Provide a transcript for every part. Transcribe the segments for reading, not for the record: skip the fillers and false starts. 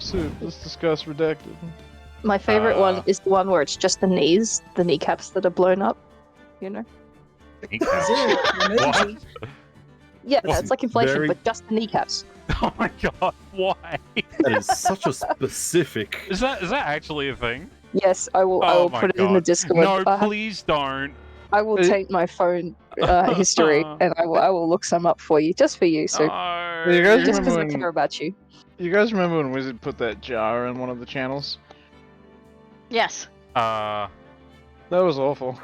Supe. Let's discuss redacted. My favorite one is the one where it's just the knees, the kneecaps that are blown up. You know? Kneecaps? What? Yeah, What? it's like inflation, Very- but just the kneecaps. Oh my god, why? That is such a specific. Is that actually a thing? Yes, I will. I Oh will my put it in the God. Discord. No, please don't. I will take my phone history and I will look some up for you, just for you. So No. You guys just because I remember when- care about you. You guys remember when Wizard put that jar in one of the channels? Yes. That was awful.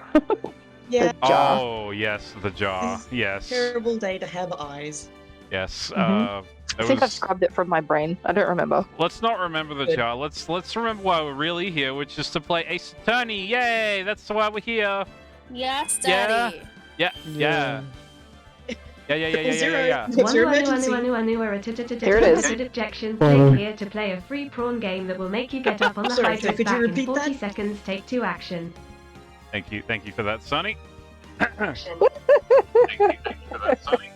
Yeah. Jar. Oh yes, the jar. Yes. Terrible day to have eyes. Yes. I think I've scrubbed it from my brain. I don't remember. Let's not remember the jar. Let's remember why we're really here, which is to play Ace Attorney. Yay! That's why we're here. Yes, Yeah. Daddy. Yeah. Yeah. Yeah. What's your emergency? Here it is. Objection. Click here to play a free prawn game that will make you get up on the Sorry, high could you back in repeat 40 that? seconds. Take 2 action. Thank you for that, Sonny. Action. Thank you for that, Sonny.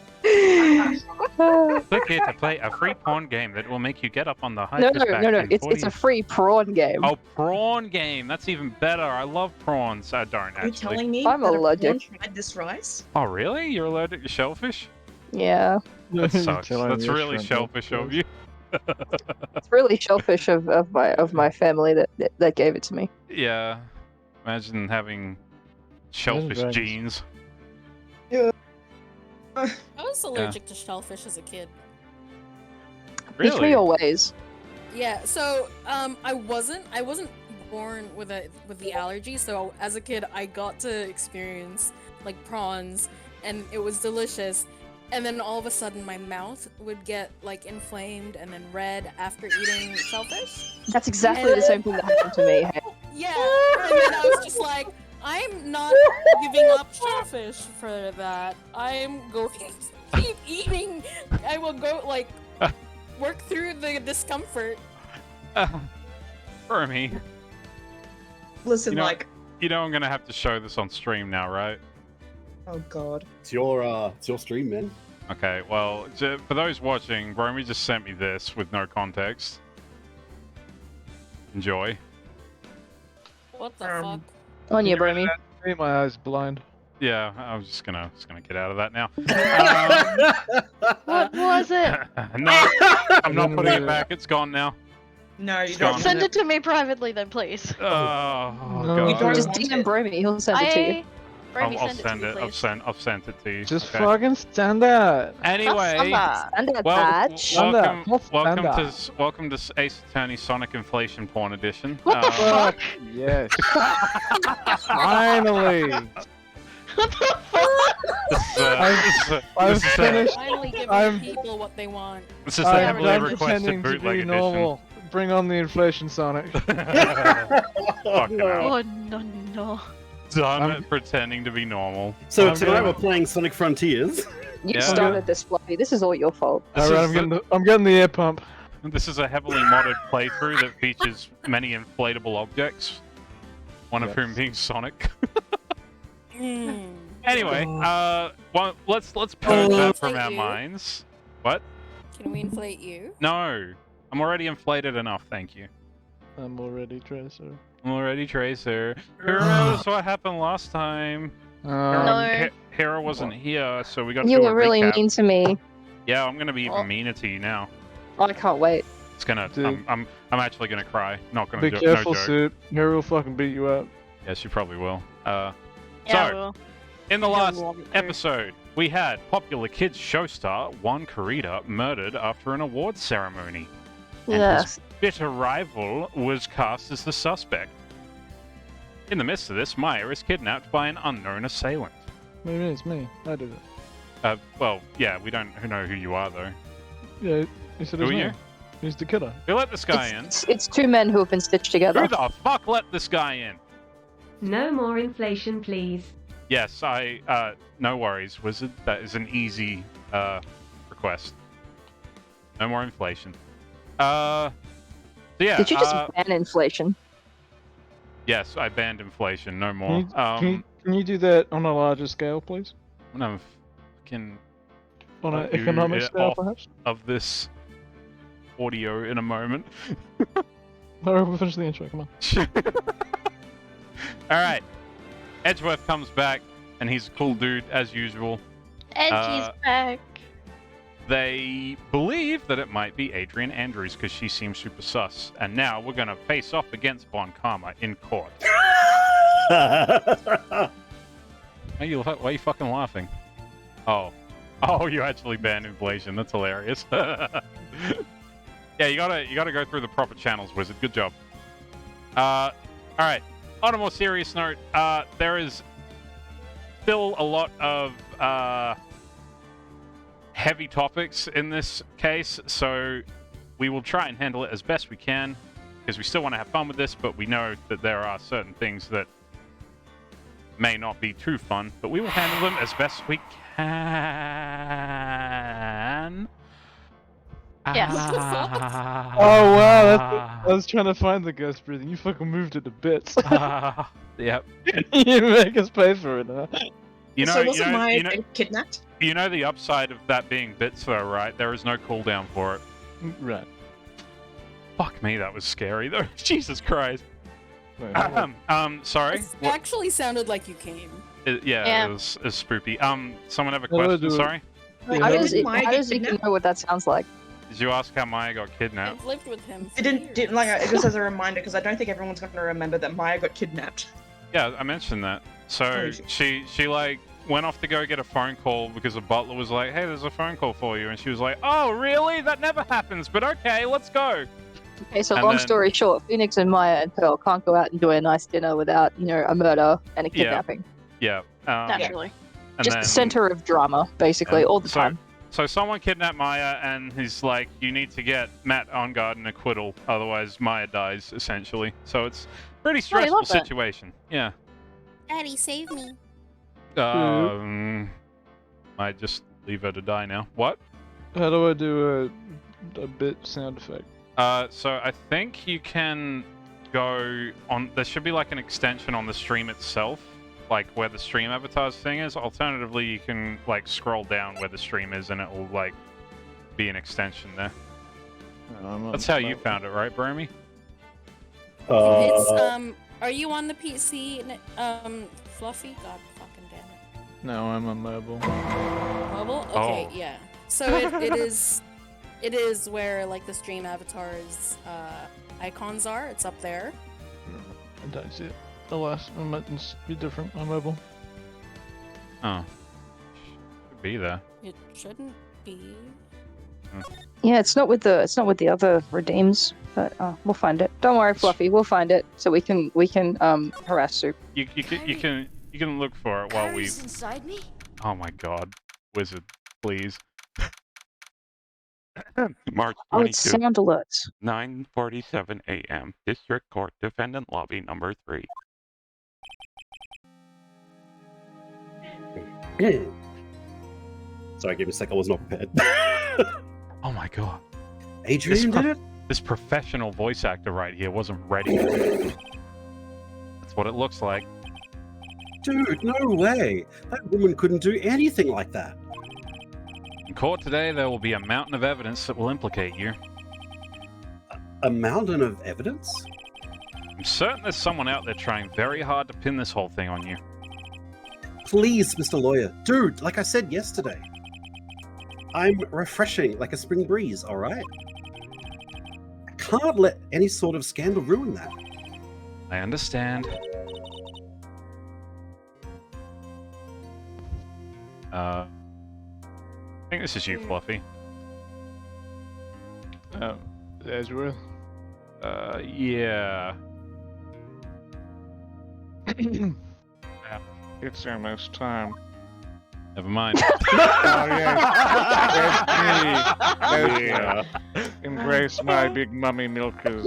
Click here to play a free pawn game that will make you get up on the high No. in It's 40 a free prawn game. Oh, prawn game. That's even better. I love prawns. I don't Are you actually. telling me I'm that a allergic. prawn tried this rice? Oh, really? You're allergic to shellfish? Yeah, That You're sucks. telling That's me really shrimp shellfish of you. it's really shellfish of my family that gave it to me. Yeah. Imagine having shellfish dragons. genes. I was allergic to shellfish as a kid. Teach me Really? your ways. Yeah, so I wasn't born with the allergy, so as a kid I got to experience like prawns and it was delicious. And then all of a sudden my mouth would get like inflamed and then red after eating shellfish. That's exactly the same thing that happened to me. Hey. Yeah, and then I was just like, I'm not giving up shellfish for that. I'm going to keep eating. I will go like work through the discomfort. For me. Listen, You know- like, You know I'm gonna have to show this on stream now, right? oh god. It's your stream, man. Okay, well, for those watching, Romy just sent me this with no context. Enjoy. What the fuck? On you, Bromy. Made my eyes blind. Yeah, I was just gonna get out of that now. What was it? No, I'm not putting it back. It's gone now. No, you It's don't. gone. Send it to me privately then, please. Oh, No. God. You don't Just want DM it. Bromy, he'll send it to you. Brady, I'll send it to send me, it. please. I've sent it to you. Just Okay. fucking stand that. Anyway, Standard well, patch. Standard. welcome to Ace Attorney Sonic Inflation Porn Edition. What the fuck? Yes. Finally. What the fuck? I've finished. Finally giving I'm- people what they want. This is a I'm heavily done requested pretending to bootleg be edition. normal. Bring on the inflation, Sonic. Fucking hell. Oh no. Done I'm- pretending to be normal. So I'm tonight gonna- we're playing Sonic Frontiers. You Yeah. started this, Fluffy. This is all your fault. This Alright, is I'm getting the air pump. This is a heavily modded playthrough that features many inflatable objects, one of whom being Sonic. Anyway, well, let's purge that from our you? minds. What? Can we inflate you? No, I'm already inflated enough, thank you. I'm already Tracer. I'm already Tracer. Who remembers what happened last time? No. Hera wasn't here, so we got to You do a were really recap. mean to me. Yeah, I'm gonna be even Oh. meaner to you now. I can't wait. It's gonna. Dude. I'm actually gonna cry. Not gonna Be do careful, no joke. Soup. Here will fucking beat you up. Yes, you probably will. Yeah, So, well. in the You'll last love it too. episode, we had popular kids show star Juan Corrida murdered after an awards ceremony. And Yes. bitter rival was cast as the suspect. In the midst of this, Maya is kidnapped by an unknown assailant. What do you mean it's me? I did it. Well, yeah, we don't know who you are though. Yeah, he said Who his are you? name. He's the killer. Who let this guy in? It's two men who have been stitched together. Who the fuck let this guy in? No more inflation, please. Yes, no worries, Wizard. That is an easy, request. No more inflation. So yeah. Did you just ban inflation? Yes, I banned inflation. No more. Can you do that on a larger scale, please? No, fucking On an you economic scale, off perhaps? of this. audio in a moment. Alright, we'll finish the intro, come on. Alright. Edgeworth comes back, and he's a cool dude, as usual. Edgy's back. They believe that it might be Adrian Andrews, because she seems super sus. And now we're going to face off against Bon Karma in court. Why are you fucking laughing? Oh, you actually banned inflation. That's hilarious. Yeah, you gotta go through the proper channels, Wizard. Good job. All right. On a more serious note, there is still a lot of heavy topics in this case, so we will try and handle it as best we can, because we still want to have fun with this, but we know that there are certain things that may not be too fun, but we will handle them as best we can. Yes. Oh wow, I was trying to find the ghost breathing. You fucking moved it to bits. Yep. You make us pay for it, huh? So wasn't Maya kidnapped? You know the upside of that being bits, though, right? There is no cooldown for it. Right. Fuck me, that was scary, though. Jesus Christ. Wait, Sorry. It actually sounded like you came. Yeah. It was spoopy. Someone have a No, question? do it. Sorry. Like, How how does did Maya how get does he kidnapped? know what that sounds like? Did you ask how Maya got kidnapped? I've lived with him. It didn't like just as a reminder, because I don't think everyone's going to remember that Maya got kidnapped. Yeah, I mentioned that. So Oh, she like went off to go get a phone call because a butler was like, "Hey, there's a phone call for you," and she was like, "Oh, really? That never happens, but okay, let's go." Okay, so And long then- story short, Phoenix and Maya and Pearl can't go out and enjoy a nice dinner without, a murder and a Yeah. kidnapping. Yeah. Naturally. And Just then, the center of drama, basically, yeah. all the time. So someone kidnapped Maya, and he's like, "You need to get Matt on guard and acquittal, otherwise Maya dies." Essentially, so it's a pretty stressful love that. situation. Yeah. Daddy, save me. I just leave her to die now. What? How do I do a bit sound effect? So I think you can go on. There should be like an extension on the stream itself, like where the stream avatars thing is. Alternatively, you can like scroll down where the stream is, and it will like be an extension there. That's how you found it, right, Bromy? It's are you on the PC? Fluffy? God fucking damn it. No, I'm on mobile. Mobile? Okay, Oh. yeah. So it is where like the stream avatars icons are. It's up there. I don't see it. Alas, it might be different on mobile. Oh, should be there. It shouldn't be. Yeah, it's not with the other redeems, but we'll find it. Don't worry, Fluffy, we'll find it so we can harass Supe. You can look for it while we. inside me? Oh my God, Wizard, please. March Oh, it's 22, sound alerts. 9:47 a.m. District Court Defendant Lobby Number 3. Sorry, give me a sec. I was not prepared. Oh my God, Adrian did it? this professional voice actor right here wasn't ready. That's what it looks like. Dude, no way. That woman couldn't do anything like that. In court today, there will be a mountain of evidence that will implicate you. A mountain of evidence? I'm certain there's someone out there trying very hard to pin this whole thing on you. Please, Mr. Lawyer. Dude, like I said yesterday, I'm refreshing like a spring breeze, alright? I can't let any sort of scandal ruin that. I understand. I think this is you, Fluffy. Ezra. Yeah. It's almost time. Never mind. Oh yeah, that's me. That's Embrace my big mummy milkers.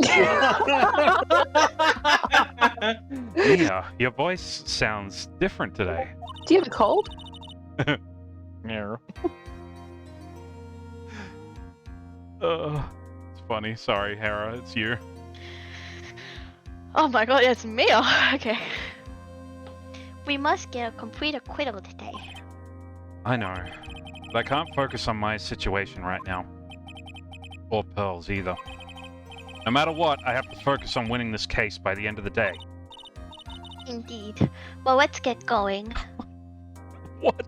Yeah, your voice sounds different today. Do you have a cold? Yeah. It's funny. Sorry, Hera. It's you. Oh my god, it's me! Okay. We must get a complete acquittal today. I know. But I can't focus on my situation right now. or pearls either. No matter what, I have to focus on winning this case by the end of the day. Indeed. Well, let's get going. What?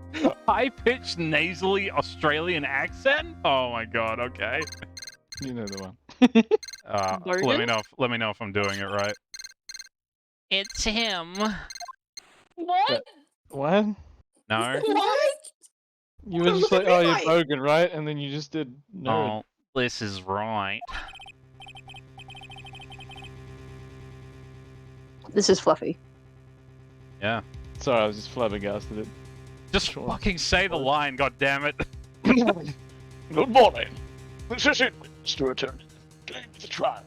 High-pitched, nasally Australian accent? Oh my god, okay. You know the one. Let me know if I'm doing it right. It's him. What? What? No? What? You were just like, oh, you're Bogan, right? And then you just did nerd. Oh, this is right. This is Fluffy. Yeah. Sorry, I was just flabbergasted. It. Just Sure. fucking say the line, goddammit. Good morning. This is it. To return to the trial.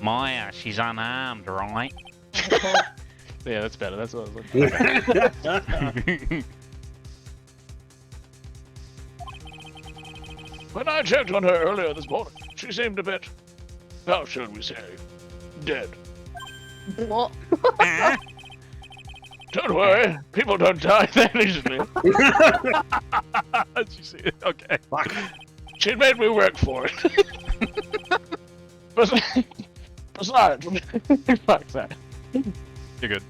Maya, she's unarmed, right? Yeah, that's better. That's what I was looking for. When I checked on her earlier this morning, she seemed a bit, how should we say, dead. What? Don't worry, people don't die that easily. Did you see it? Okay. Fuck. She made me work for it. Besides, Fuck's that. You're good.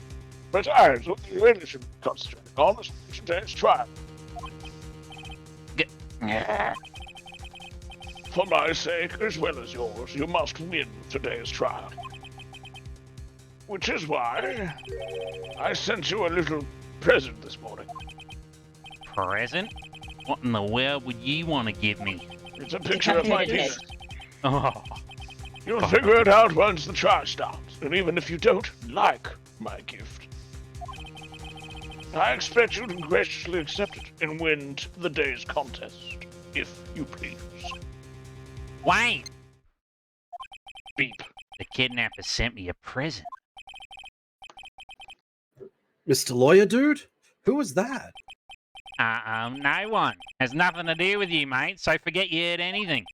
besides, what you really should be concentrating on is today's trial. For my sake, as well as yours, you must win today's trial. Which is why I sent you a little present this morning. Present? What in the world would you want to give me? It's a picture of my penis. Oh, You'll figure it out once the trial starts, and even if you don't like my gift, I expect you to graciously accept it and win the day's contest, if you please. wait! Beep. The kidnapper sent me a present. Mr. Lawyer Dude? Who was that? No one. Has nothing to do with you, mate, so forget you heard anything.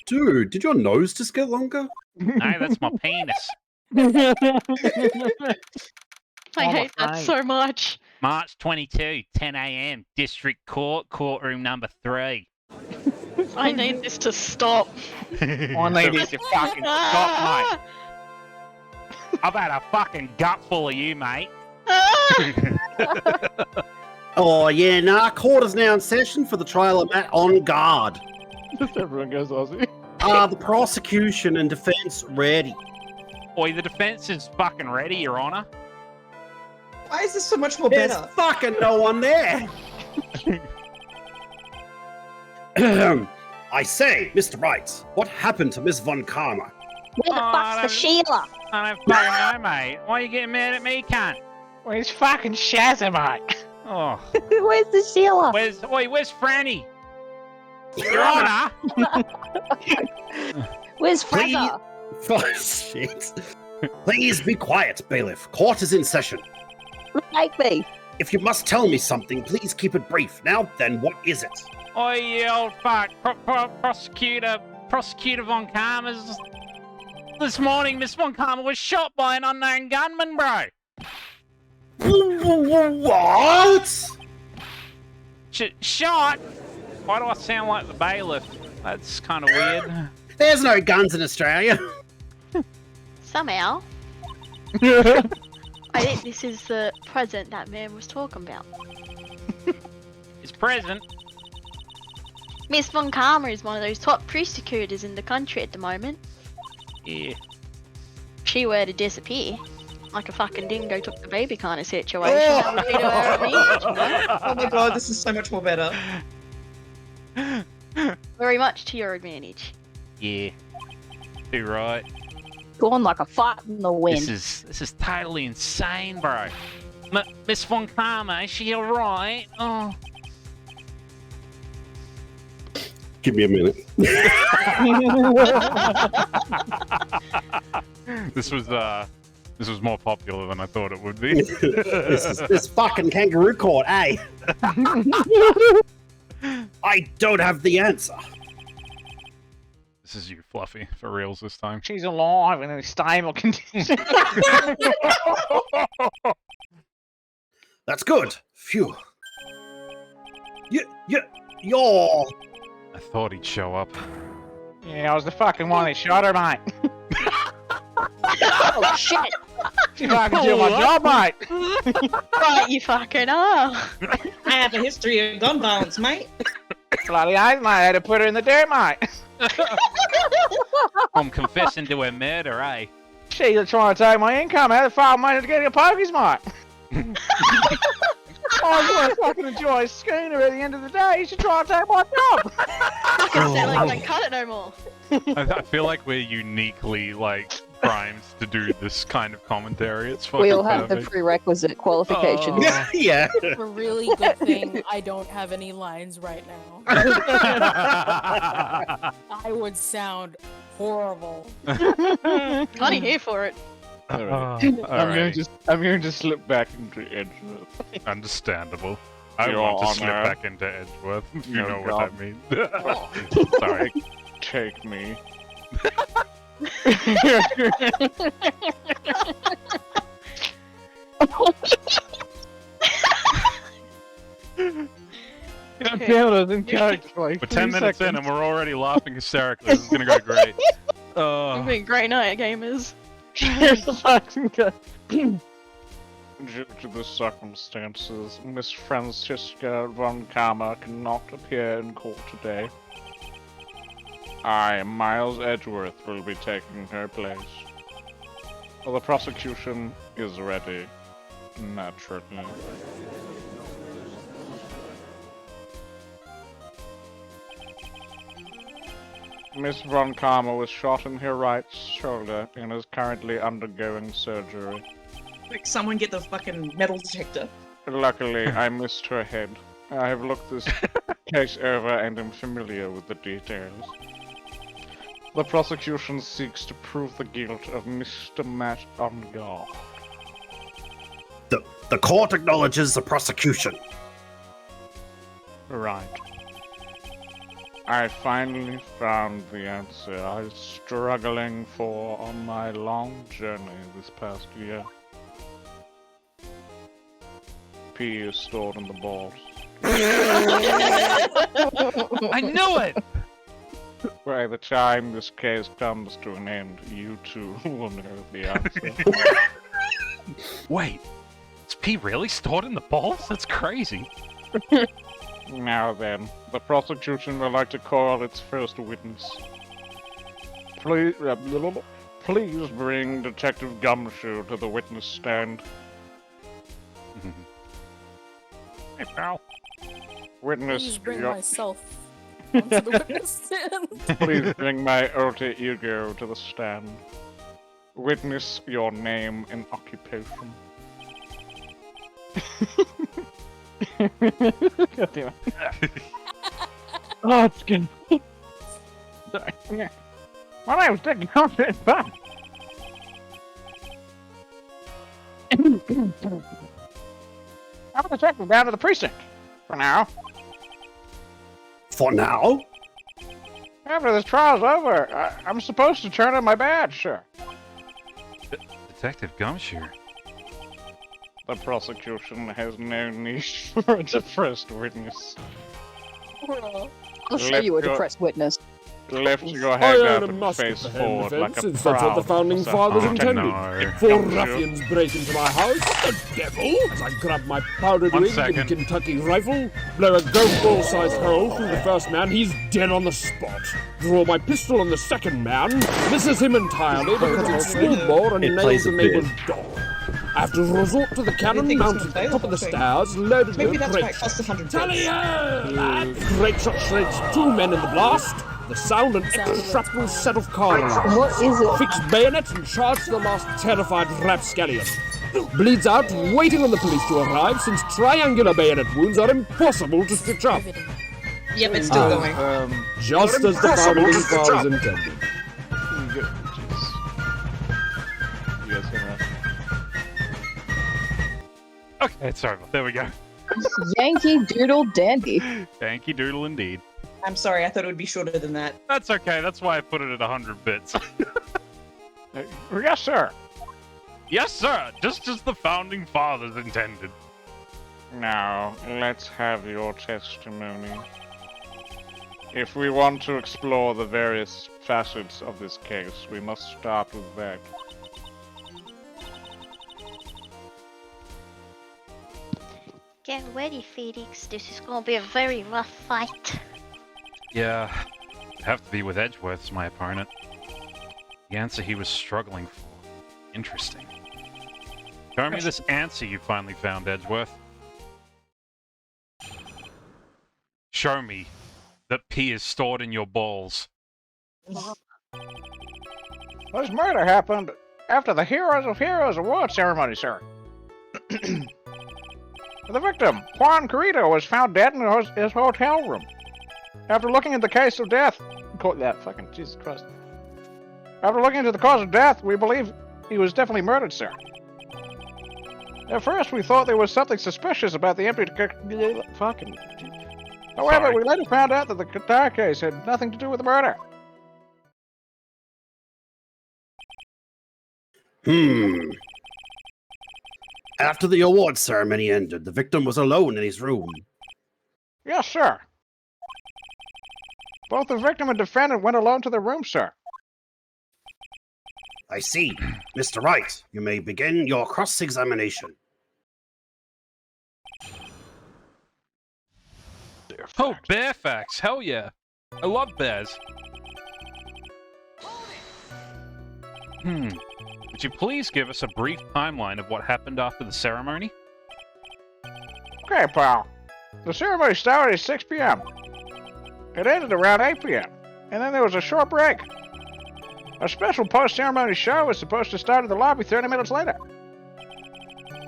Dude, did your nose just get longer? No, that's my penis. I hate that so much. March 22, 10 a.m., District Court, courtroom number 3. I need this to stop. I need this to fucking stop, mate. I've had a fucking gut full of you, mate. Oh, yeah, nah, court is now in session for the trial of Matt on guard. Just everyone goes Aussie. The prosecution and defense ready. Oi, the defense is fucking ready, Your Honor. Why is this so much more There's better? fucking no one there. I say, Mr. Wright, what happened to Miss Von Karma? Where the fuck's the Sheila? I don't fucking know, mate. Why are you getting mad at me, cunt? Where's fucking Shazza, mate? Oh, Where's the Sheila? where's Franny? Your Honor. Where's Fragger? Oh, shit. Please be quiet, bailiff. Court is in session. Like me. If you must tell me something, please keep it brief. Now then, what is it? Oi, you old fuck. Prosecutor Von Karma's... This morning, Miss Von Karma was shot by an unknown gunman, bro. What? Shot? Why do I sound like the bailiff? That's kind of weird. There's no guns in Australia. Somehow. I think this is the present that man was talking about. It's present. Miss Von Karma is one of those top prosecutors in the country at the moment. Yeah. She were to disappear, like a fucking dingo took the baby kind of situation, that would be to her advantage, you know? Oh my god, this is so much more better. Very much to your advantage. Yeah. Too right. Going like a fart in the wind. This is totally insane, bro. Miss Von Karma, is she alright? Oh. Give me a minute. This was more popular than I thought it would be. this fucking kangaroo court, eh? I don't have the answer. This is you, Fluffy, for reals this time. She's alive in a stable condition. That's good. Phew. You're... I thought he'd show up. Yeah, I was the fucking one that shot her, mate. Oh shit! She fucking did my job, mate. Right, you fucking are. I have a history of gun violence, mate. Bloody eyes, mate. I had to put her in the dirt, mate. I'm confessing to a murder, eh? She was trying to take my income. I had to file money to get her pokies, mate. I just want to fucking enjoy a schooner at the end of the day. You should try and take my job. Fucking sound like I don't cut it no more. I feel like we're uniquely, like, primed to do this kind of commentary. It's fucking We all have the perfect. prerequisite qualifications. Oh. Yeah. It's a really good thing I don't have any lines right now. I would sound horrible. Bloody here for it. Alright. Alright. I'm going to slip back into Edgeworth. Understandable. I Your want to slip Honor. back into Edgeworth, if you No know what God. that means. Oh. Sorry. Take me. God damn it, I was in character for like We're 3 10 minutes in seconds. and we're already laughing hysterically. This is gonna go great. It's Oh. been a great night, gamers. Here's the fucking guy. Due to the circumstances, Miss Francisca von Karma cannot appear in court today. I, Miles Edgeworth, will be taking her place. Well, the prosecution is ready, naturally. Miss von Karma was shot in her right shoulder and is currently undergoing surgery. Like, someone get the fucking metal detector. Luckily, I missed her head. I have looked this case over and am familiar with the details. The prosecution seeks to prove the guilt of Mr. Matt Ungar. The court acknowledges the prosecution. Right. I finally found the answer I was struggling for on my long journey this past year. P is stored in the balls. I knew it! By the time this case comes to an end, you two will know the answer. Wait, is P really stored in the balls? That's crazy. Now then, the prosecution would like to call its first witness. Please bring Detective Gumshoe to the witness stand. Hey, pal. Witness, Please bring your- myself onto the witness stand. please bring my alter ego to the stand. Witness your name and occupation. God damn it. Oh, it's getting... Sorry. My name is Dick Content, but... I'm gonna take me down to the precinct. For now. For now? After this trial's over, I'm supposed to turn in my badge, sir. Detective Gumshoe. The prosecution has no need for a depressed witness. I'll show you a Let go. depressed witness. Lift your I head own up a and musket face for hand forward like defense, a since that's what the proud founding fathers Sahara. intended. No. Four Gumshoe. ruffians break into my house. The devil! As I grab my powdered One wig second. and Kentucky rifle, blow a golf ball-sized hole through the first man, he's dead on the spot. Draw my pistol on the second man, misses him entirely because it's small bore and It nails plays the a neighbor's bit. dog. I have to resort to the cannon think it's mounted at gonna the top of the fail, stairs, loaded Maybe with that's grape why it costs 100 Tally bits. lads! Great shot shreds 2 men in the blast. The sound and extra shrapnel set off car alarms. What is it? Fixed bayonet and charge the last terrified rapscallion. Bleeds out, waiting on the police to arrive, since triangular bayonet wounds are impossible to stitch up. Yep, it's still going. Just as the Impossible founding to stitch fathers up. intended. Yes, Okay, it's over. There we go. Yankee Doodle Dandy. Thank you, Doodle, indeed. I'm sorry, I thought it would be shorter than that. That's okay. That's why I put it at 100 bits. Yes, sir. Yes, sir. Just as the founding fathers intended. Now, let's have your testimony. If we want to explore the various facets of this case, we must start with that. Get ready, Felix. This is gonna be a very rough fight. Yeah, I'd have to be with Edgeworth's my opponent. The answer he was struggling for. Interesting. Show me this answer you finally found, Edgeworth. Show me that pee is stored in your balls. This murder happened after the Heroes of Heroes award ceremony, sir. The victim, Juan Carrito, was found dead in his hotel room. After looking into the case of death... Jesus Christ. After looking into the cause of death, we believe he was definitely murdered, sir. At first, we thought there was something suspicious about the empty... Fucking... However, Sorry. we later found out that the guitar case had nothing to do with the murder. After the award ceremony ended, the victim was alone in his room. Yes, sir. Both the victim and defendant went alone to their room, sir. I see. Mr. Wright, you may begin your cross-examination. Oh, bear facts! Hell yeah! I love bears! Would you please give us a brief timeline of what happened after the ceremony? Okay, pal. The ceremony started at 6 p.m. It ended around 8 p.m. And then there was a short break. A special post-ceremony show was supposed to start in the lobby 30 minutes later.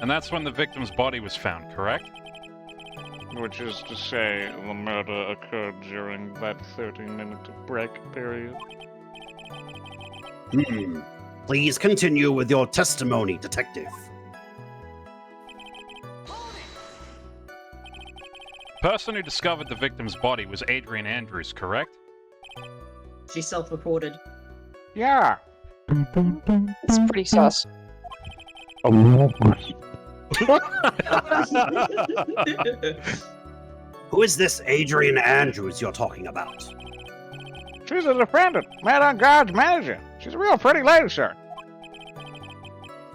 And that's when the victim's body was found, correct? Which is to say, the murder occurred during that 30-minute break period. Please continue with your testimony, detective. The person who discovered the victim's body was Adrian Andrews, correct? She self-reported. Yeah. It's pretty sus. Who is this Adrian Andrews you're talking about? She's a defendant, Madame Guard's manager. She's a real pretty lady, sir.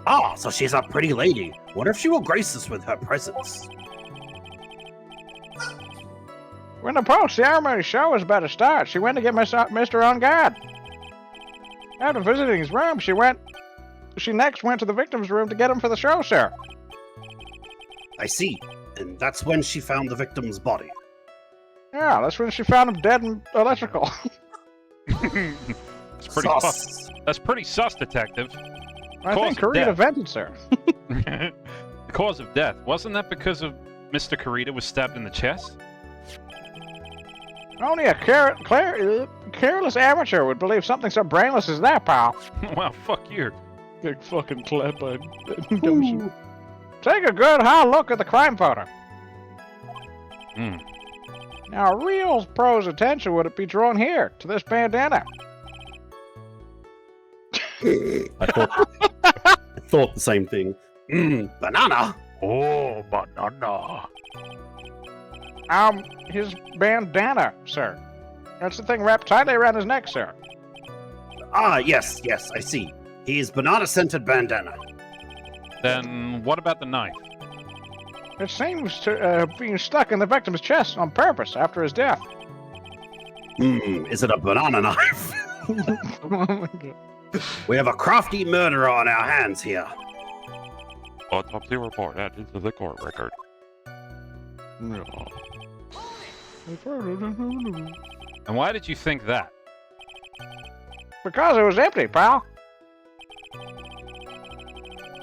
Ah, so she's a pretty lady. Wonder if she will grace us with her presence. When the post-ceremony show was about to start, she went to get Mr. On Guard. After visiting his room, she next went to the victim's room to get him for the show, sir. I see. And that's when she found the victim's body. Yeah, that's when she found him dead and electrical. That's pretty sus. That's pretty sus, detective. I think Carita vented, sir. The cause of death, wasn't that because of Mr. Carita was stabbed in the chest? Only a careless amateur would believe something so brainless as that, pal. Well, fuck you. Big fucking clapper. Take a good hard look at the crime photo. Now, a real pro's attention would be drawn here, to this bandana. I thought the same thing. Banana? Oh, banana. His bandana, sir. That's the thing wrapped tightly around his neck, sir. Ah, yes, I see. His banana-scented bandana. Then what about the knife? It seems to have been stuck in the victim's chest on purpose after his death. Is it a banana knife? Oh my God. We have a crafty murderer on our hands here. Autopsy report added to the court record. No. And why did you think that? Because it was empty, pal.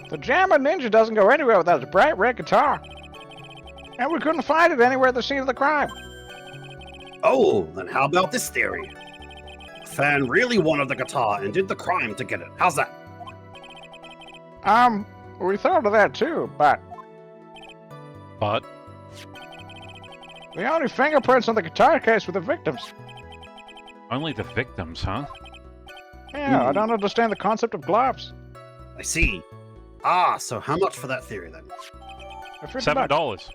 The Jammer Ninja doesn't go anywhere without his bright red guitar. And we couldn't find it anywhere at the scene of the crime. Oh, then how about this theory? The fan really wanted the guitar and did the crime to get it. How's that? We thought of that too, but... The only fingerprints on the guitar case were the victims. Only the victims, huh? Yeah, I don't understand the concept of gloves. I see. Ah, so how much for that theory then? $7.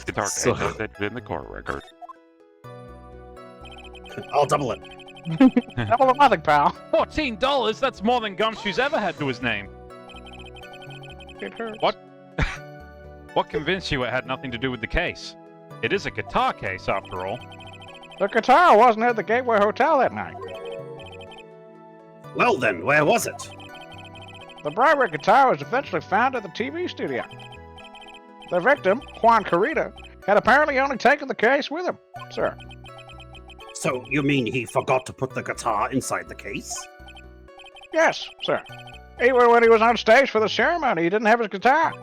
Guitar case So- updated in the court record. I'll double it. Double or nothing, pal. $14? That's more than Gumshoe's ever had to his name. It hurts. What? What convinced you it had nothing to do with the case? It is a guitar case, after all. The guitar wasn't at the Gateway Hotel that night. Well then, where was it? The Briarwood guitar was eventually found at the TV studio. The victim, Juan Carita, had apparently only taken the case with him, sir. So you mean he forgot to put the guitar inside the case? Yes, sir. Even when he was on stage for the ceremony, he didn't have his guitar.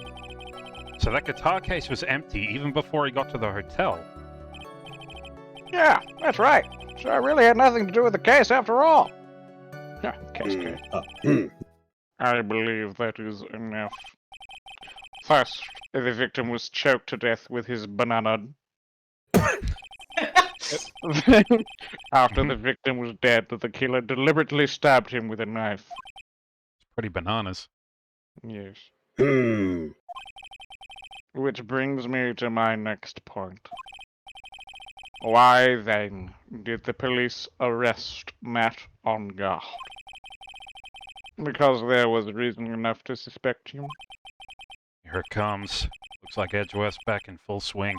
So that guitar case was empty even before he got to the hotel. Yeah, that's right. So it really had nothing to do with the case after all. Yeah, case. I believe that is enough. First, the victim was choked to death with his banana. Then, after the victim was dead, the killer deliberately stabbed him with a knife. It's pretty bananas. Yes. Hmm. Which brings me to my next point. Why then did the police arrest Matt on guard? Because there was reason enough to suspect him. Here it comes. Looks like Edgeworth's back in full swing.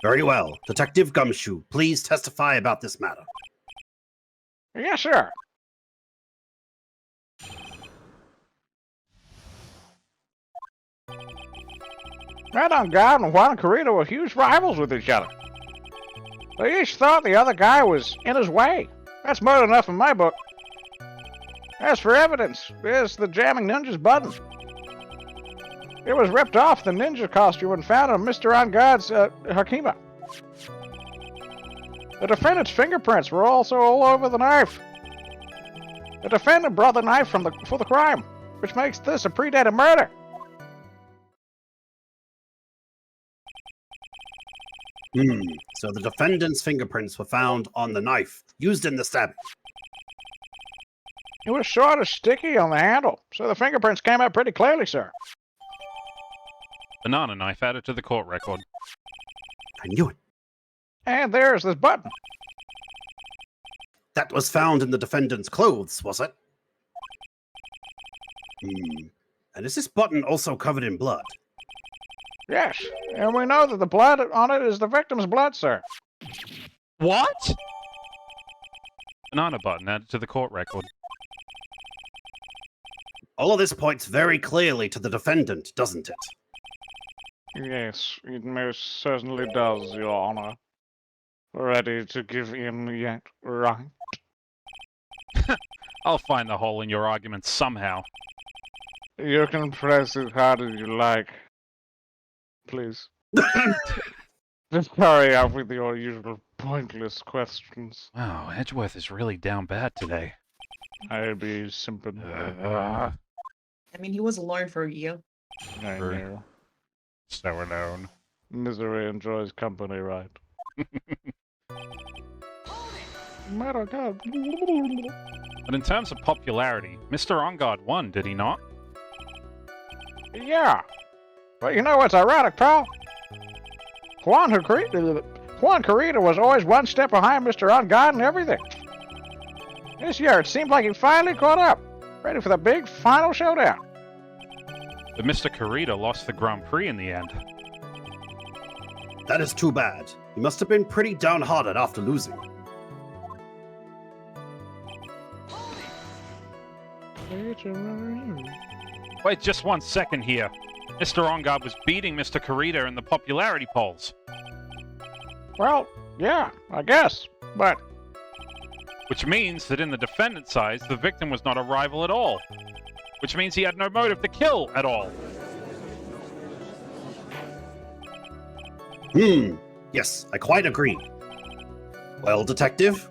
Very well. Detective Gumshoe, please testify about this matter. Yes, sir. Matt on guard and Juan Carita were huge rivals with each other. They each thought the other guy was in his way. That's more than enough in my book. As for evidence, there's the jamming ninja's button. It was ripped off the ninja costume and found on Mr. On Guard's Hakima. The defendant's fingerprints were also all over the knife. The defendant brought the knife for the crime, which makes this a predated murder. So the defendant's fingerprints were found on the knife used in the stabbing. It was sort of sticky on the handle, so the fingerprints came out pretty clearly, sir. Banana knife added to the court record. I knew it. And there's this button. That was found in the defendant's clothes, was it? And is this button also covered in blood? Yes, and we know that the blood on it is the victim's blood, sir. What? Banana button added to the court record. All of this points very clearly to the defendant, doesn't it? Yes, it most certainly does, Your Honor. Ready to give in yet, right? I'll find the hole in your argument somehow. You can press as hard as you like. Please. Just hurry up with your usual pointless questions. Wow, Edgeworth is really down bad today. I'll be simping. I mean, he was alone for a year. I know. So alone. Misery enjoys company, right? Matter God. But in terms of popularity, Mr. On Guard won, did he not? Yeah. But you know what's ironic, pal? Juan Carita was always one step behind Mr. On Guard and everything. This year, it seemed like he finally caught up, ready for the big final showdown. But Mr. Carita lost the Grand Prix in the end. That is too bad. He must have been pretty downhearted after losing. Wait just 1 second here. Mr. On Guard was beating Mr. Carita in the popularity polls. Well, yeah, I guess, but... Which means that in the defendant's eyes, the victim was not a rival at all. Which means he had no motive to kill at all. Yes, I quite agree. Well, Detective?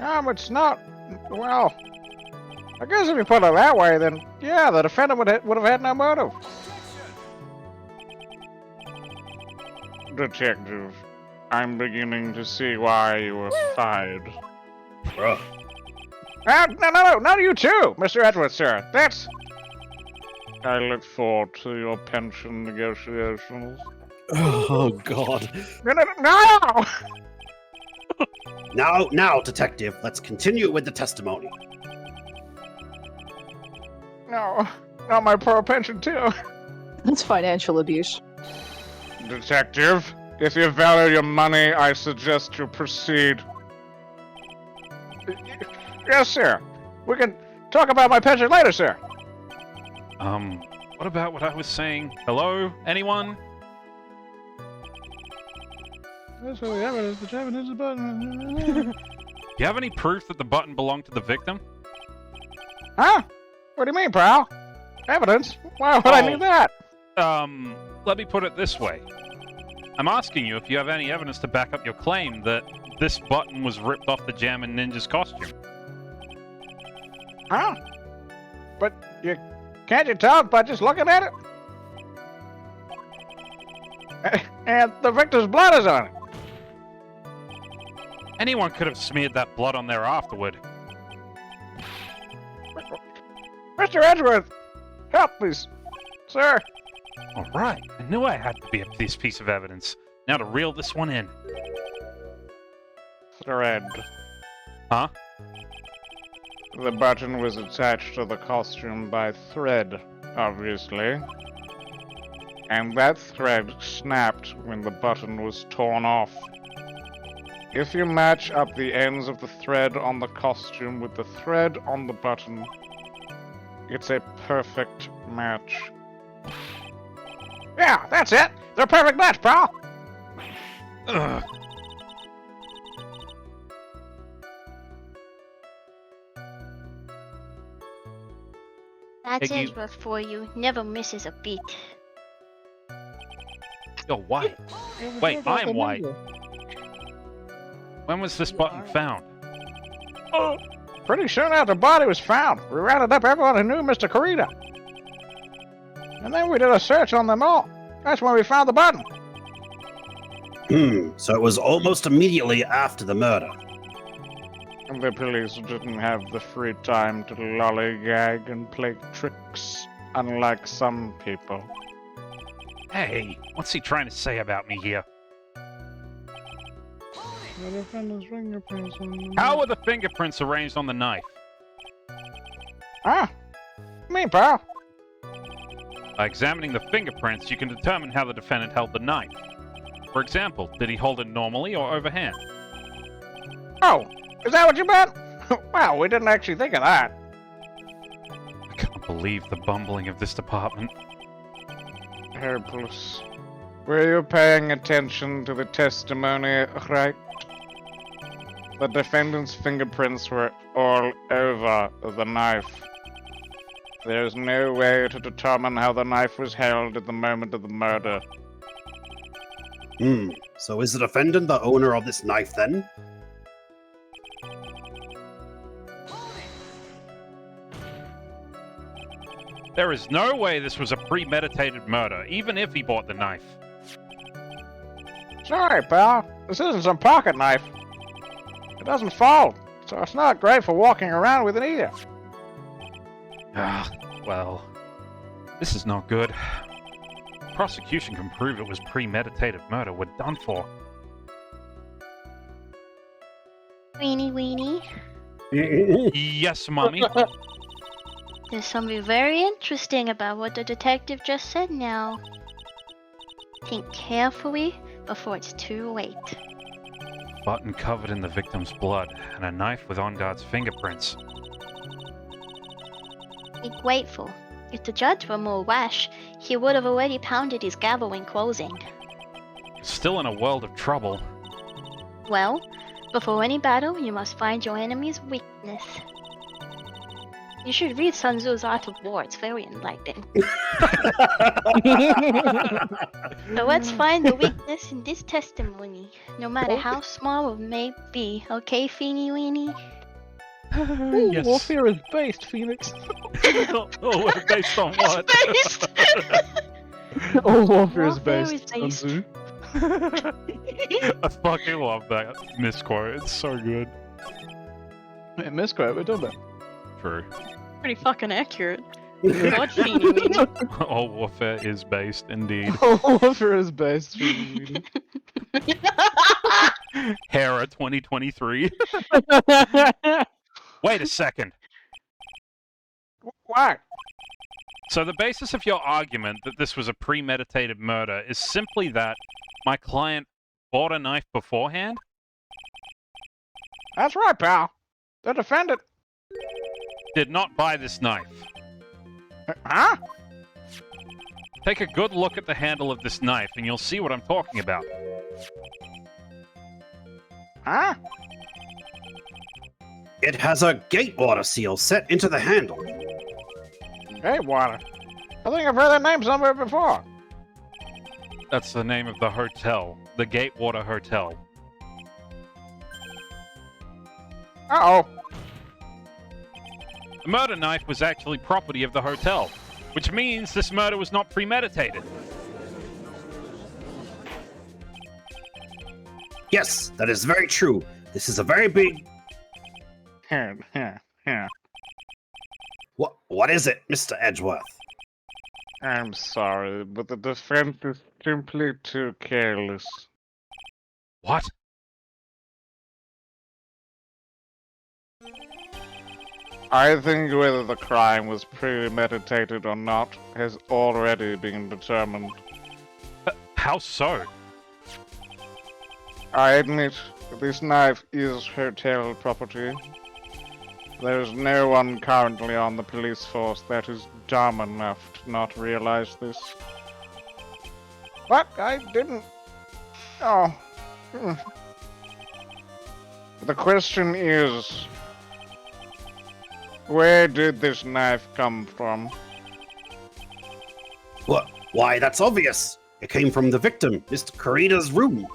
It's not... Well... I guess if you put it that way, then, yeah, the defendant would have had no motive. Detective, I'm beginning to see why you were fired. Bruh. No, not you too, Mr. Edwards, sir. That's... I look forward to your pension negotiations. Oh, God. No! Now, detective, let's continue with the testimony. No, not my poor pension too. That's financial abuse. Detective, if you value your money, I suggest you proceed. Yes, sir. We can talk about my pension later, sir. What about what I was saying? Hello? Anyone? That's what we have. Is the Japanese button. Do you have any proof that the button belonged to the victim? Huh? What do you mean, pal? Evidence? Why would I need that? Let me put it this way. I'm asking you if you have any evidence to back up your claim that this button was ripped off the Jammin' Ninja's costume. Huh? But can't you tell by just looking at it? And the victim's blood is on it. Anyone could have smeared that blood on there afterward. Mr. Edgeworth, help please, sir. All right, I knew I had to be this piece of evidence. Now to reel this one in. Thread. Huh? The button was attached to the costume by thread, obviously. And that thread snapped when the button was torn off. If you match up the ends of the thread on the costume with the thread on the button, it's a perfect match. Yeah, that's it! They're a perfect match, pal! Ugh. That's Hey, you- Edgeworth for you. Never misses a beat. You're white. Wait, I'm white. When was this button found? Oh, pretty soon after the body was found, we rounded up everyone who knew Mr. Corita. And then we did a search on them all. That's when we found the button. So it was almost immediately after the murder. And the police didn't have the free time to lollygag and play tricks, unlike some people. Hey, what's he trying to say about me here? How were the fingerprints arranged on the knife? Huh? Me, pal. By examining the fingerprints, you can determine how the defendant held the knife. For example, did he hold it normally or overhand? Oh, is that what you meant? Well, we didn't actually think of that. I can't believe the bumbling of this department. Helpless. Were you paying attention to the testimony, Wright? The defendant's fingerprints were all over the knife. There's no way to determine how the knife was held at the moment of the murder. So is the defendant the owner of this knife then? There is no way this was a premeditated murder, even if he bought the knife. Sorry, pal. This isn't some pocket knife. It doesn't fold, so it's not great for walking around with it either. Ah, well, this is not good. Prosecution can prove it was premeditated murder. We're done for. Weenie weenie. Yes, Mommy. There's something very interesting about what the detective just said now. Think carefully before it's too late. Button covered in the victim's blood, and a knife with on-guard's fingerprints. Be grateful. If the judge were more rash, he would have already pounded his gavel in closing. Still in a world of trouble. Well, before any battle, you must find your enemy's weakness. You should read Sun Tzu's Art of War, it's very enlightening. So let's find the weakness in this testimony, no matter how small it may be, okay, Feeny Weeny? Yes. Warfare is based, Phoenix. Oh, based on what? Based! All warfare is Warfare is based. based. Sun Tzu. I fucking love that misquote. It's so good. Yeah, misquote, we've done that. True. Pretty fucking accurate. God, Feeny Weeny. All warfare is based, indeed. All warfare is based. Feeny Weeny. Hera 2023. Wait a second. What? So the basis of your argument that this was a premeditated murder is simply that my client bought a knife beforehand? That's right, pal. The defendant. Did not buy this knife. Huh? Take a good look at the handle of this knife and you'll see what I'm talking about. Huh? It has a Gatewater seal set into the handle. Gatewater. I think I've heard that name somewhere before. That's the name of the hotel. The Gatewater Hotel. Uh-oh. The murder knife was actually property of the hotel, which means this murder was not premeditated. Yes, that is very true. This is a very big... Here. What is it, Mr. Edgeworth? I'm sorry, but the defense is simply too careless. What? I think whether the crime was premeditated or not has already been determined. How so? I admit, this knife is hotel property. There's no one currently on the police force that is dumb enough to not realize this. What? I didn't... Oh. The question is... where did this knife come from? What? Why, that's obvious. It came from the victim, Mr. Karida's room.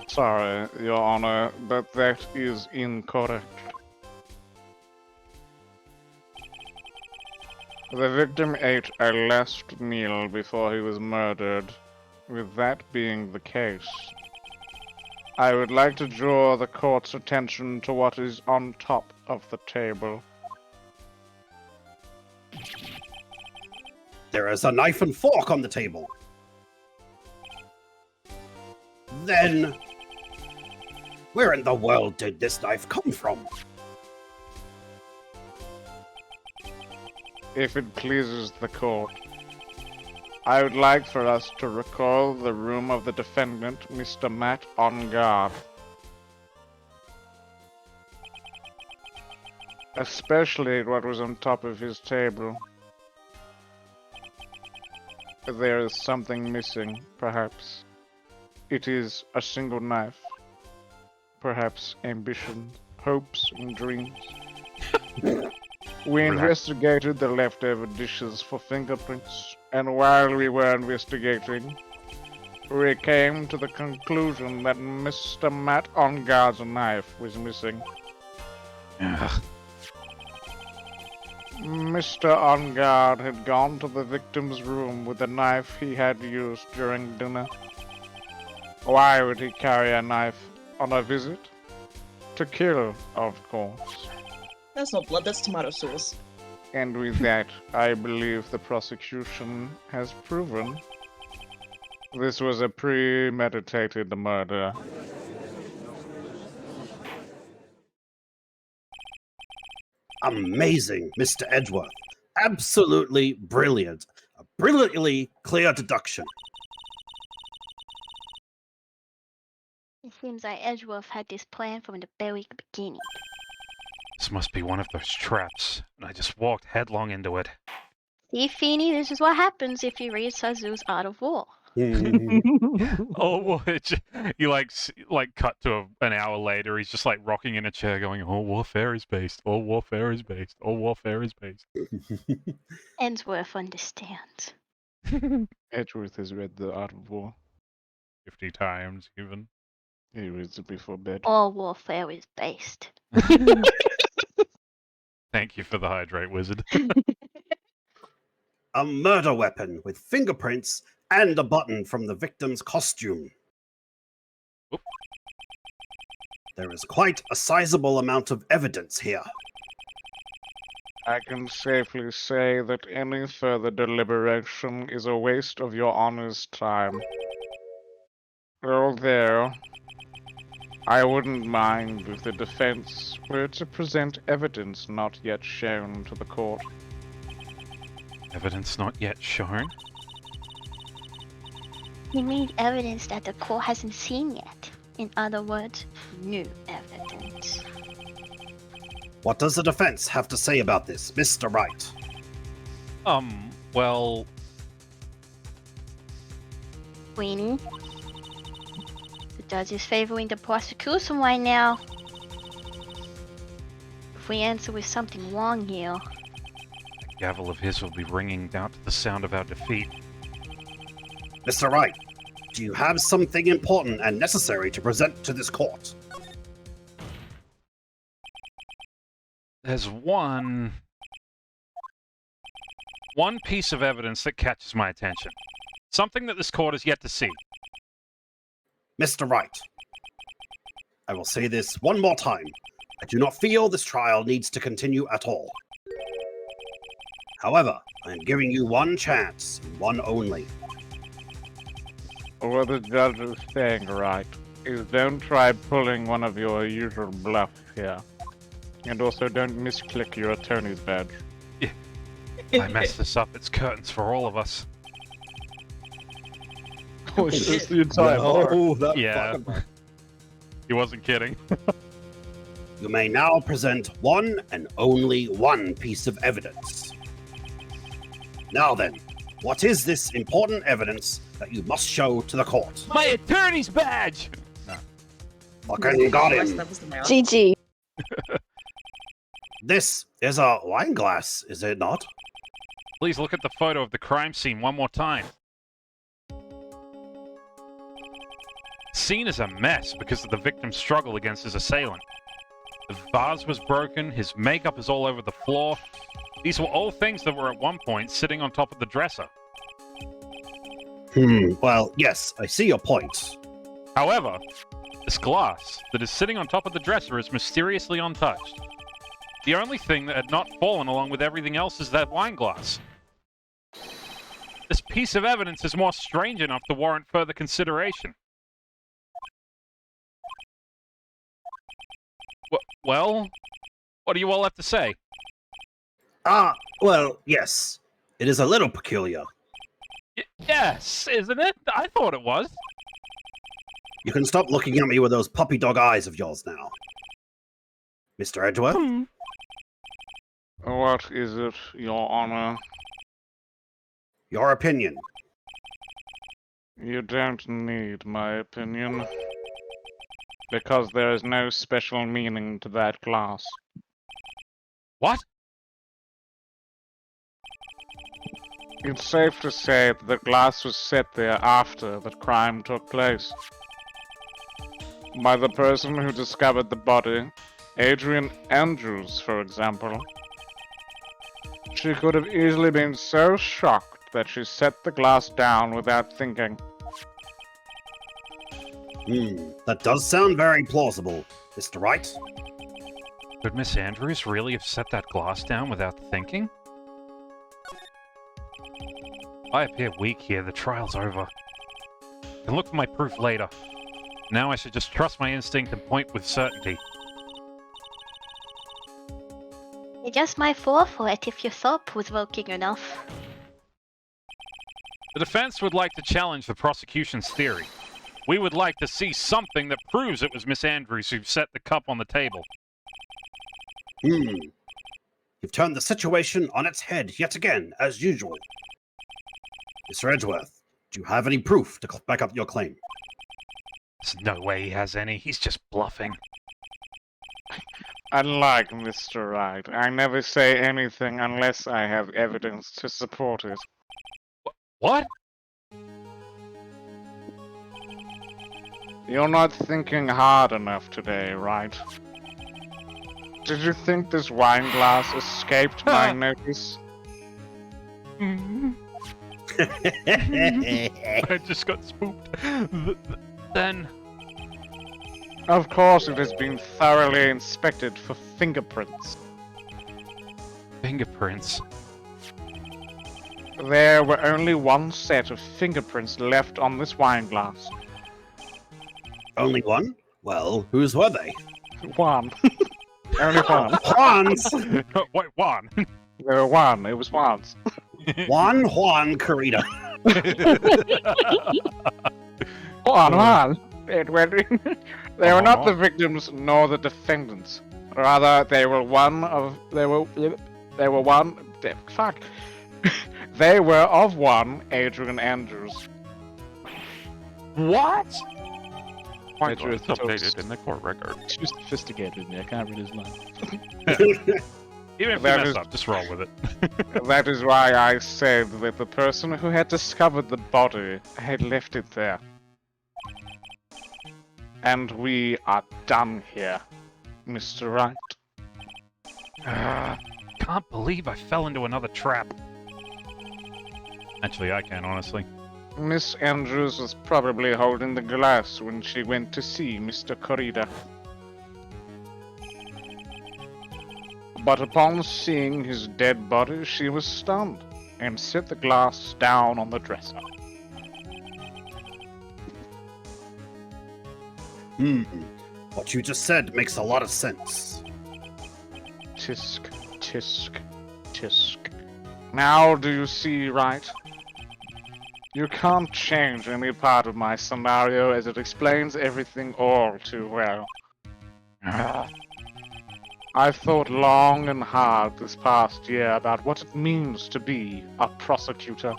Sorry, Your Honor, but that is incorrect. The victim ate a last meal before he was murdered. With that being the case, I would like to draw the court's attention to what is on top of the table. There is a knife and fork on the table. Then, where in the world did this knife come from? If it pleases the court, I would like for us to recall the room of the defendant, Mr. Matt on guard. Especially what was on top of his table. There is something missing, perhaps. It is a single knife. Perhaps ambition, hopes, and dreams. We investigated the leftover dishes for fingerprints, and while we were investigating, we came to the conclusion that Mr. Matt on guard's knife was missing. Ugh. Mr. On Guard had gone to the victim's room with the knife he had used during dinner. Why would he carry a knife on a visit? To kill, of course. That's not blood, that's tomato sauce. And with that, I believe the prosecution has proven this was a premeditated murder. Amazing, Mr. Edgeworth. Absolutely brilliant. A brilliantly clear deduction. It seems like Edgeworth had this plan from the very beginning. This must be one of those traps, and I just walked headlong into it. See, Feeny, this is what happens if you read Sazu's Art of War. Oh, well, you like cut to an hour later. He's just like rocking in a chair, going, "All warfare is based. All warfare is based. All warfare is based." Edgeworth understands. Edgeworth has read the Art of War. 50 times, even. He reads it before bed. All warfare is based. Thank you for the hydrate, wizard. A murder weapon with fingerprints and a button from the victim's costume. Oop. There is quite a sizable amount of evidence here. I can safely say that any further deliberation is a waste of your honor's time. Although, I wouldn't mind if the defense were to present evidence not yet shown to the court. Evidence not yet shown? You need evidence that the court hasn't seen yet. In other words, new evidence. What does the defense have to say about this, Mr. Wright? Well... Queenie? The judge is favoring the prosecution right now. If we answer with something wrong here... The gavel of his will be ringing out to the sound of our defeat. Mr. Wright, do you have something important and necessary to present to this court? There's one piece of evidence that catches my attention. Something that this court has yet to see. Mr. Wright, I will say this one more time. I do not feel this trial needs to continue at all. However, I am giving you one chance, one only. What the judge is saying, right, is don't try pulling one of your usual bluffs here. And also don't misclick your attorney's badge. Yeah. I messed this up. It's curtains for all of us. Oh, it's the entire bar. Yeah. He wasn't kidding. You may now present one and only one piece of evidence. Now then, what is this important evidence that you must show to the court? My attorney's badge! Fucking got him. GG. This is a wine glass, is it not? Please look at the photo of the crime scene one more time. The scene is a mess because of the victim's struggle against his assailant. The vase was broken, his makeup is all over the floor. These were all things that were at one point sitting on top of the dresser. Well, yes, I see your point. However, this glass that is sitting on top of the dresser is mysteriously untouched. The only thing that had not fallen along with everything else is that wine glass. This piece of evidence is more strange enough to warrant further consideration. Well, what do you all have to say? Well, yes. It is a little peculiar. Yes, isn't it? I thought it was. You can stop looking at me with those puppy dog eyes of yours now. Mr. Edgeworth? What is it, Your Honor? Your opinion. You don't need my opinion. Because there is no special meaning to that glass. What? It's safe to say that the glass was set there after the crime took place. By the person who discovered the body, Adrian Andrews, for example. She could have easily been so shocked that she set the glass down without thinking. That does sound very plausible, Mr. Wright. Could Miss Andrews really have set that glass down without thinking? I appear weak here. The trial's over. I can look for my proof later. Now I should just trust my instinct and point with certainty. You just might fall for it if you thought provoking enough. The defense would like to challenge the prosecution's theory. We would like to see something that proves it was Miss Andrews who set the cup on the table. You've turned the situation on its head yet again, as usual. Mr. Edgeworth, do you have any proof to back up your claim? There's no way he has any. He's just bluffing. Unlike Mr. Wright, I never say anything unless I have evidence to support it. What? You're not thinking hard enough today, right? Did you think this wine glass escaped my notice? I just got spooked. Then... Of course it has been thoroughly inspected for fingerprints. Fingerprints. There were only one set of fingerprints left on this wine glass. Only one? Well, whose were they? One. Only one. Juan's! Wait, one. There were one. It was Juan's. Juan Carita. Juan. They were not the victims nor the defendants. Rather, they were one. Fuck. They were of one Adrian Andrews. What? My Andrew God, it's Toast. updated in the court record. Too sophisticated, me. I can't read his line. Even if you That mess is- up, just roll with it. That is why I said that the person who had discovered the body had left it there. And we are done here, Mr. Wright. Can't believe I fell into another trap. Actually, I can, honestly. Miss Andrews was probably holding the glass when she went to see Mr. Corrida. But upon seeing his dead body, she was stunned and set the glass down on the dresser. What you just said makes a lot of sense. Tisk, tisk, tisk. Now do you see, Wright? You can't change any part of my scenario as it explains everything all too well. I've thought long and hard this past year about what it means to be a prosecutor.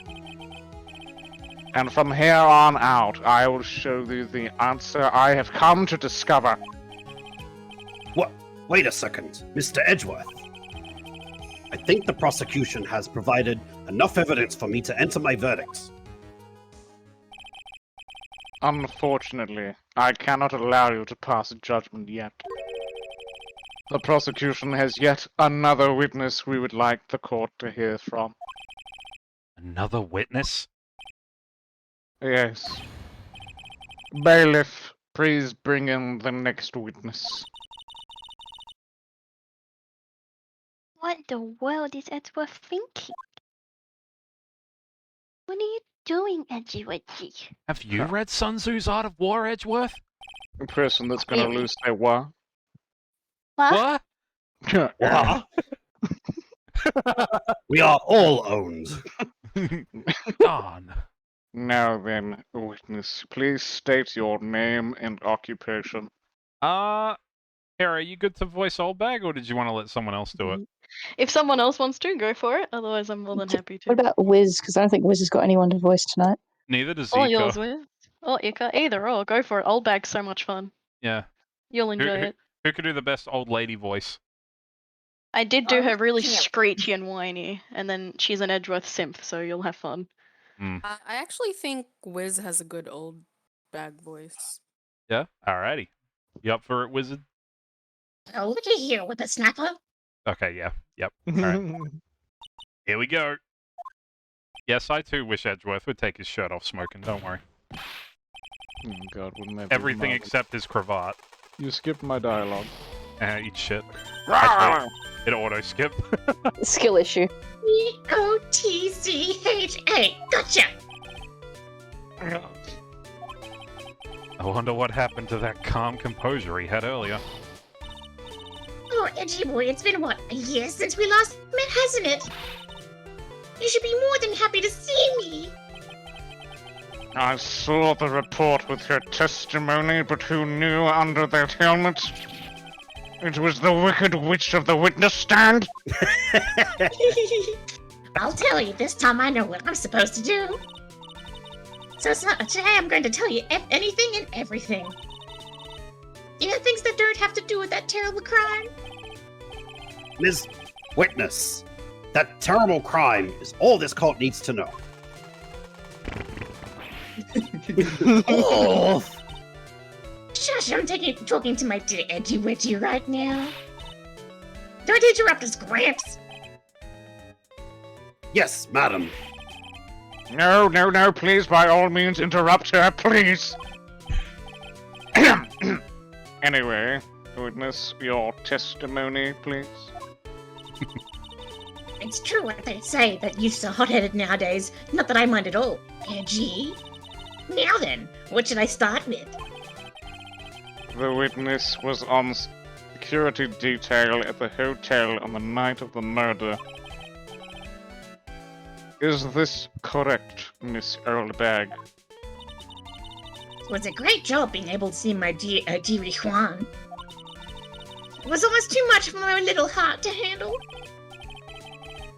And from here on out, I will show you the answer I have come to discover. What? Wait a second, Mr. Edgeworth. I think the prosecution has provided enough evidence for me to enter my verdicts. Unfortunately, I cannot allow you to pass a judgment yet. The prosecution has yet another witness we would like the court to hear from. Another witness? Yes. Bailiff, please bring in the next witness. What the world is Edgeworth thinking? What are you doing, Edgeworth? Have you read Sun Tzu's Art of War, Edgeworth? The person that's gonna Really? lose their war. What? What? We are all owned. Darn. Now then, witness, please state your name and occupation. Here, are you good to voice Old Bag, or did you want to let someone else do it? If someone else wants to, go for it. Otherwise, I'm more than happy to. What about Wiz? Because I don't think Wiz has got anyone to voice tonight. Neither does Or Zika. yours, Wiz. Or Ika. Either or. Go for it. Old Bag's so much fun. Yeah. You'll enjoy it. Who could do the best old lady voice? I did do her really screechy and whiny, and then she's an Edgeworth simp, so you'll have fun. I actually think Wiz has a good old bag voice. Yeah? Alrighty. You up for it, wizard? Oh, looky here with the snapper. Okay, yeah. Yep. Alright. Here we go. Yes, I too wish Edgeworth would take his shirt off smoking, don't worry. Oh god, wouldn't that be Everything marvelous? except his cravat. You skipped my dialogue. Eat shit. Actually, it auto-skip. Skill issue. EOTCHA. Gotcha. I wonder what happened to that calm composure he had earlier. Oh, Edgy boy, it's been what, a year since we last met, hasn't it? You should be more than happy to see me. I saw the report with her testimony, but who knew under that helmet? It was the Wicked Witch of the witness stand? I'll tell you, this time I know what I'm supposed to do. So today I'm going to tell you anything and everything. You know things that don't have to do with that terrible crime? Ms. Witness, that terrible crime is all this court needs to know. Oh. Shush, I'm talking to my dear Edgy Witchy right now. Don't interrupt us, Gramps. Yes, madam. No, no, no, please, by all means, interrupt her, please! Anyway, witness, your testimony, please. It's true what they say, that youths are hot-headed nowadays. Not that I mind at all. Edgy. Now then, what should I start with? The witness was on security detail at the hotel on the night of the murder. Is this correct, Miss Earlbag? It was a great job being able to see my dearie Juan. It was almost too much for my little heart to handle.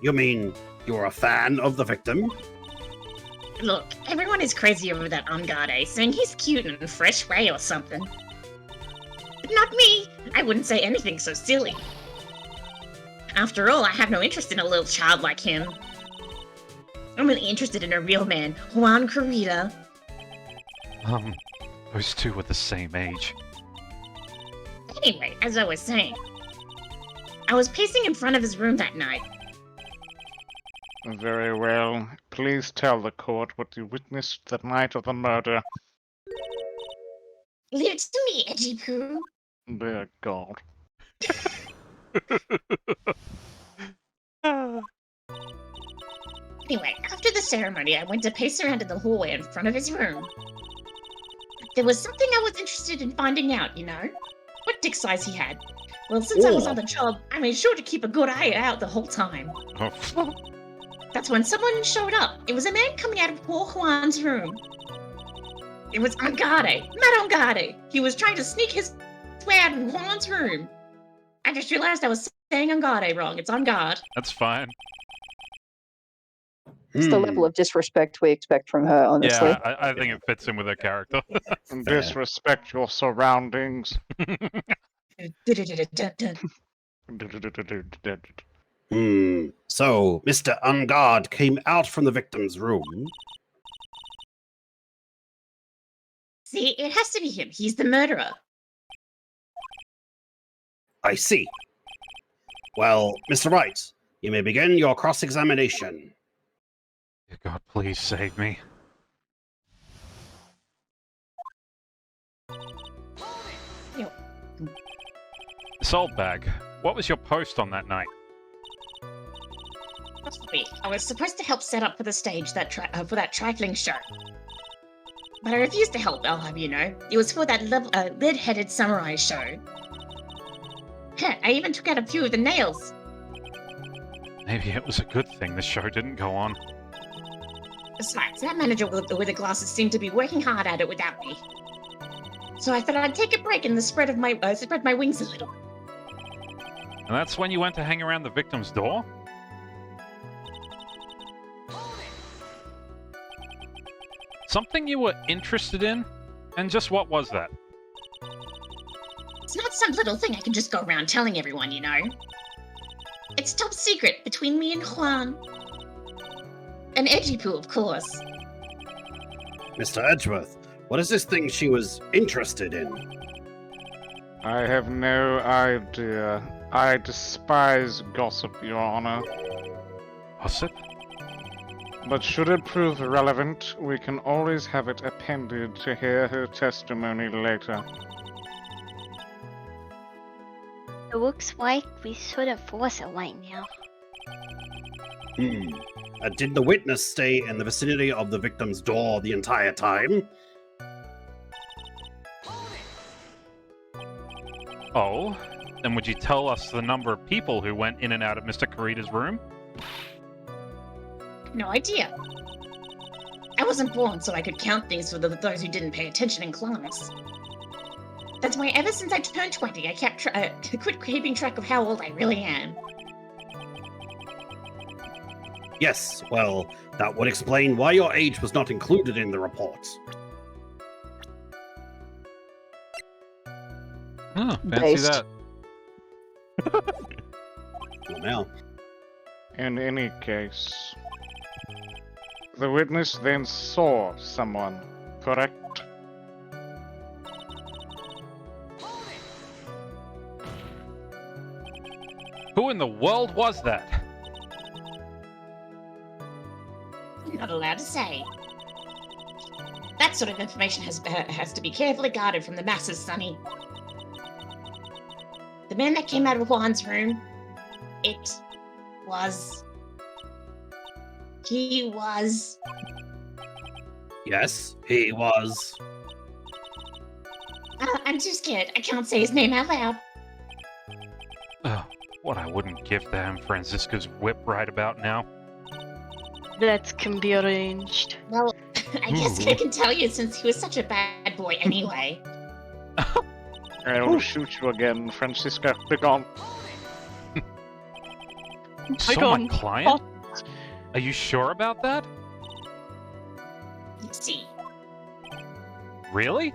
You mean you're a fan of the victim? Look, everyone is crazy over that Angade, saying he's cute in a fresh way or something. But not me! I wouldn't say anything so silly. After all, I have no interest in a little child like him. I'm really interested in a real man, Juan Carita. Those two were the same age. Anyway, as I was saying, I was pacing in front of his room that night. Very well. Please tell the court what you witnessed the night of the murder. Leave it to me, Edgy Poo. Dear God. Anyway, after the ceremony, I went to pace around in the hallway in front of his room. There was something I was interested in finding out, you know? What dick size he had. Well, since I was on the job, I made sure to keep a good eye out the whole time. Oh. That's when someone showed up. It was a man coming out of poor Juan's room. It was Angade, Matt Angade. He was trying to sneak his way out of Juan's room. I just realized I was saying Angade wrong. It's Angade. That's fine. It's the level of disrespect we expect from her, honestly. Yeah, I think it fits in with her character. Disrespect your surroundings. So, Mr. Ungard came out from the victim's room. See, it has to be him. He's the murderer. I see. Well, Mr. Wright, you may begin your cross-examination. Dear God, please save me. Saltbag, what was your post on that night? I was supposed to help set up for the stage for that trifling show. But I refused to help, I'll have you know. It was for that lead-headed samurai show. Heh, I even took out a few of the nails. Maybe it was a good thing the show didn't go on. Besides, that manager with the glasses seemed to be working hard at it without me. So I thought I'd take a break and spread my wings a little. And that's when you went to hang around the victim's door? Something you were interested in? And just what was that? It's not some little thing I can just go around telling everyone, you know. It's top secret between me and Juan. And Edgy Poo, of course. Mr. Edgeworth, what is this thing she was interested in? I have no idea. I despise gossip, Your Honor. Gossip? But should it prove relevant, we can always have it appended to hear her testimony later. It looks like we should have forced it right now. Did the witness stay in the vicinity of the victim's door the entire time? Oh? Then would you tell us the number of people who went in and out of Mr. Carita's room? No idea. I wasn't born so I could count things for those who didn't pay attention in class. That's why ever since I turned 20, I quit keeping track of how old I really am. Yes, well, that would explain why your age was not included in the report. Huh, fancy Based. that. Well, now. In any case, the witness then saw someone, correct? Who in the world was that? I'm not allowed to say. That sort of information has to be carefully guarded from the masses, Sonny. The man that came out of Juan's room, it was He was. Yes, he was. I'm too scared. I can't say his name out loud. Oh, what I wouldn't give to have Franziska's whip right about now. That can be arranged. Well, I guess I can tell you since he was such a bad boy anyway. I will shoot you again, Francisca. Begone. So my client? Are you sure about that? Let's see. Really?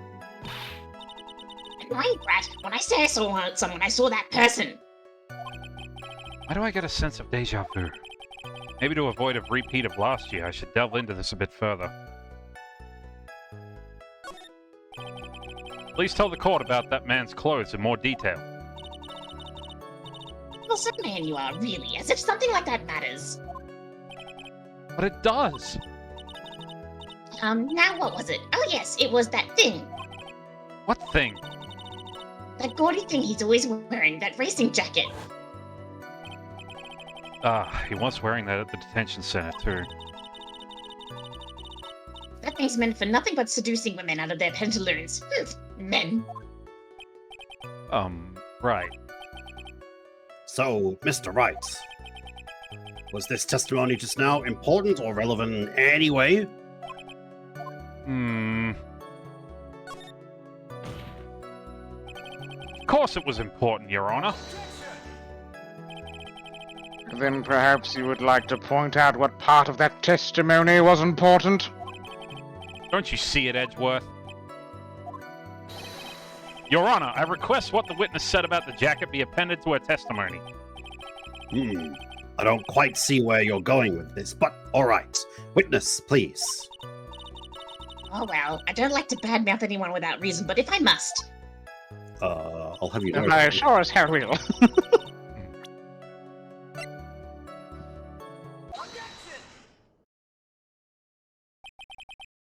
Right, Rat. When I say I saw someone, I saw that person. Why do I get a sense of deja vu? Maybe to avoid a repeat of last year, I should delve into this a bit further. Please tell the court about that man's clothes in more detail. Well, some man you are, really, as if something like that matters. But it does! Now what was it? Oh yes, it was that thing. What thing? That gaudy thing he's always wearing, that racing jacket. Ah, he was wearing that at the detention center, too. That thing's meant for nothing but seducing women out of their pantaloons. Men. Right. So, Mr. Wright, was this testimony just now important or relevant in any way? Of course it was important, Your Honor. Then perhaps you would like to point out what part of that testimony was important? Don't you see it, Edgeworth? Your Honor, I request what the witness said about the jacket be appended to her testimony. I don't quite see where you're going with this, but alright. Witness, please. Oh well, I don't like to badmouth anyone without reason, but if I must. I'll have you know. I sure as hell will.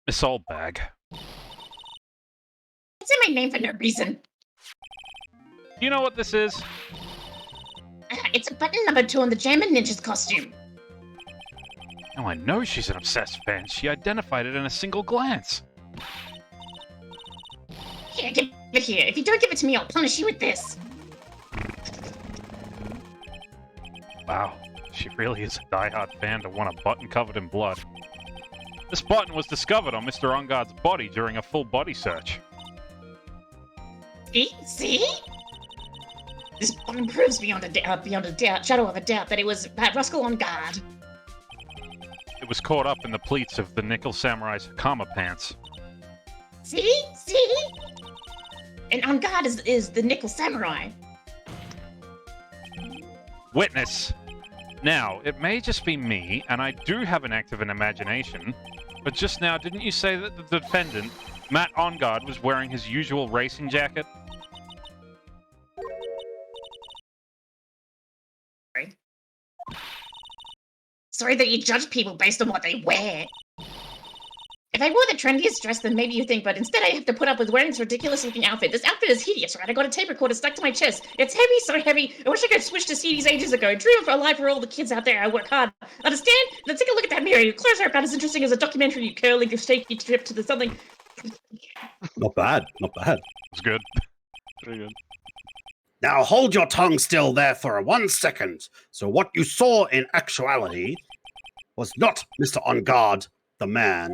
Miss Oldbag. It's in my name for no reason. Do you know what this is? It's a button number 2 on the German Ninja's costume. Now I know she's an obsessed fan. She identified it in a single glance. Here, give it here. If you don't give it to me, I'll punish you with this. Wow, she really is a diehard fan to want a button covered in blood. This button was discovered on Mr. Onguard's body during a full body search. See? This button proves beyond a shadow of a doubt that it was that rascal on guard. It was caught up in the pleats of the Nickel Samurai's Hakama pants. See? And on guard is the Nickel Samurai. Witness! Now, it may just be me, and I do have an active imagination, but just now, didn't you say that the defendant, Matt Onguard, was wearing his usual racing jacket? Sorry that you judge people based on what they wear. If I wore the trendiest dress, then maybe you think, but instead I have to put up with wearing this ridiculous-looking outfit. This outfit is hideous, right? I got a tape recorder stuck to my chest. It's heavy, so heavy. I wish I could switch to CDs ages ago. Dream for a life for all the kids out there. I work hard. Understand? Now take a look at that mirror. Your clothes are about as interesting as a documentary. You curling, your shaky trip to the something. Not bad. It's good. Very good. Now hold your tongue still there for 1 second. So what you saw in actuality was not Mr. Onguard, the man,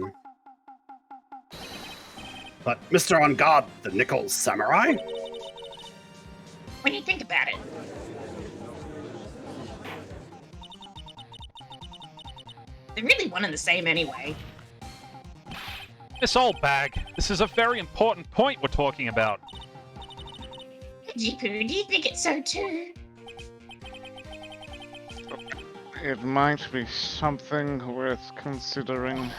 but Mr. Onguard, the Nickel Samurai? When you think about it. They're really one and the same anyway. Miss Oldbag, this is a very important point we're talking about. Jipu, do you think it's so too? It might be something worth considering.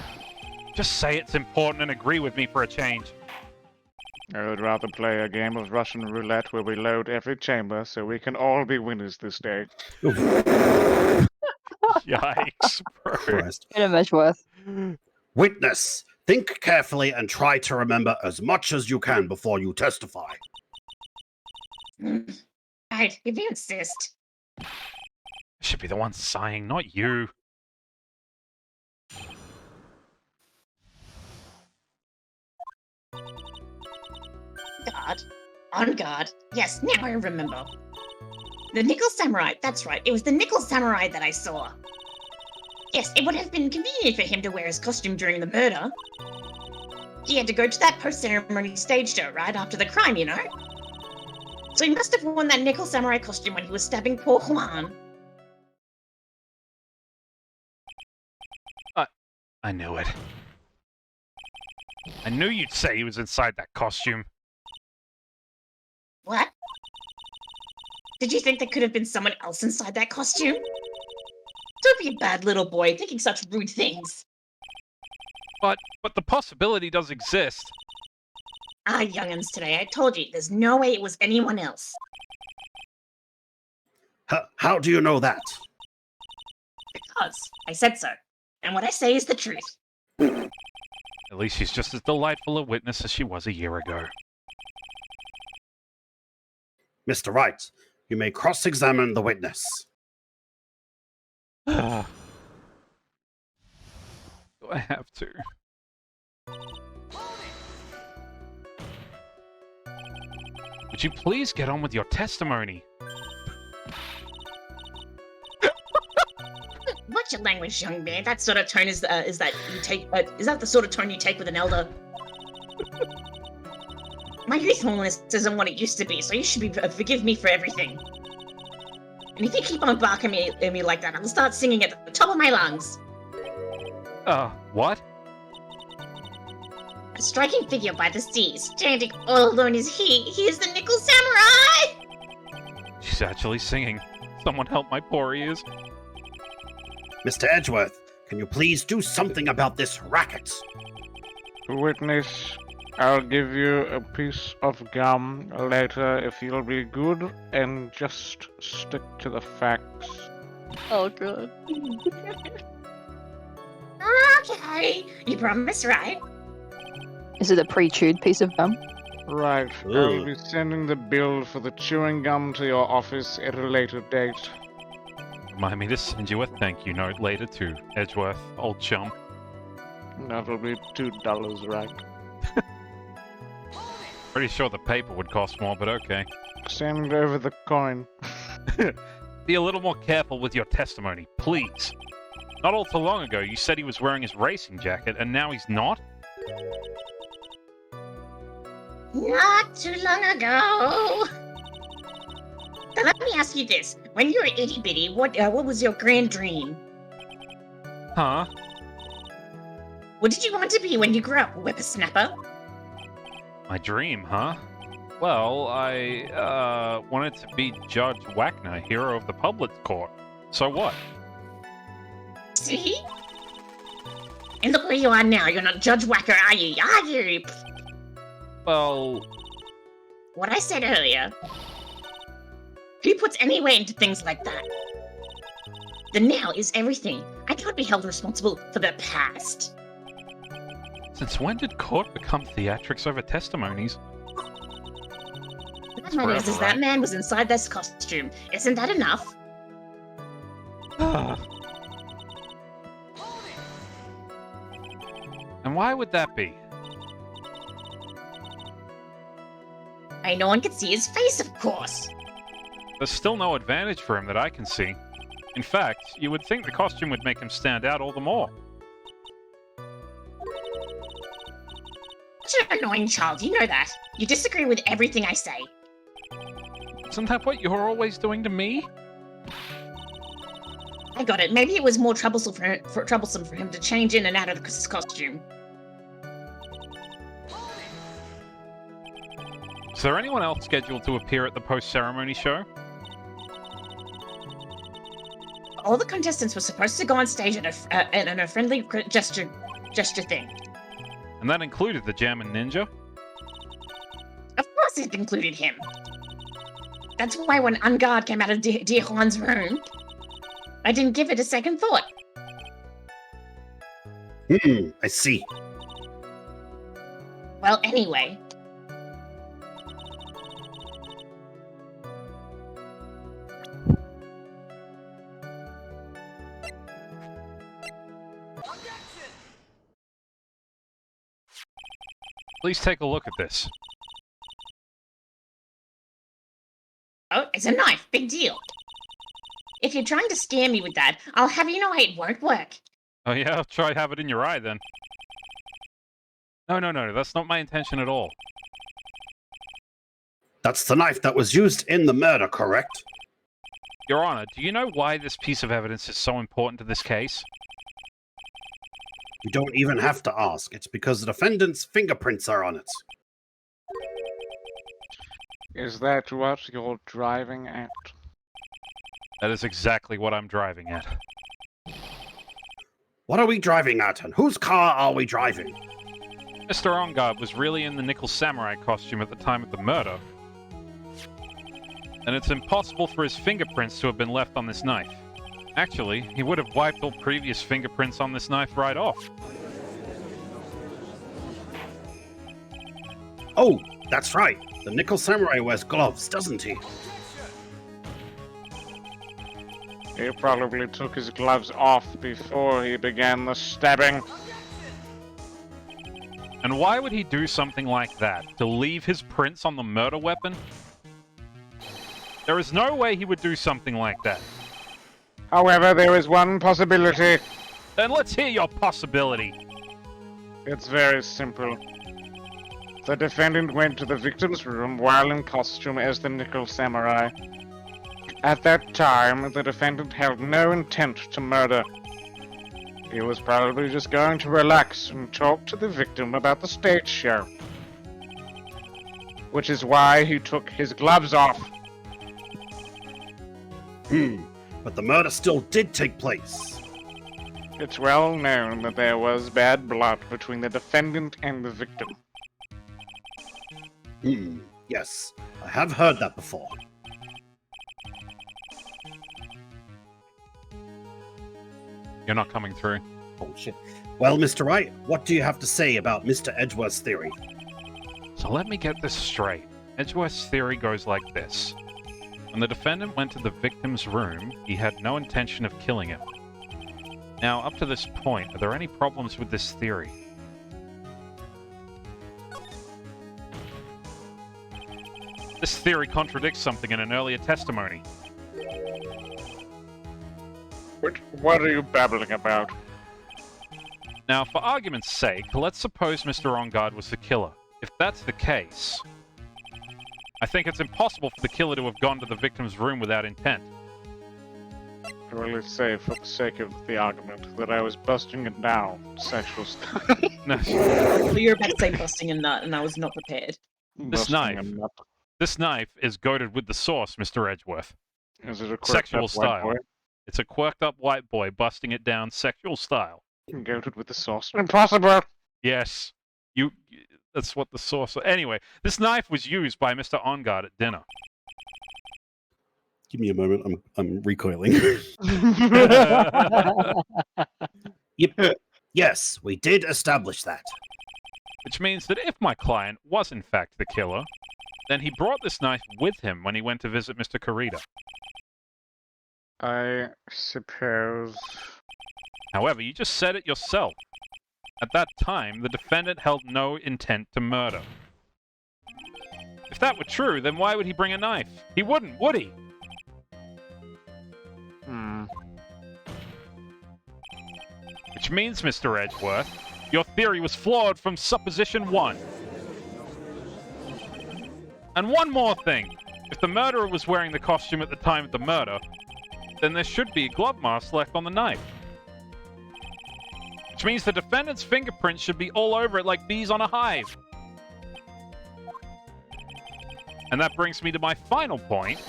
Just say it's important and agree with me for a change. I would rather play a game of Russian roulette where we load every chamber so we can all be winners this day. Yikes, bro. Christ. In a Edgeworth. Witness, think carefully and try to remember as much as you can before you testify. Right, if you insist. I should be the one sighing, not you. Guard. On guard. Yes, now I remember. The Nickel Samurai. That's right. It was the Nickel Samurai that I saw. Yes, it would have been convenient for him to wear his costume during the murder. He had to go to that post-ceremony stage show right after the crime, you know? So he must have worn that Nickel Samurai costume when he was stabbing poor Juan. I knew it. I knew you'd say he was inside that costume. What? Did you think there could have been someone else inside that costume? Don't be a bad little boy thinking such rude things. But the possibility does exist. Ah, young'uns today, I told you, there's no way it was anyone else. How do you know that? Because I said so. And what I say is the truth. At least she's just as delightful a witness as she was a year ago. Mr. Wright, you may cross-examine the witness. Do I have to? Would you please get on with your testimony? Watch your language, young man. That sort of tone is that you take. Is that the sort of tone you take with an elder? My youthfulness isn't what it used to be, so you should be forgive me for everything. And if you keep on barking at me like that, I'll start singing at the top of my lungs. What? A striking figure by the sea, standing all alone is he. He is the Nickel Samurai! She's actually singing. Someone help my poor ears. Mr. Edgeworth, can you please do something about this racket? Witness, I'll give you a piece of gum later if you'll be good and just stick to the facts. Oh god. Okay, you promise, right? Is it a pre-chewed piece of gum? Right, I'll be sending the bill for the chewing gum to your office at a later date. Remind me to send you a thank you note later too, Edgeworth, old chum. That'll be $2, right? Pretty sure the paper would cost more, but okay. Send over the coin. Be a little more careful with your testimony, please. Not all too long ago, you said he was wearing his racing jacket, and now he's not? Not too long ago. Now let me ask you this. When you were itty-bitty, what was your grand dream? Huh? What did you want to be when you grew up, whippersnapper? My dream, huh? Well, I, wanted to be Judge Wagner, hero of the public court. So what? See? And look where you are now. You're not Judge Whacker, are you? Are you? Well... What I said earlier. Who puts any weight into things like that? The now is everything. I can't be held responsible for the past. Since when did court become theatrics over testimonies? That man is that man was inside this costume. Isn't that enough? And why would that be? No one can see his face, of course. There's still no advantage for him that I can see. In fact, you would think the costume would make him stand out all the more. You're an annoying child, you know that. You disagree with everything I say. Isn't that what you're always doing to me? I got it. Maybe it was more troublesome for him to change in and out of his costume. Is there anyone else scheduled to appear at the post-ceremony show? All the contestants were supposed to go on stage in a friendly gesture thing. And that included the Jammin' Ninja? Of course it included him. That's why when Ungard came out of Dear Juan's room, I didn't give it a second thought. I see. Well, anyway. Please take a look at this. Oh, it's a knife. Big deal. If you're trying to scare me with that, I'll have you know it won't work. Oh yeah, try have it in your eye then. No, that's not my intention at all. That's the knife that was used in the murder, correct? Your Honor, do you know why this piece of evidence is so important to this case? You don't even have to ask. It's because the defendant's fingerprints are on it. Is that what you're driving at? That is exactly what I'm driving at. What are we driving at, and whose car are we driving? Mr. Ongard was really in the Nickel Samurai costume at the time of the murder. And it's impossible for his fingerprints to have been left on this knife. Actually, he would have wiped all previous fingerprints on this knife right off. Oh, that's right. The Nickel Samurai wears gloves, doesn't he? He probably took his gloves off before he began the stabbing. And why would he do something like that? To leave his prints on the murder weapon? There is no way he would do something like that. However, there is one possibility. Then let's hear your possibility. It's very simple. The defendant went to the victim's room while in costume as the Nickel Samurai. At that time, the defendant held no intent to murder. He was probably just going to relax and talk to the victim about the stage show. Which is why he took his gloves off. But the murder still did take place. It's well known that there was bad blood between the defendant and the victim. Yes, I have heard that before. You're not coming through. Oh shit. Well, Mr. Wright, what do you have to say about Mr. Edgeworth's theory? So let me get this straight. Edgeworth's theory goes like this. When the defendant went to the victim's room, he had no intention of killing him. Now, up to this point, are there any problems with this theory? This theory contradicts something in an earlier testimony. What are you babbling about? Now, for argument's sake, let's suppose Mr. Ongard was the killer. If that's the case, I think it's impossible for the killer to have gone to the victim's room without intent. Well, let's say, for the sake of the argument, that I was busting it down, sexual stuff. Well, you're about to say busting a nut, and I was not prepared. This knife is goated with the sauce, Mr. Edgeworth. Is it a sexual style? Boy? It's a quirked up white boy busting it down sexual style. Goated with the sauce? Impossible! Yes. That's what the sauce... Anyway, this knife was used by Mr. Ongard at dinner. Give me a moment, I'm recoiling. Yep. Yes, we did establish that. Which means that if my client was in fact the killer, then he brought this knife with him when he went to visit Mr. Kurita. I suppose... However, you just said it yourself. At that time, the defendant held no intent to murder. If that were true, then why would he bring a knife? He wouldn't, would he? Which means, Mr. Edgeworth, your theory was flawed from supposition 1. And one more thing. If the murderer was wearing the costume at the time of the murder, then there should be a glove mask left on the knife. Which means the defendant's fingerprints should be all over it like bees on a hive. And that brings me to my final point.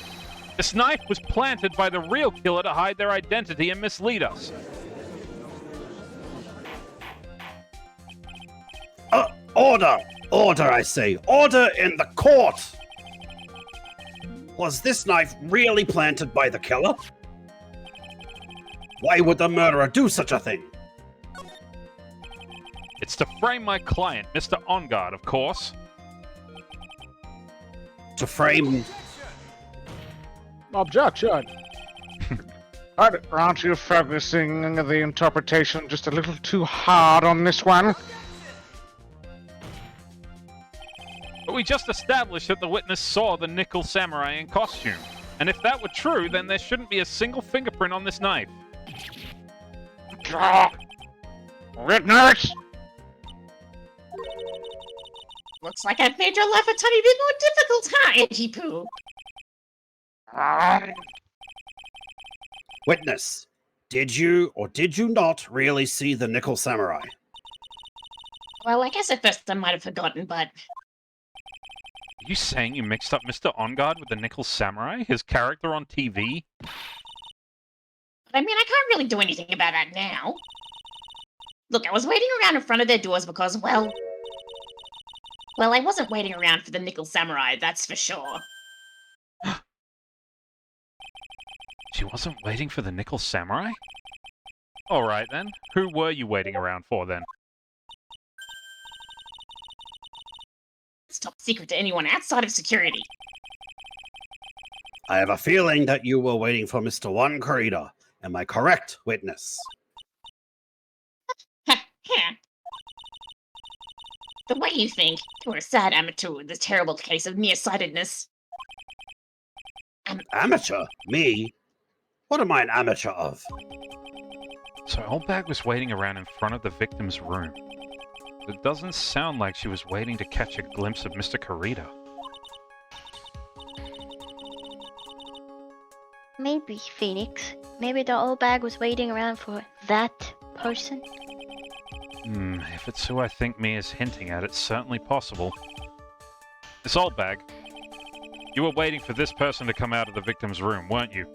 This knife was planted by the real killer to hide their identity and mislead us. Order! Order, I say! Order in the court! Was this knife really planted by the killer? Why would the murderer do such a thing? It's to frame my client, Mr. Ongard, of course. To frame... Objection! Aren't you focusing the interpretation just a little too hard on this one? we just established that the witness saw the Nickel Samurai in costume. And if that were true, then there shouldn't be a single fingerprint on this knife. Witness! Looks like I've made your life a tiny bit more difficult, huh, Edgy Poo? Witness, did you or did you not really see the Nickel Samurai? Well, I guess at first I might have forgotten, but... Are you saying you mixed up Mr. On Guard with the Nickel Samurai? His character on TV? I mean, I can't really do anything about that now. Look, I was waiting around in front of their doors because, well, I wasn't waiting around for the Nickel Samurai, that's for sure. She wasn't waiting for the Nickel Samurai? Alright then. Who were you waiting around for then? It's top secret to anyone outside of security. I have a feeling that you were waiting for Mr. One Corridor. Am I correct, witness? The way you think, you're a sad amateur with this terrible case of nearsightedness. Amateur? Me? What am I an amateur of? So Oldbag was waiting around in front of the victim's room. It doesn't sound like she was waiting to catch a glimpse of Mr. Corridor. Maybe, Phoenix. Maybe the old bag was waiting around for that person. If it's who I think Mia's hinting at, it's certainly possible. This Oldbag, you were waiting for this person to come out of the victim's room, weren't you?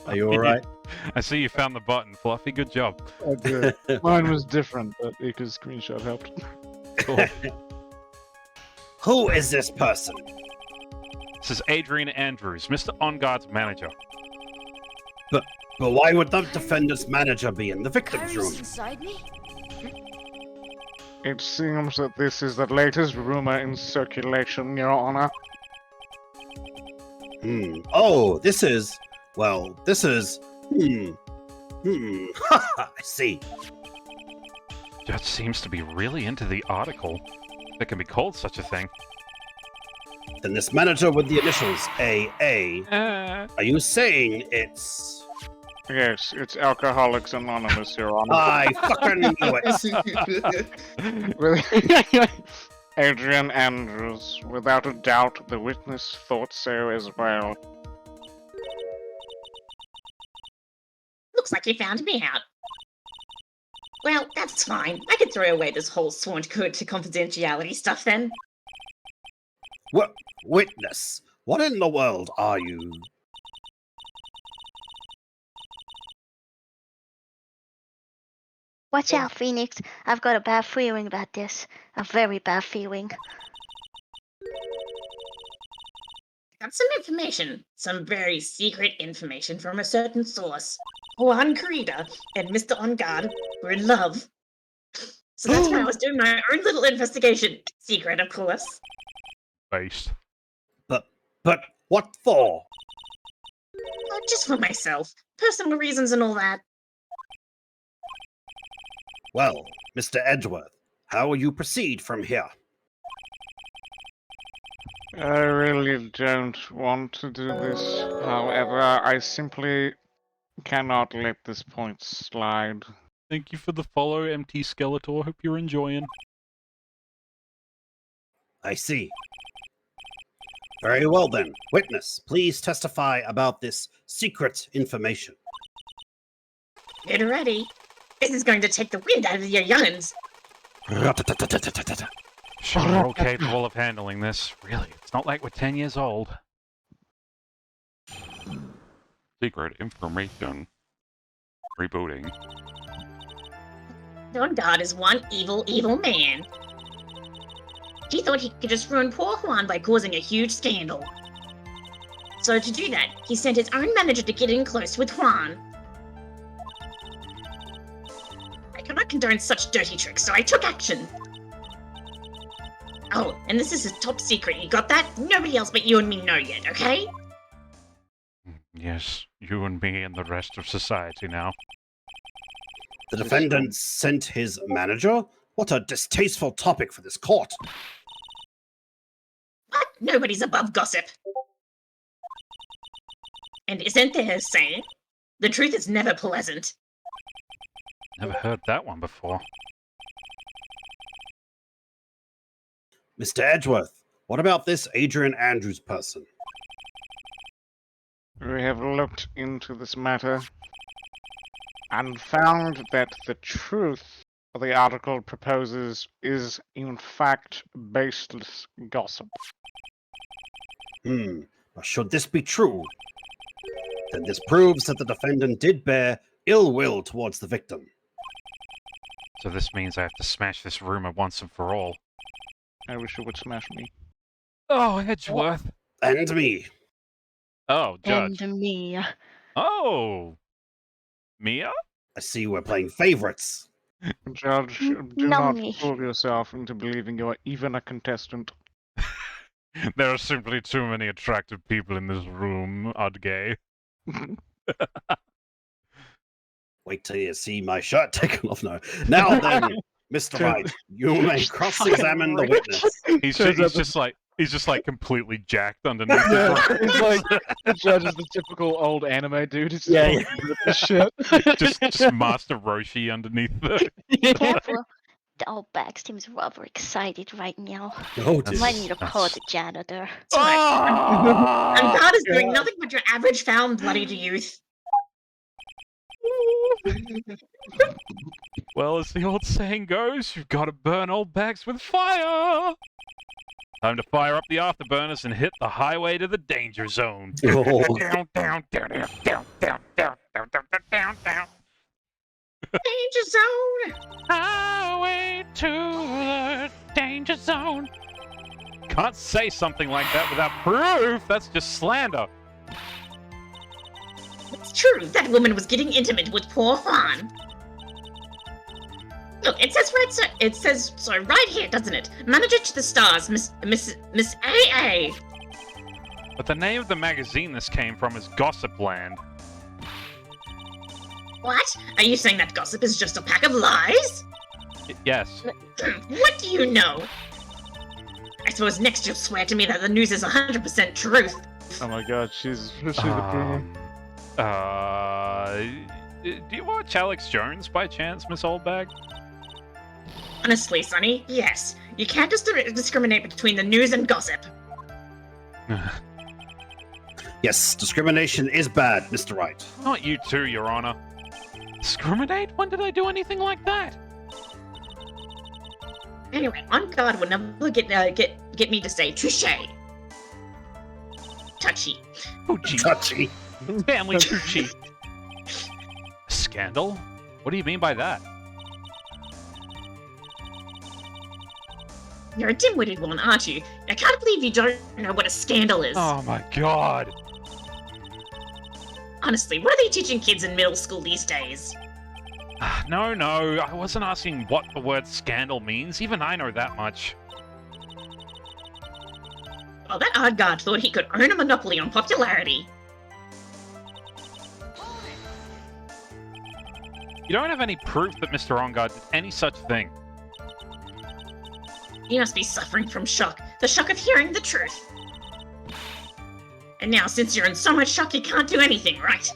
Are you alright? I see you found the button, Fluffy. Good job. I did. Mine was different, but Ika's screenshot helped. Cool. Who is this person? This is Adrian Andrews, Mr. On Guard's manager. But why would the defendant's manager be in the victim's room? Inside me? It seems that this is the latest rumor in circulation, Your Honor. Oh, this is... Well, this is... I see. Judge seems to be really into the article. That can be called such a thing. Then this manager with the initials AA, are you saying it's... Yes, it's Alcoholics Anonymous, Your Honor. I fucking knew it! Adrian Andrews. Without a doubt, the witness thought so as well. Looks like you found me out. Well, that's fine. I could throw away this whole sworn code to confidentiality stuff then. What? Witness? What in the world are you? Watch out, Phoenix. I've got a bad feeling about this. A very bad feeling. Got some information. Some very secret information from a certain source. Juan Corrida and Mr. On Guard were in love. So that's why I was doing my own little investigation. Secret, of course. Based. But what for? Oh, just for myself. Personal reasons and all that. Well, Mr. Edgeworth, how will you proceed from here? I really don't want to do this. However, I simply cannot let this point slide. Thank you for the follow, MT Skeletor. Hope you're enjoying. I see. Very well then. Witness, please testify about this secret information. Get ready. This is going to take the wind out of your young'uns. Sure, we're all capable of handling this. Really, it's not like we're 10 years old. Secret information. Rebooting. On Guard is one evil, evil man. He thought he could just ruin poor Juan by causing a huge scandal. So to do that, he sent his own manager to get in close with Juan. I cannot condone such dirty tricks, so I took action. Oh, and this is top secret. You got that? Nobody else but you and me know yet, okay? Yes, you and me and the rest of society now. The defendant sent his manager? What a distasteful topic for this court. What? Nobody's above gossip. And isn't there a saying? The truth is never pleasant. Never heard that one before. Mr. Edgeworth, what about this Adrian Andrews person? We have looked into this matter and found that the truth the article proposes is, in fact, baseless gossip. But should this be true, then this proves that the defendant did bear ill will towards the victim. So this means I have to smash this rumor once and for all. I wish you would smash me. Oh, Edgeworth. And me. Oh, Judge. And me. Oh! Mia? I see we're playing favorites. Judge, do No, not me. fool yourself into believing you are even a contestant. There are simply too many attractive people in this room, Odgay. Wait till you see my shirt taken off. No. Now then, Mr. Wright, you may cross-examine the witness. He's just like completely jacked underneath. Yeah, it's like the judge is the typical old anime dude. It's the shit. just Master Roshi underneath the. Careful. The old bag seems rather excited right now. Oh, You might need to call the janitor. And God is doing nothing but your average found bloodied youth. Well, as the old saying goes, you've got to burn old bags with fire. Time to fire up the afterburners and hit the highway to the danger zone. Oh. Danger zone! Highway to the danger zone. Can't say something like that without proof. That's just slander. It's true, that woman was getting intimate with poor Juan. Look, it says right here, doesn't it? Manager to the stars, Miss AA. But the name of the magazine this came from is Gossip Land. What? Are you saying that gossip is just a pack of lies? Yes. What do you know? I suppose next you'll swear to me that the news is 100% truth. Oh my god, she's the queen. Do you watch Alex Jones by chance, Miss Oldbag? Honestly, Sonny, yes. You can't just discriminate between the news and gossip. Yes, discrimination is bad, Mr. Wright. Not you too, Your Honor. Discriminate? When did I do anything like that? Anyway, on guard will never get me to say touche. Touchy. Poochie. Touchy. Family touchy. Scandal? What do you mean by that? You're a dim-witted one, aren't you? I can't believe you don't know what a scandal is. Oh my god. Honestly, what are they teaching kids in middle school these days? No, I wasn't asking what the word scandal means. Even I know that much. Well, that odd guard thought he could earn a monopoly on popularity. You don't have any proof that Mr. Ongard did any such thing. You must be suffering from shock. The shock of hearing the truth. And now, since you're in so much shock, you can't do anything, right?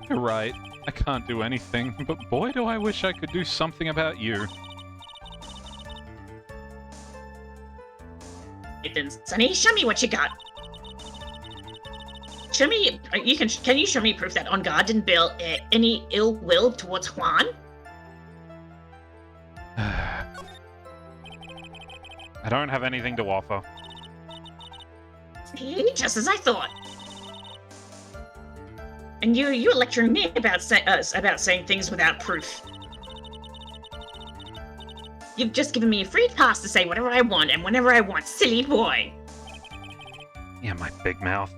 You're right. I can't do anything, but boy do I wish I could do something about you. Then, Sonny, show me what you got. Show me. Can you show me proof that On Guard didn't bear any ill will towards Juan? I don't have anything to offer. See, just as I thought. And you're lecturing me about saying things without proof. You've just given me a free pass to say whatever I want and whenever I want, silly boy. Yeah, my big mouth.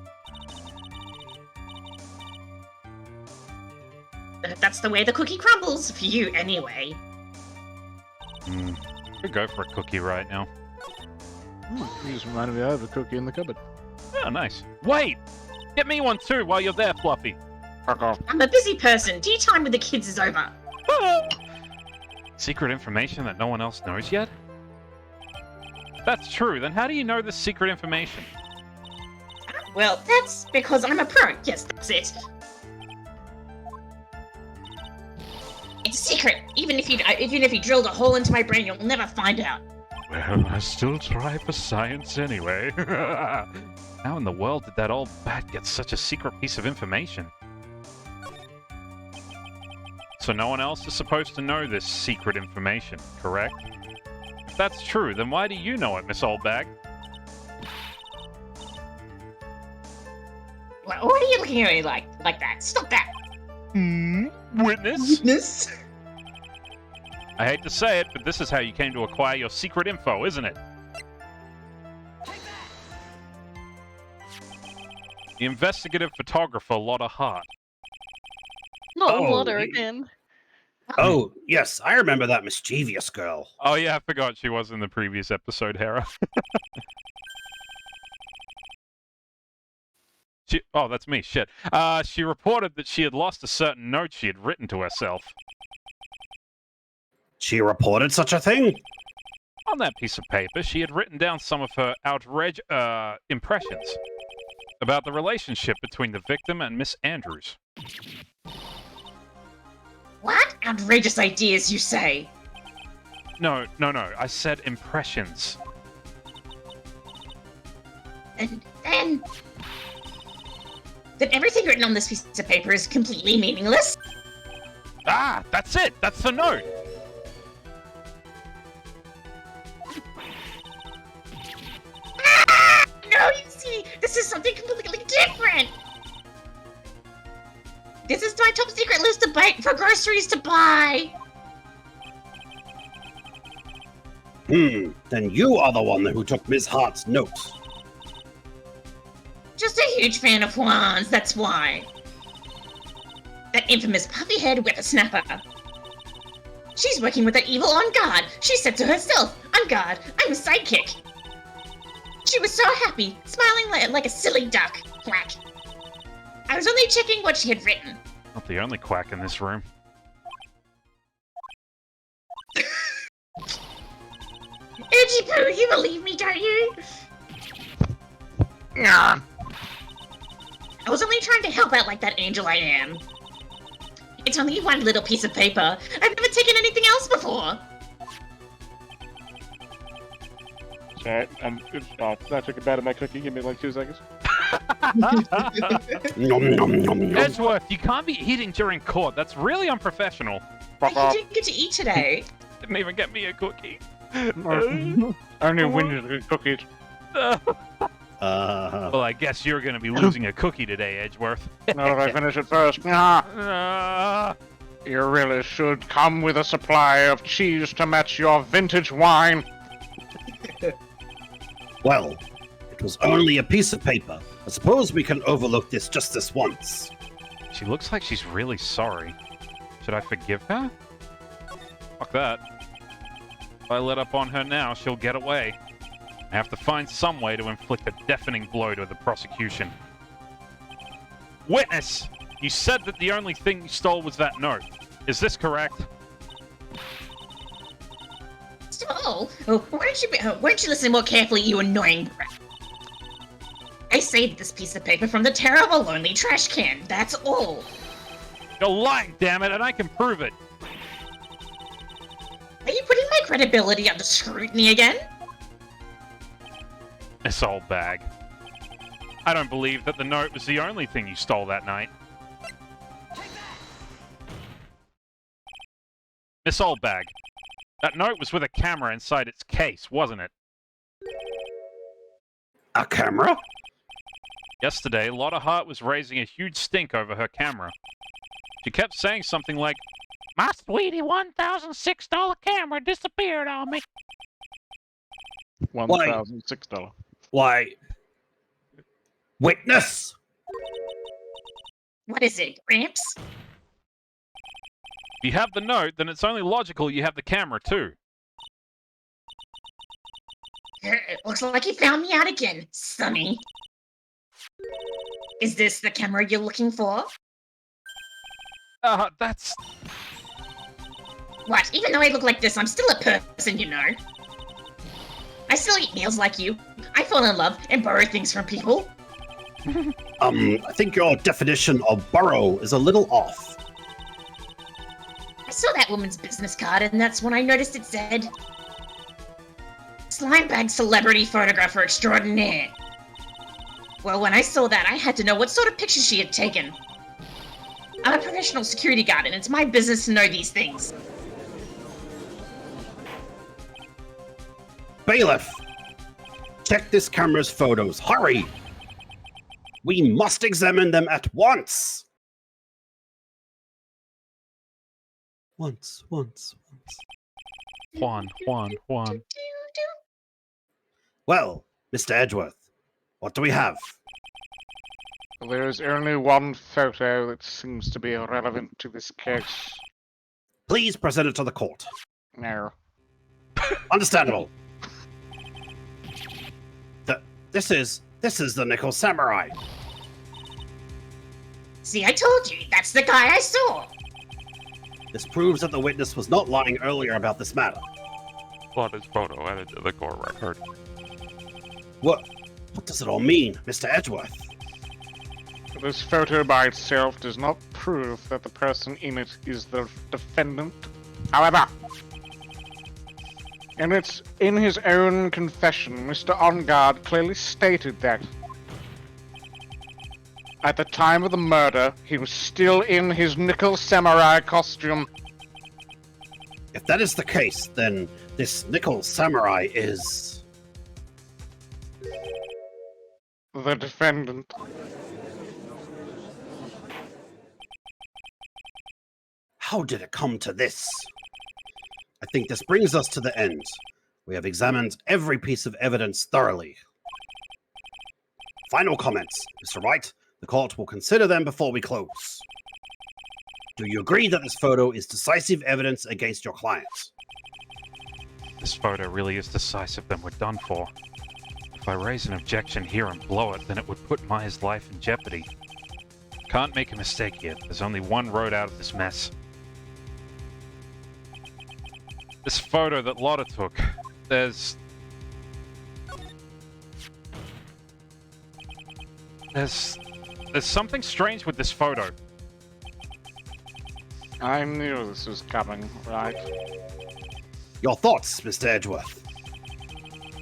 That's the way the cookie crumbles, for you anyway. Could go for a cookie right now. You just reminded me I have a cookie in the cupboard. Oh, nice. Wait! Get me one too while you're there, Fluffy. Fuck off. I'm a busy person. Tea time with the kids is over. Secret information that no one else knows yet? If that's true, then how do you know this secret information? Well, that's because I'm a pro. Yes, that's it. It's a secret. Even if you drilled a hole into my brain, you'll never find out. Well, I still try for science anyway. How in the world did that old bat get such a secret piece of information? So no one else is supposed to know this secret information, correct? If that's true, then why do you know it, Miss Oldbag? What are you looking at me like that? Stop that! Witness? Witness? I hate to say it, but this is how you came to acquire your secret info, isn't it? The investigative photographer, Lotta Hart. Not Oh, Lotta ye- again. Oh, yes, I remember that mischievous girl. Oh yeah, I forgot she was in the previous episode, Hera. Oh, that's me, shit. She reported that she had lost a certain note she had written to herself. She reported such a thing? On that piece of paper, she had written down some of her impressions about the relationship between the victim and Miss Andrews. What outrageous ideas you say? No, I said impressions. And then everything written on this piece of paper is completely meaningless? Ah, that's it! That's the note! No, you see, this is something completely different! This is my top secret list of for groceries to buy! Then you are the one who took Ms. Hart's notes. Just a huge fan of Juan's, that's why. That infamous puffy head whippersnapper. She's working with that evil on guard. She said to herself, on guard, I'm a sidekick. She was so happy, smiling like a silly duck. Quack. I was only checking what she had written. Not the only quack in this room. Edgy Poo, you believe me, don't you? Nah. I was only trying to help out like that angel I am. It's only one little piece of paper. I've never taken anything else before. Alright, I took a bite of my cookie. Give me like 2 seconds. Nom, nom, nom, nom. Edgeworth, you can't be eating during court. That's really unprofessional. You didn't get to eat today. Didn't even get me a cookie. Only winning cookies. Well, I guess you're going to be losing a cookie today, Edgeworth. Not if I finish it first. You really should come with a supply of cheese to match your vintage wine. Well, it was only a piece of paper. I suppose we can overlook this just this once. She looks like she's really sorry. Should I forgive her? Fuck that. If I let up on her now, she'll get away. I have to find some way to inflict a deafening blow to the prosecution. Witness! You said that the only thing you stole was that note. Is this correct? So, why don't you listen more carefully, you annoying brat? I saved this piece of paper from the terrible lonely trash can, that's all. You're lying, damn it, and I can prove it. Are you putting my credibility under scrutiny again? This old bag. I don't believe that the note was the only thing you stole that night. Miss Oldbag, that note was with a camera inside its case, wasn't it? A camera? Yesterday, Lotta Hart was raising a huge stink over her camera. She kept saying something like, "My sweetie $1,006 camera disappeared on me." $1,006. Why? Witness! What is it, Gramps? If you have the note, then it's only logical you have the camera too. It looks like you found me out again, Sonny. Is this the camera you're looking for? That's... What? Even though I look like this, I'm still a person, you know. I still eat meals like you. I fall in love and borrow things from people. I think your definition of borrow is a little off. I saw that woman's business card, and that's when I noticed it said... Slimebag Celebrity Photographer Extraordinaire. Well, when I saw that, I had to know what sort of pictures she had taken. I'm a professional security guard, and it's my business to know these things. Bailiff! Check this camera's photos. Hurry! We must examine them at once! Once. Juan. Well, Mr. Edgeworth, what do we have? There is only one photo that seems to be relevant to this case. Please present it to the court. No. Understandable. This is the Nickel Samurai. See, I told you, that's the guy I saw. This proves that the witness was not lying earlier about this matter. Plot is photo added to the court record. What does it all mean, Mr. Edgeworth? This photo by itself does not prove that the person in it is the defendant. However, in his own confession, Mr. OnGuard clearly stated that at the time of the murder, he was still in his Nickel Samurai costume. If that is the case, then this Nickel Samurai is... the defendant. How did it come to this? I think this brings us to the end. We have examined every piece of evidence thoroughly. Final comments, Mr. Wright. The court will consider them before we close. Do you agree that this photo is decisive evidence against your client? This photo really is decisive, then we're done for. If I raise an objection here and blow it, then it would put Maya's life in jeopardy. Can't make a mistake here. There's only one road out of this mess. This photo that Lotta took, there's something strange with this photo. I knew this was coming, right? Your thoughts, Mr. Edgeworth?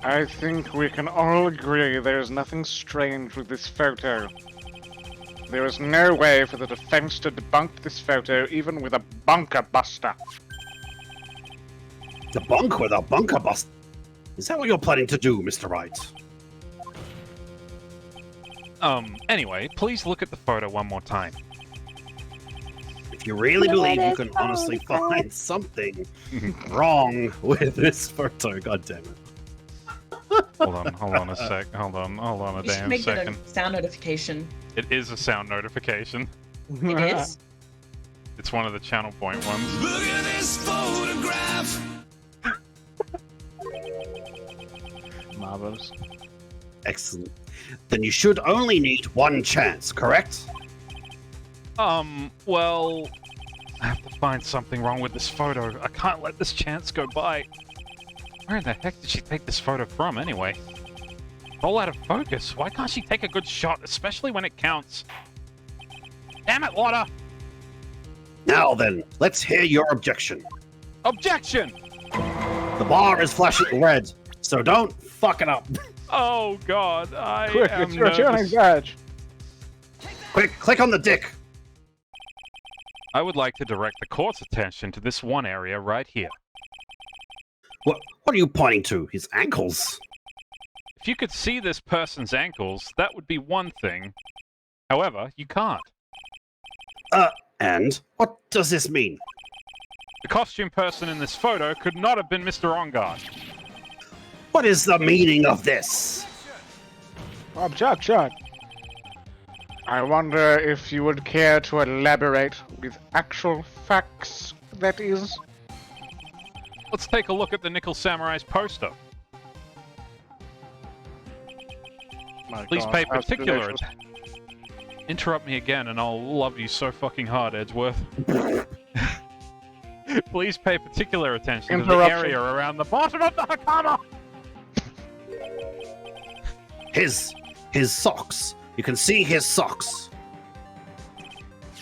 I think we can all agree there is nothing strange with this photo. There is no way for the defense to debunk this photo, even with a bunker buster. Debunk with a bunker buster? Is that what you're planning to do, Mr. Wright? Anyway, please look at the photo one more time. If you really believe you can honestly find something wrong with this photo, goddammit. Hold on a sec. Hold on a You should damn make second. it a sound notification. It is a sound notification. It is? It's one of the channel point ones. Look at this photograph. Marvelous. Excellent. Then you should only need one chance, correct? Well, I have to find something wrong with this photo. I can't let this chance go by. Where in the heck did she take this photo from, anyway? All out of focus. Why can't she take a good shot, especially when it counts? Damn it, Lotta! Now then, let's hear your objection. Objection! The bar is flashing red, so don't fuck it up. Oh God, Quick, it's returning badge. Quick, click on the dick. I would like to direct the court's attention to this one area right here. What are you pointing to? His ankles? If you could see this person's ankles, that would be one thing. However, you can't. And? What does this mean? The costume person in this photo could not have been Mr. OnGuard. What is the meaning of this? Objection. I wonder if you would care to elaborate with actual facts, that is. Let's take a look at the Nickel Samurai's poster. My Please God, pay that's particular delicious. Interrupt me again and I'll love you so fucking hard, Edgeworth. Please pay particular attention to the Interruption. area around the bottom of the Hakama! His socks. You can see his socks.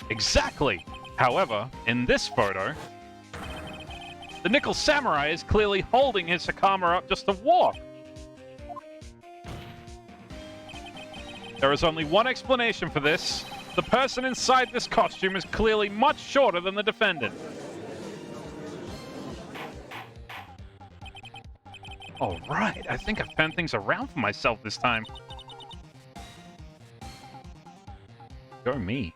Exactly! However, in this photo, the Nickel Samurai is clearly holding his Hakama up just to walk. There is only one explanation for this. The person inside this costume is clearly much shorter than the defendant. Alright, I think I've turned things around for myself this time. Go me.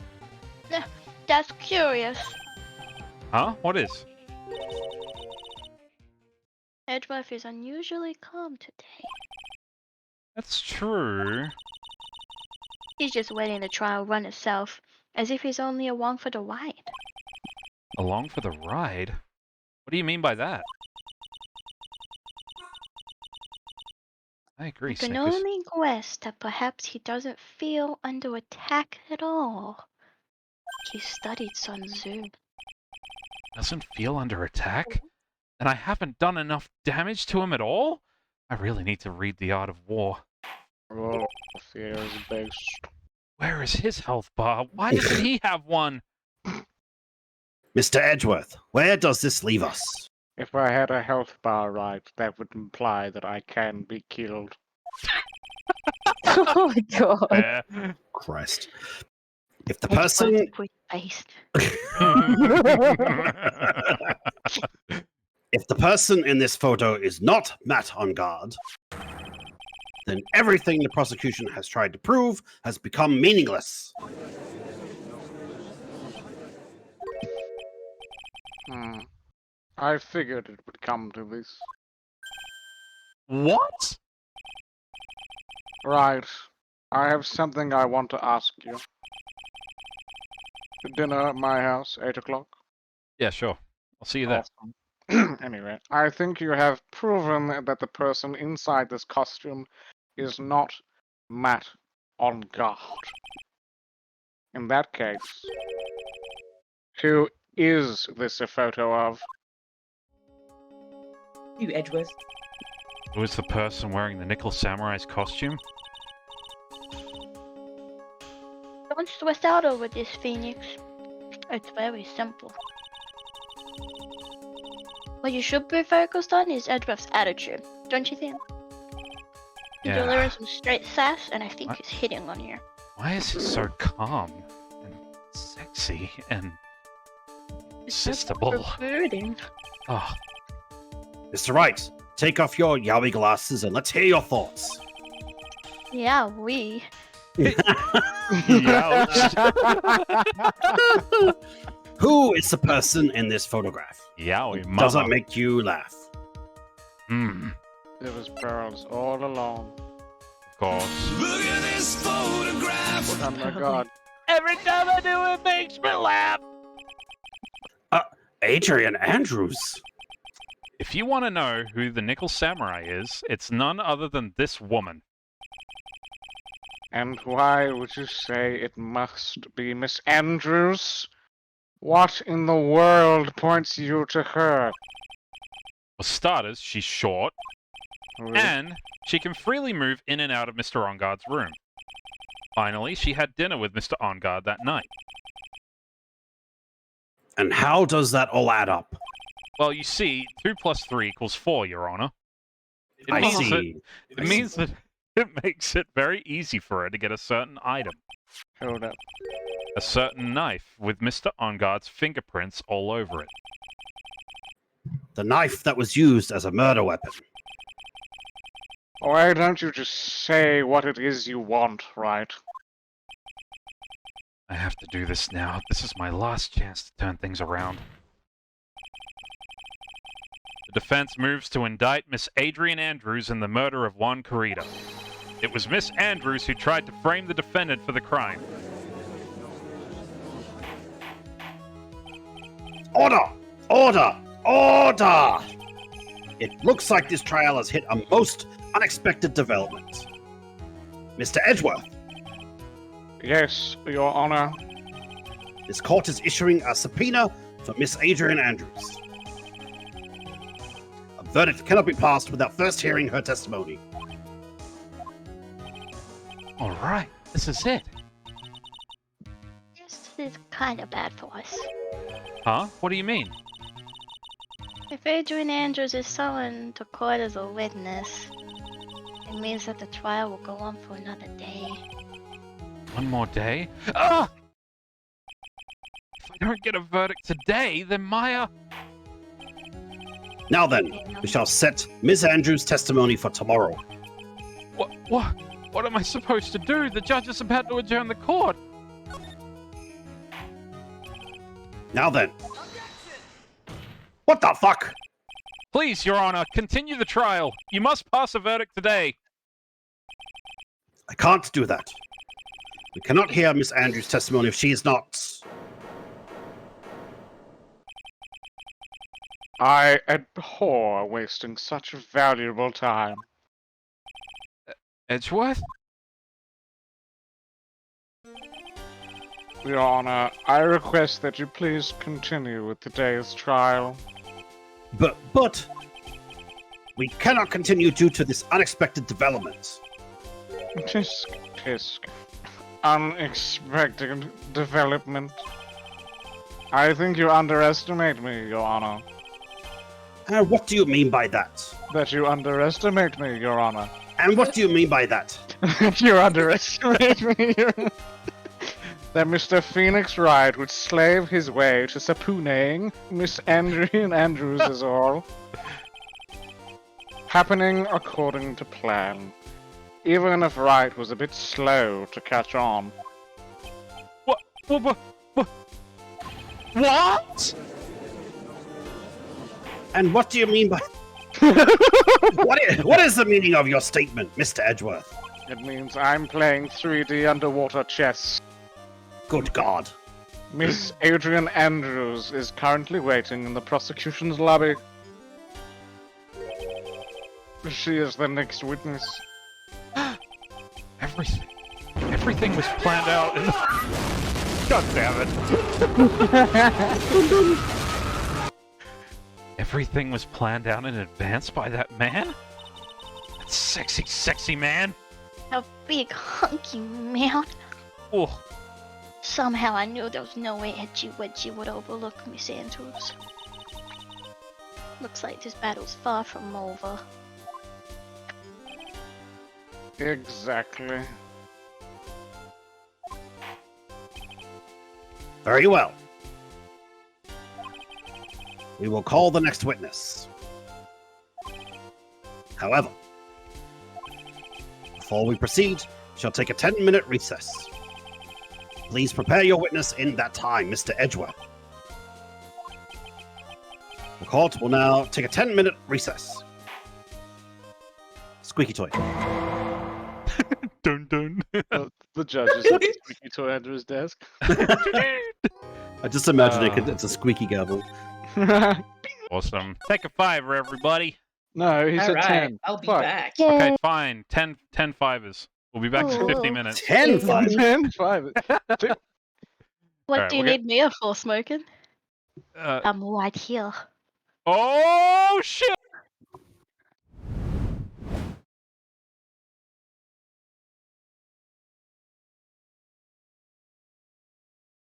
That's curious. Huh? What is? Edgeworth is unusually calm today. That's true. He's just letting the trial run itself, as if he's only along for the ride. Along for the ride? What do you mean by that? I agree, I can Snickers. only guess that perhaps he doesn't feel under attack at all. He studied Sun Tzu. Doesn't feel under attack? And I haven't done enough damage to him at all? I really need to read The Art of War. Oh, fear is based. Where is his health bar? Why doesn't he have one? Mr. Edgeworth, where does this leave us? If I had a health bar right, that would imply that I can be killed. Oh my god. Fair. Christ. If the person... Based. If the person in this photo is not Matt on guard, then everything the prosecution has tried to prove has become meaningless. I figured it would come to this. What? Right. I have something I want to ask you. Dinner at my house, 8 o'clock. Yeah, sure. I'll see you there. Awesome. Anyway, I think you have proven that the person inside this costume is not Matt on guard. In that case, who is this a photo of? You, Edgeworth. Who is the person wearing the Nickel Samurai's costume? Don't stress out over this, Phoenix. It's very simple. What you should be focused on is Edgeworth's attitude, don't you think? He's Yeah. delivering some straight sass, and I think he's hitting on you. Why is he so calm and sexy and irresistible? Birding. Oh, Mr. Wright, take off your Yowie glasses and let's hear your thoughts. Yeah, we. Who is the person in this photograph? Yowie, Does mama. that make you laugh? Hmm. It was pearls all along. Of course. Look at this photograph. Oh my god. Every time I do it makes me laugh. Adrian Andrews. If you want to know who the Nickel Samurai is, it's none other than this woman. And why would you say it must be Miss Andrews? What in the world points you to her? For starters, she's short, Really? and she can freely move in and out of Mr. Onguard's room. Finally, she had dinner with Mr. Onguard that night. And how does that all add up? Well, you see, 2 plus 3 equals 4, Your Honor. It I means see. That, it means that it makes it very easy for her to get a certain item. Hold up. A certain knife with Mr. Onguard's fingerprints all over it. The knife that was used as a murder weapon. Why don't you just say what it is you want, right? I have to do this now. This is my last chance to turn things around. The defense moves to indict Miss Adrian Andrews in the murder of Juan Corrida. It was Miss Andrews who tried to frame the defendant for the crime. Order! Order! Order! It looks like this trial has hit a most unexpected development. Mr. Edgeworth, Yes, Your Honor. this court is issuing a subpoena for Miss Adrian Andrews. A verdict cannot be passed without first hearing her testimony. Alright, this is it. This is kind of bad for us. Huh? What do you mean? If Adrian Andrews is summoned to court as a witness, it means that the trial will go on for another day. One more day? Ah! If I don't get a verdict today, then Maya... Now then, we shall set Miss Andrews' testimony for tomorrow. What am I supposed to do? The judge is about to adjourn the court. Now then. What the fuck? Please, Your Honor, continue the trial. You must pass a verdict today. I can't do that. We cannot hear Miss Andrews' testimony if she is not... I abhor wasting such valuable time. Edgeworth? Your Honor, I request that you please continue with today's trial. But... We cannot continue due to this unexpected development. Tisk. Unexpected development. I think you underestimate me, Your Honor. What do you mean by that? That you underestimate me, Your Honor. And what do you mean by that? You underestimate me. That Mr. Phoenix Wright would slave his way to sapooning Miss Adrian Andrews is all. Happening according to plan. Even if Wright was a bit slow to catch on. What? And what do you mean by... what is the meaning of your statement, Mr. Edgeworth? It means I'm playing 3D underwater chess. Good God. Miss Adrian Andrews is currently waiting in the prosecution's lobby. She is the next witness. Everything was planned out in the... God damn it. Everything was planned out in advance by that man? That sexy man? A big hunky man. Oh. Somehow I knew there was no way Edgy Wedgie would overlook Miss Andrews. Looks like this battle's far from over. Exactly. Very well. We will call the next witness. However, before we proceed, we shall take a 10-minute recess. Please prepare your witness in that time, Mr. Edgeworth. The court will now take a 10-minute recess. Squeaky toy. Dun dun. The judge is at the squeaky toy under his desk. I just imagine it's a squeaky gavel. Awesome. Take a 5, everybody. No, he said Alright, 10. I'll be Fuck. back. Okay, fine. 10 5s. We'll be back in 50 minutes. 10 5? 10 5. What Alright, do you we'll need me for, Smoking? I'm right here. Oh, shit!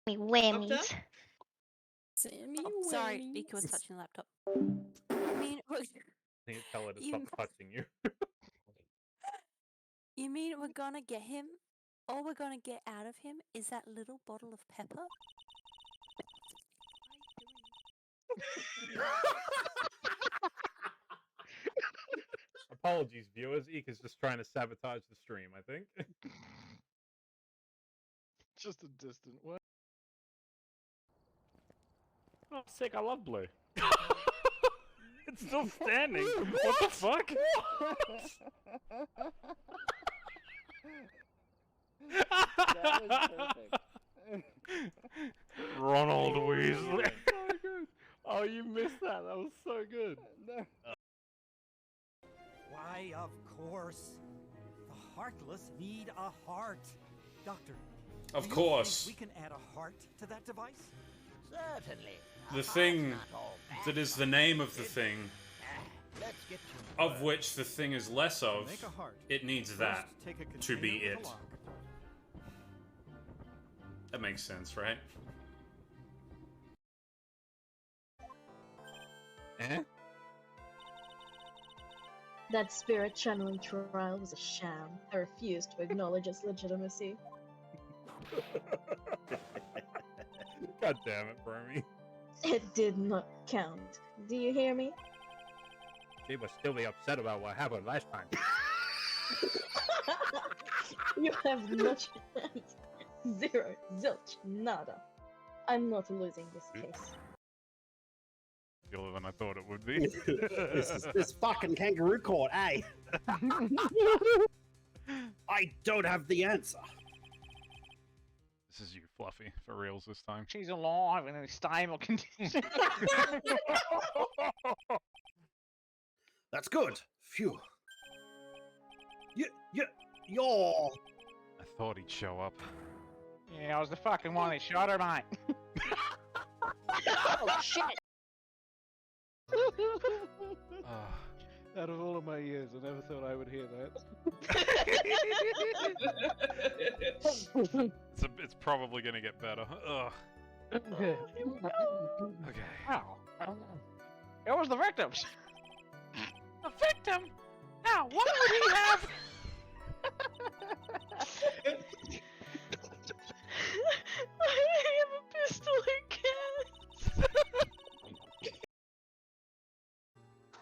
Me whammies. Sammy Sorry, Whammies. Ika was touching the laptop. I mean, Tell her to You- stop touching you. you mean we're gonna get him? All we're gonna get out of him is that little bottle of pepper? Apologies, viewers. Ika's just trying to sabotage the stream, I think. Just a distant one. Oh, sick. I love blue. It's still standing. What the fuck? That was perfect. Ronald Weasley. So good. Oh, you missed that. That was so good. Why, of course, the heartless need a heart. Doctor, Of do you course. think we can add a heart to that device? Certainly. The thing that is the name of the thing, Let's get to of which the thing is less of, Make a heart. it needs that First, take a to be container with a it. lock. That makes sense, right? That spirit channeling trial was a sham. I refuse to acknowledge its legitimacy. God damn it, Bromie. It did not count. Do you hear me? She must still be upset about what happened last time. You have no chance. Zero, zilch, nada. I'm not losing this case. Cooler than I thought it would be. this fucking kangaroo court, eh? I don't have the answer. This is you, Fluffy, for reals this time. She's alive in a stable condition. That's good. Phew. You're... I thought he'd show up. Yeah, I was the fucking one that shot her, mate. Oh shit! Out of all of my years, I never thought I would hear that. It's probably gonna get better. Ugh. Okay. Okay. Wow. It was the victims. The victim? Now, what would he have? I have a pistol again.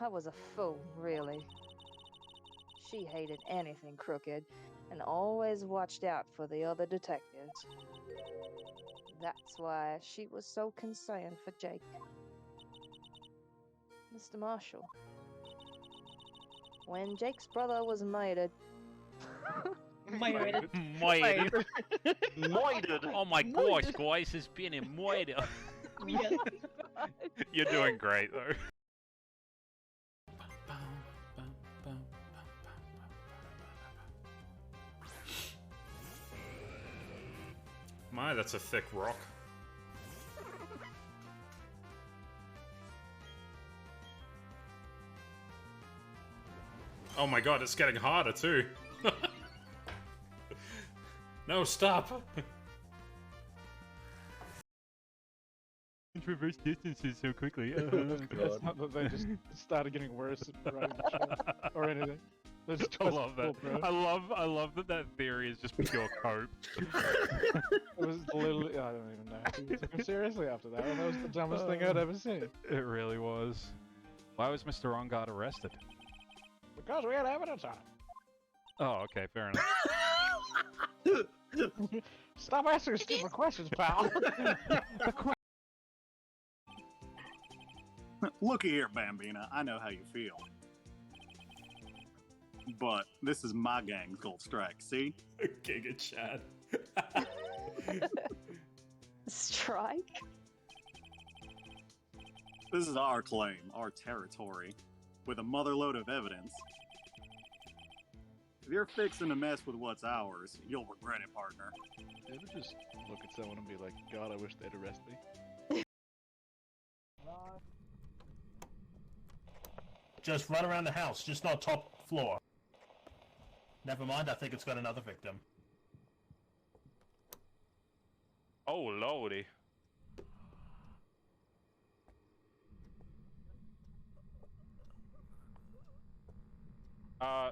I was a fool, really. She hated anything crooked and always watched out for the other detectives. That's why she was so concerned for Jake. Mr. Marshall. When Jake's brother was murdered. Murdered. Oh my gosh, guys, it's been a murder. You're doing great, though. My, that's a thick rock. Oh my god, it's getting harder too. No, stop. Reverse distances so quickly. It's not that they just started getting worse at writing the show or anything. They just I love that. bro. I love that theory is just pure cope. It was literally, I don't even know. He took him seriously after that, and that was the dumbest thing I'd ever seen. It really was. Why was Mr. Rongard arrested? Because we had evidence on it. Oh, okay, fair enough. Stop asking stupid questions, pal. Looky here, Bambina. I know how you feel. But this is my gang's gold strike, see? Giga Chad. Strike? This is our claim, our territory, with a motherload of evidence. If you're fixing to mess with what's ours, you'll regret it, partner. Ever just look at someone and be like, God, I wish they'd arrest me? Just run around the house, just not top floor. Never mind, I think it's got another victim. Oh, lordy.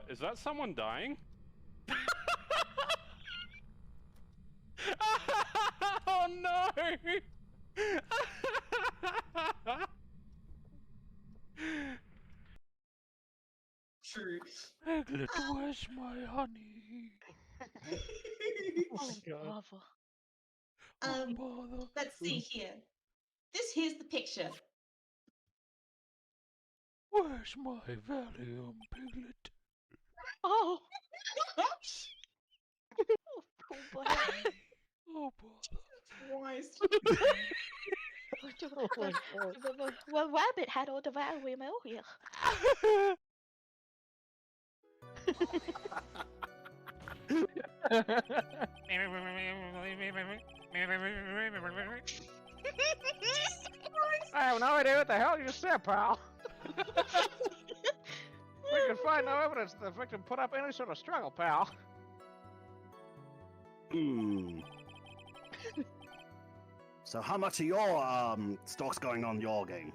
Is that someone dying? Oh no! True. Piglet, where's my honey? Oh, bother. Let's see here. Here's the picture. Where's my Valium, Piglet? Oh! Oh, poor boy. Oh, bother. Christ. Well, Rabbit had all the Valium earlier. I have no idea what the hell you just said, pal. We can find no evidence that the victim put up any sort of struggle, pal. Hmm. So how much of your stocks going on your game?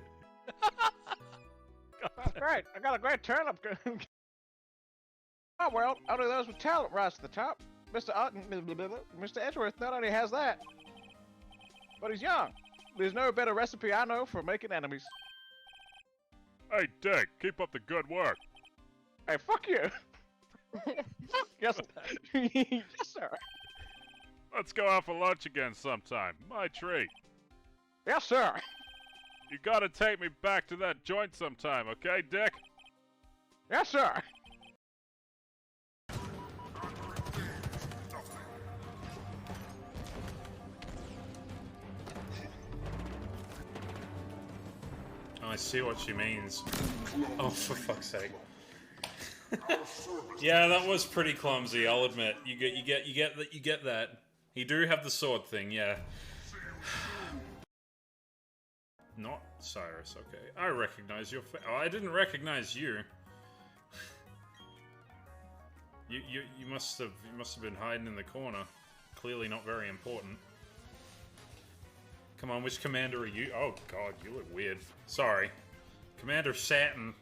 That's great. I got a great turnip. Oh well, only those with talent rise to the top. Mr. Edgeworth not only has that, but he's young. There's no better recipe I know for making enemies. Hey, Dick, keep up the good work. Hey, fuck you. Yes, yes, sir. Let's go out for lunch again sometime. My treat. Yes, sir. You gotta take me back to that joint sometime, okay, Dick? Yes, sir. Oh, I see what she means. Oh, for fuck's sake. Yeah, that was pretty clumsy, I'll admit. You get that. You do have the sword thing, yeah. Not Cyrus, okay. I recognize your face. Oh, I didn't recognize you. You must have been hiding in the corner. Clearly not very important. Come on, which commander are you? Oh god, you look weird. Sorry. Commander Saturn.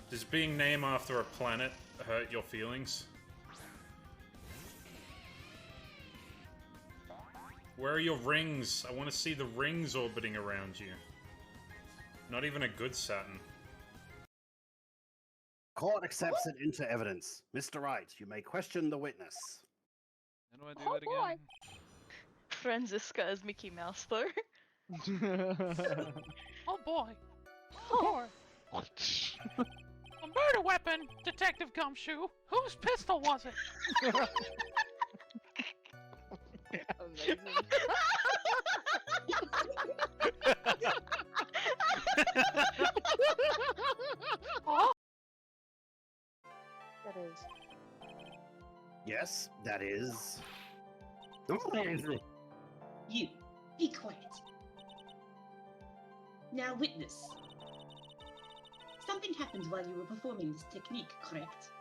Does being named after a planet hurt your feelings? Where are your rings? I want to see the rings orbiting around you. Not even a good Saturn. Court accepts it into evidence. Mr. Wright, you may question the witness. How do I do it again? Franziska as Mickey Mouse, though. Oh boy. Oh boy. A murder weapon, Detective Gumshoe. Whose pistol was it? Amazing. Oh. That is. Yes, that is. You, be quiet. Now, witness. Something happened while you were performing this technique, correct?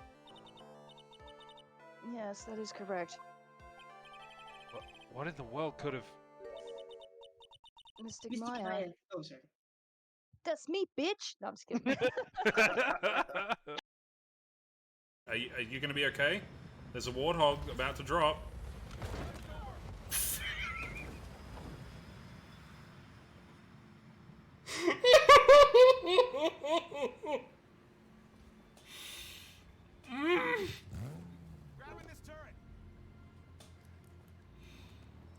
Yes, that is correct. What in the world could have... Mystic Mystic Maya. Maya photo. That's me, bitch! No, I'm just kidding. Are you gonna be okay? There's a warthog about to drop.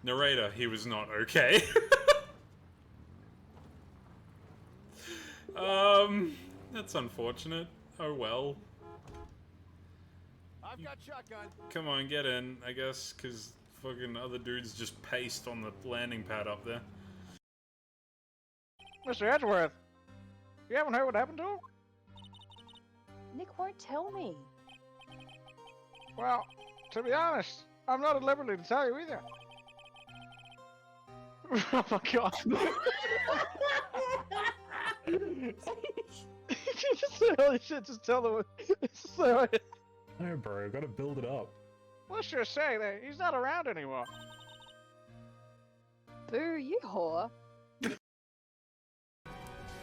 Narrator, he was not okay. That's unfortunate. Oh well. I've got shotgun. Come on, get in, I guess, because fucking other dudes just paced on the landing pad up there. Mr. Edgeworth, you haven't heard what happened to him? Nick won't tell me. Well, to be honest, I'm not at liberty to tell you either. Oh my god. Holy shit, just tell them. No, bro, gotta build it up. Let's just say that he's not around anymore. Boo, you whore.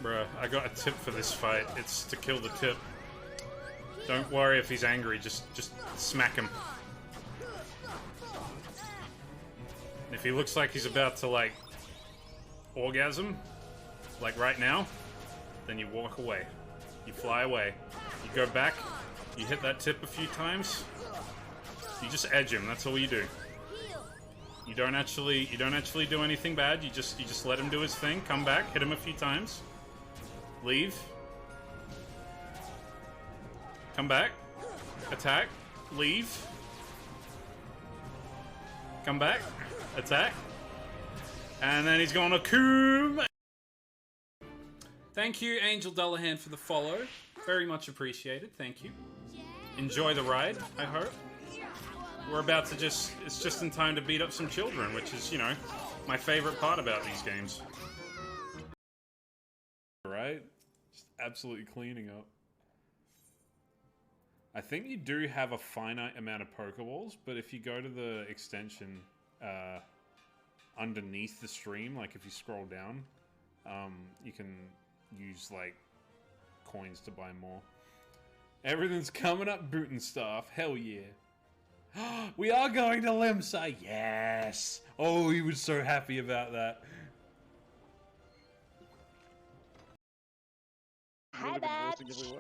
Bruh, I got a tip for this fight. It's to kill the tip. Don't worry if he's angry, just smack him. And if he looks like he's about to, like, orgasm, like right now, then you walk away. You fly away. You go back, you hit that tip a few times, you just edge him, that's all you do. You don't actually do anything bad, you just let him do his thing, come back, hit him a few times, leave, come back, attack, leave, come back, attack, and then he's gonna coom. Thank you, Angel Dullahan, for the follow. Very much appreciated. Thank you. enjoy the ride, I hope. We're about to it's just in time to beat up some children, which is, you know, my favorite part about these games. Right? Just absolutely cleaning up. I think you do have a finite amount of Pokeballs, but if you go to the extension underneath the stream, like if you scroll down, you can use like coins to buy more. Everything's coming up, Bootenstaff. Hell yeah. We are going to Limsa. Yes. Oh, he was so happy about that. Hi, Dad. Goodness.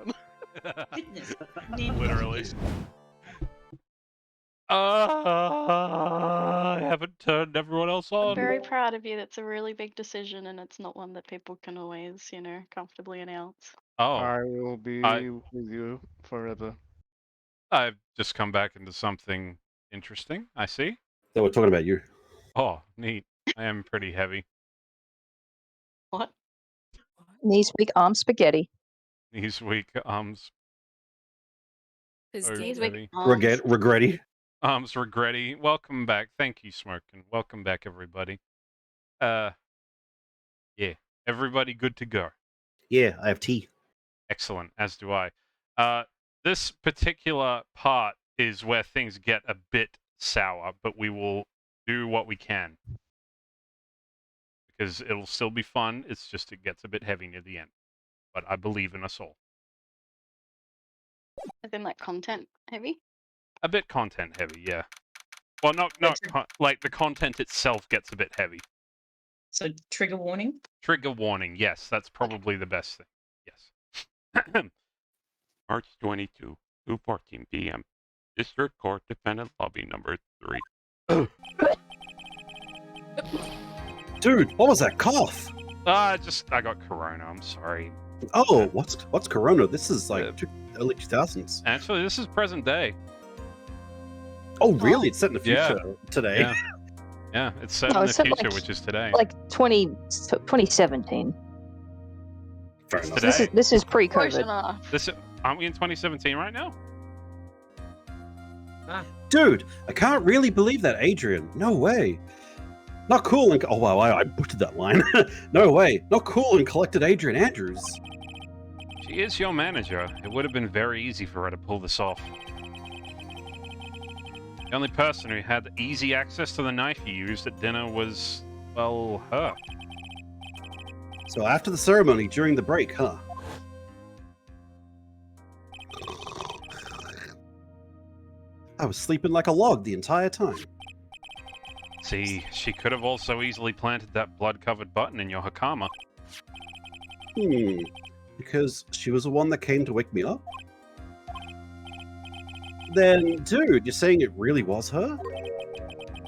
Literally. I haven't turned everyone else I'm on. very proud of you. That's a really big decision, and it's not one that people can always, you know, comfortably announce. Oh, I will be with you forever. I've just come back into something interesting, I see. So we're talking about you. Oh, neat. I am pretty heavy. What? Knees weak, arms spaghetti. Knees weak, arms. His Oh, knees heavy. Regretty. Arms regretty. Welcome back. Thank you, Smokin'. Welcome back, everybody. Yeah. Everybody good to go. Yeah, I have tea. Excellent, as do I. This particular part is where things get a bit sour, but we will do what we can. Because it'll still be fun, it's just it gets a bit heavy near the end. But I believe in us all. As in, like, content heavy? A bit content heavy, yeah. Well, not like the content itself gets a bit heavy. So trigger warning? Trigger warning, yes, that's probably the best thing. Yes. March 22, 2:14 p.m. District Court Defendant Lobby number 3. Dude, what was that cough? I got corona, I'm sorry. Oh, what's Corona? This is like early 2000s. Actually, this is present day. Oh, really? It's set in the future today. Yeah. Yeah, it's set No, in it's the set, future, like, which is today. Like 2017. Fair It's enough. today. This is Close pre-COVID. enough. Aren't we in 2017 right now? Dude, I can't really believe that, Adrian. No way. Not cool and oh wow, I butchered that line. No way. Not cool and collected Adrian Andrews. She is your manager. It would have been very easy for her to pull this off. The only person who had easy access to the knife you used at dinner was, well, her. So after the ceremony, during the break, huh? I was sleeping like a log the entire time. See, she could have also easily planted that blood-covered button in your Hakama. Because she was the one that came to wake me up? Then, dude, you're saying it really was her?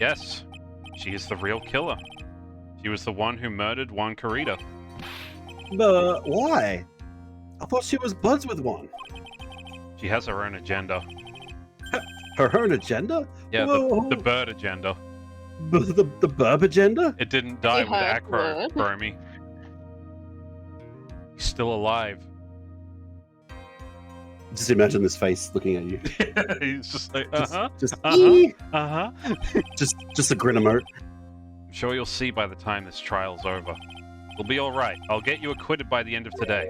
Yes, she is the real killer. She was the one who murdered Juan Carita. But why? I thought she was buds with one. She has her own agenda. Her own agenda? Yeah, Whoa. the bird agenda. The burb agenda? It didn't die You with heard Acro, word. Bromy. He's still alive. Just imagine this face looking at you. He's just like, Just a grin emote. I'm sure you'll see by the time this trial's over. It'll be alright. I'll get you acquitted by the end of today.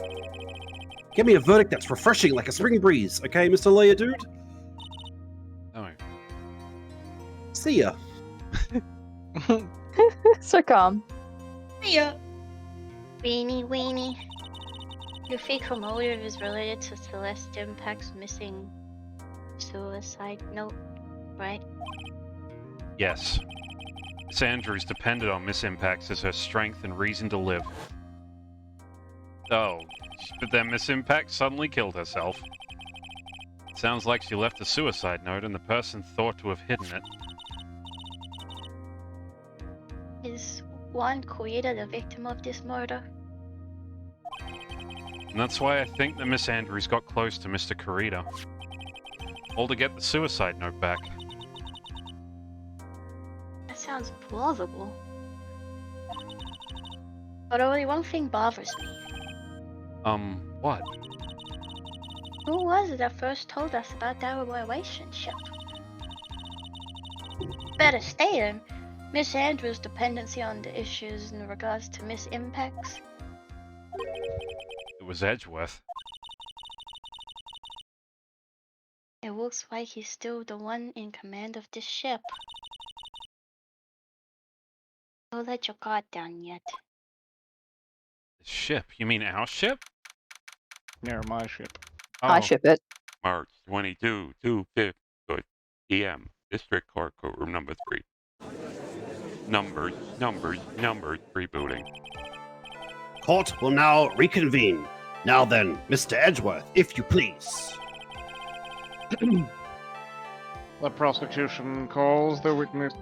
Give me a verdict that's refreshing like a spring breeze, okay, Mr. Lawyer Dude? Oh. See ya. So calm. Yeah. Weenie. Your fatal motive is related to Celeste Impact's missing suicide note, right? Yes. Miss Andrews depended on Miss Impacts as her strength and reason to live. Oh, but then Miss Impact suddenly killed herself. Sounds like she left a suicide note and the person thought to have hidden it. Is Juan Cuida the victim of this murder? And that's why I think that Miss Andrews got close to Mr. Carita. All to get the suicide note back. That sounds plausible. But only one thing bothers me. What? Who was it that first told us about our relationship? Better stated, Miss Andrews' dependency on the issues in regards to Miss Impacts. It was Edgeworth. It looks like he's still the one in command of this ship. Don't let your guard down yet. The ship? You mean our ship? Near my ship. I ship it. March 22, 2:50 p.m. District Court Courtroom number 3. Numbers, rebooting. Court will now reconvene. Now then, Mr. Edgeworth, if you please. The prosecution calls the witness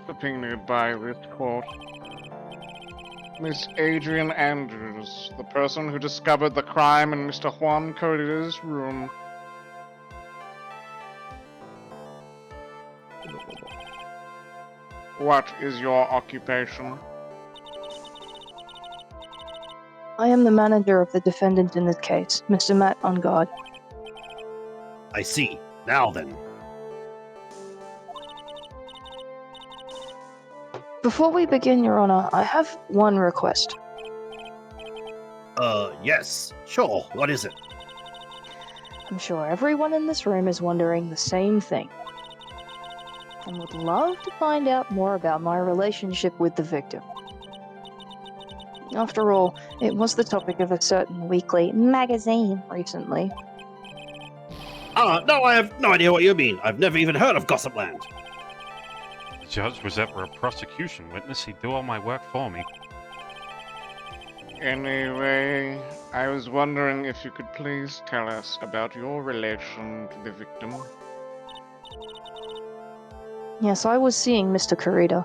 subpoenaed by this court. Miss Adrian Andrews, the person who discovered the crime in Mr. Juan Corrida's room. What is your occupation? I am the manager of the defendant in this case, Mr. Matt on guard. I see. Now then. Before we begin, Your Honor, I have one request. Yes. Sure. What is it? I'm sure everyone in this room is wondering the same thing. And would love to find out more about my relationship with the victim. After all, it was the topic of a certain weekly magazine recently. No, I have no idea what you mean. I've never even heard of Gossipland. The judge was ever a prosecution witness. He'd do all my work for me. Anyway, I was wondering if you could please tell us about your relation to the victim. Yes, I was seeing Mr. Corrida.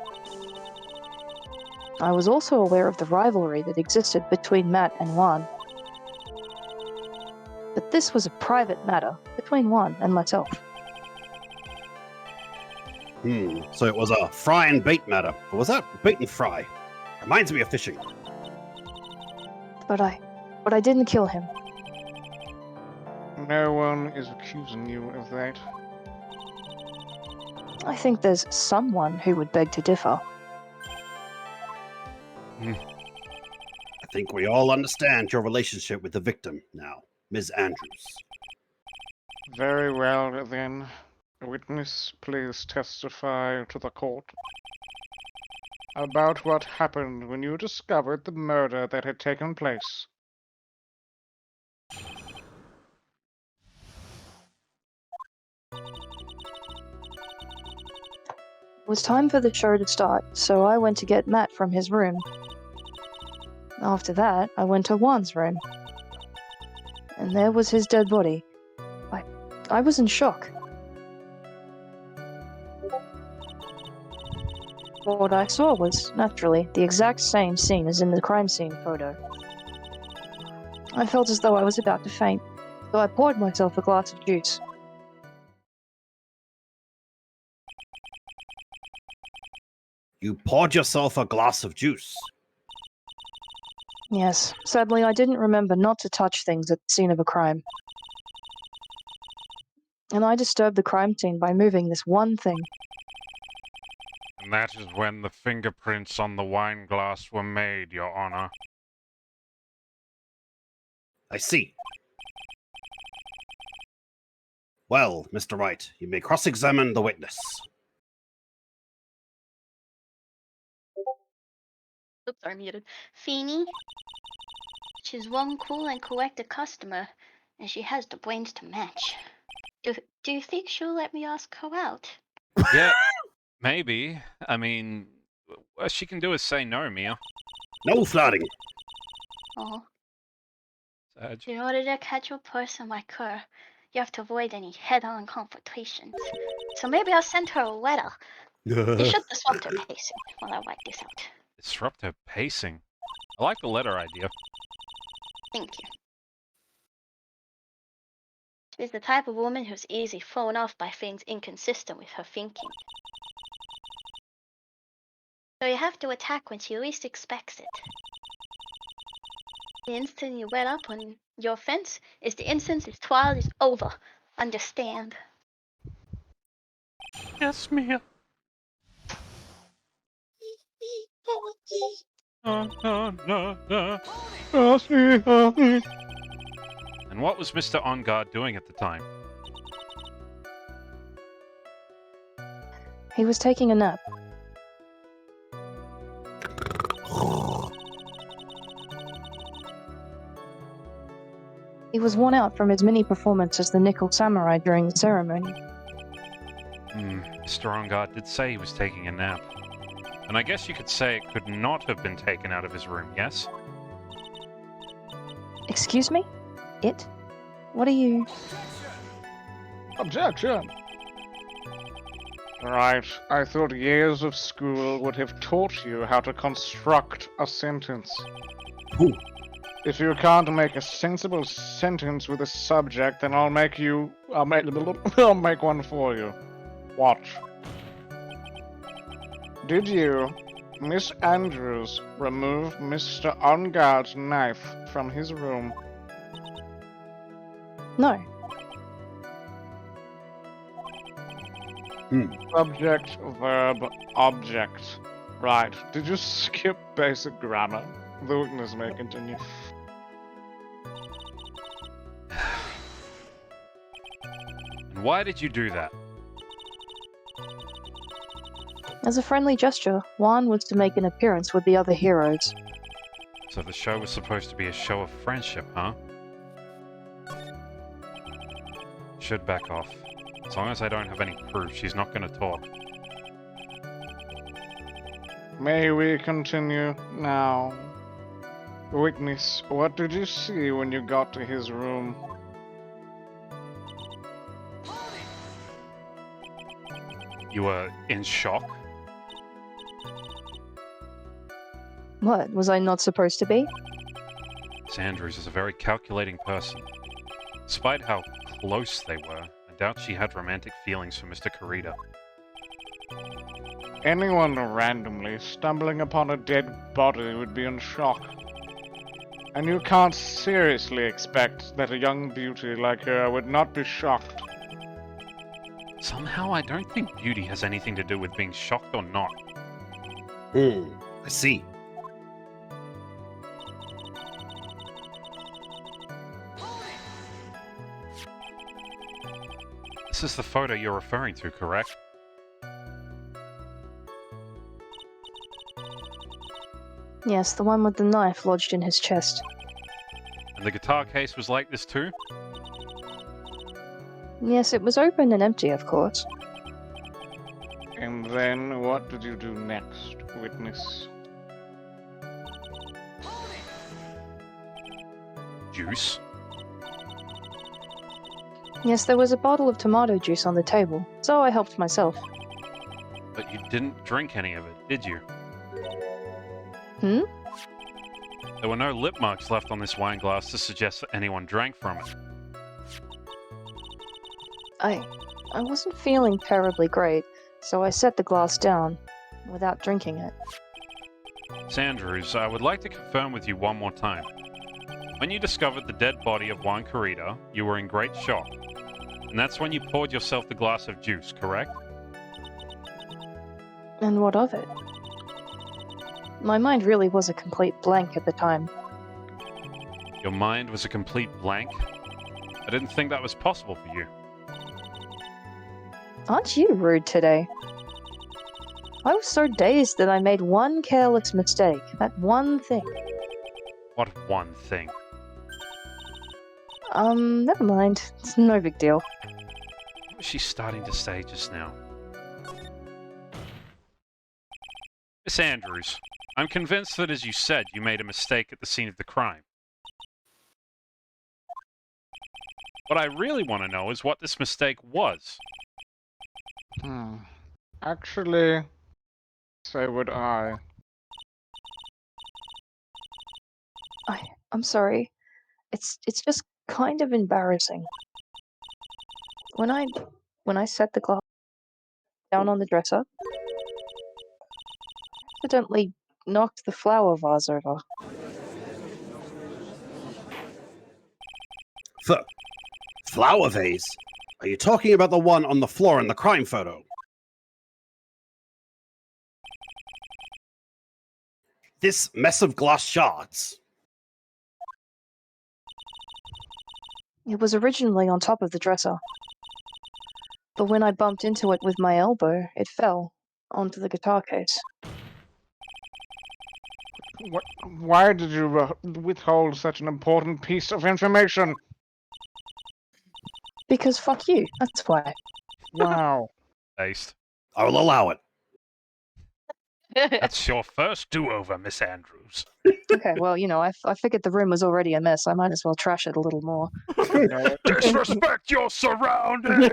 I was also aware of the rivalry that existed between Matt and Juan. But this was a private matter between Juan and myself. So it was a fry and bait matter. Or was that bait and fry? Reminds me of fishing. But I didn't kill him. No one is accusing you of that. I think there's someone who would beg to differ. I think we all understand your relationship with the victim now, Ms. Andrews. Very well, then. Witness, please testify to the court about what happened when you discovered the murder that had taken place. It was time for the show to start, so I went to get Matt from his room. After that, I went to Juan's room. And there was his dead body. I was in shock. What I saw was, naturally, the exact same scene as in the crime scene photo. I felt as though I was about to faint, so I poured myself a glass of juice. You poured yourself a glass of juice. Yes, sadly I didn't remember not to touch things at the scene of a crime. And I disturbed the crime scene by moving this one thing. And that is when the fingerprints on the wine glass were made, Your Honor. I see. Well, Mr. Wright, you may cross-examine the witness. Oops, I'm muted. Feeny. She's one cool and collected customer, and she has the brains to match. Do you think she'll let me ask her out? Yeah, maybe. I mean, what she can do is say no, Mia. No flirting. Oh. Sag. In order to catch a person like her, you have to avoid any head-on confrontations. So maybe I'll send her a letter. You should disrupt her pacing while I wipe this out. Disrupt her pacing. I like the letter idea. Thank you. She's the type of woman who's easily thrown off by things inconsistent with her thinking. So you have to attack when she least expects it. The instant you wet up on your fence is the instant this trial is over. Understand? Yes, Mia. And what was Mr. On Guard doing at the time? He was taking a nap. He was worn out from his mini performance as the Nickel Samurai during the ceremony. Mr. On Guard did say he was taking a nap. And I guess you could say it could not have been taken out of his room, yes? Excuse me? It? What are you... Objection! Right, I thought years of school would have taught you how to construct a sentence. Ooh. If you can't make a sensible sentence with a subject, then I'll make one for you. Watch. Did you, Miss Andrews, remove Mr. On Guard's knife from his room? No. Subject, verb, object. Right. Did you skip basic grammar? The witness may continue. And why did you do that? As a friendly gesture, Juan was to make an appearance with the other heroes. So the show was supposed to be a show of friendship, huh? Should back off. As long as I don't have any proof, she's not gonna talk. May we continue now? Witness, what did you see when you got to his room? You were in shock? What, was I not supposed to be? Sanders is a very calculating person. Despite how close they were, I doubt she had romantic feelings for Mr. Kurita. Anyone randomly stumbling upon a dead body would be in shock. And you can't seriously expect that a young beauty like her would not be shocked. Somehow I don't think beauty has anything to do with being shocked or not. I see. This is the photo you're referring to, correct? Yes, the one with the knife lodged in his chest. And the guitar case was like this too? Yes, it was open and empty, of course. And then what did you do next, witness? Juice? Yes, there was a bottle of tomato juice on the table, so I helped myself. But you didn't drink any of it, did you? Hmm? There were no lip marks left on this wine glass to suggest that anyone drank from it. I wasn't feeling terribly great, so I set the glass down without drinking it. Sandrews, I would like to confirm with you one more time. When you discovered the dead body of Juan Kurita, you were in great shock. And that's when you poured yourself the glass of juice, correct? And what of it? My mind really was a complete blank at the time. Your mind was a complete blank? I didn't think that was possible for you. Aren't you rude today? I was so dazed that I made one careless mistake. That one thing. What one thing? Never mind. It's no big deal. What was she starting to say just now? Miss Andrews, I'm convinced that as you said, you made a mistake at the scene of the crime. What I really want to know is what this mistake was. Actually, so would I. I'm sorry. It's just kind of embarrassing. When I set the glass down on the dresser, I accidentally knocked the flower vase over. Flower vase? Are you talking about the one on the floor in the crime photo? This mess of glass shards. It was originally on top of the dresser. But when I bumped into it with my elbow, it fell onto the guitar case. Why did you withhold such an important piece of information? Because fuck you, that's why. Wow. Based. I'll allow it. That's your first do-over, Miss Andrews. Okay, well, I figured the room was already a mess. I might as well trash it a little more. Disrespect your surroundings!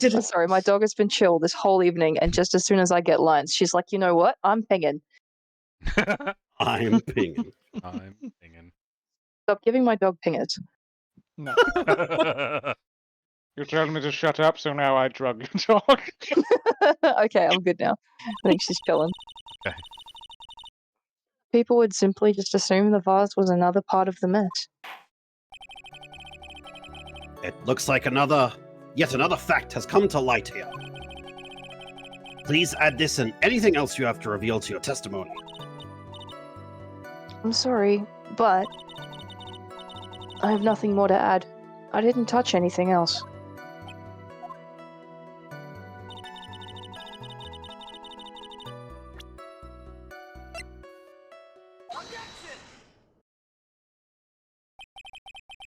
I'm sorry, my dog has been chill this whole evening, and just as soon as I get lines, she's like, you know what? I'm pinging. I'm pinging. I'm pinging. Stop giving my dog pingers. No. You told me to shut up, so now I drug your dog. Okay, I'm good now. I think she's chilling. Okay. People would simply just assume the vase was another part of the mess. It looks like yet another fact has come to light here. Please add this and anything else you have to reveal to your testimony. I'm sorry, but I have nothing more to add. I didn't touch anything else.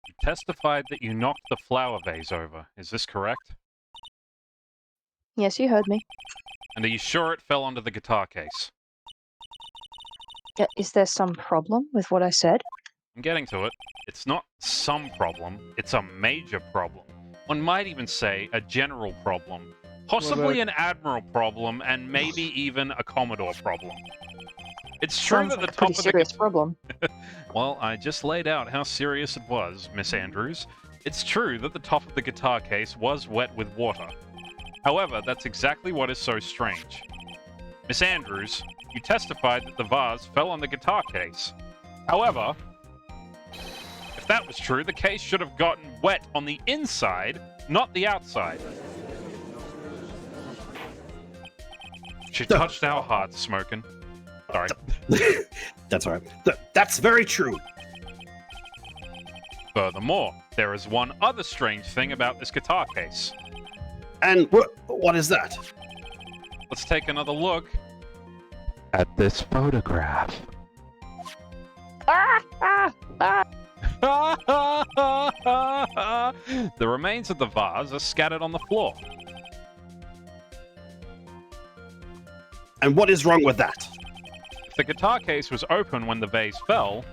You testified that you knocked the flower vase over. Is this correct? Yes, you heard me. And are you sure it fell onto the guitar case? Is there some problem with what I said? I'm getting to it. It's not some problem, it's a major problem. One might even say a general problem. Possibly an admiral problem, and maybe even a commodore problem. It's true Sounds that like the a top pretty of the serious problem. Well, I just laid out how serious it was, Miss Andrews. It's true that the top of the guitar case was wet with water. However, that's exactly what is so strange. Miss Andrews, you testified that the vase fell on the guitar case. However, if that was true, the case should have gotten wet on the inside, not the outside. She touched our hearts, smoking. Sorry. That's all right. That's very true. Furthermore, there is one other strange thing about this guitar case. And what is that? Let's take another look at this photograph. The remains of the vase are scattered on the floor. And what is wrong with that? If the guitar case was open when the vase fell,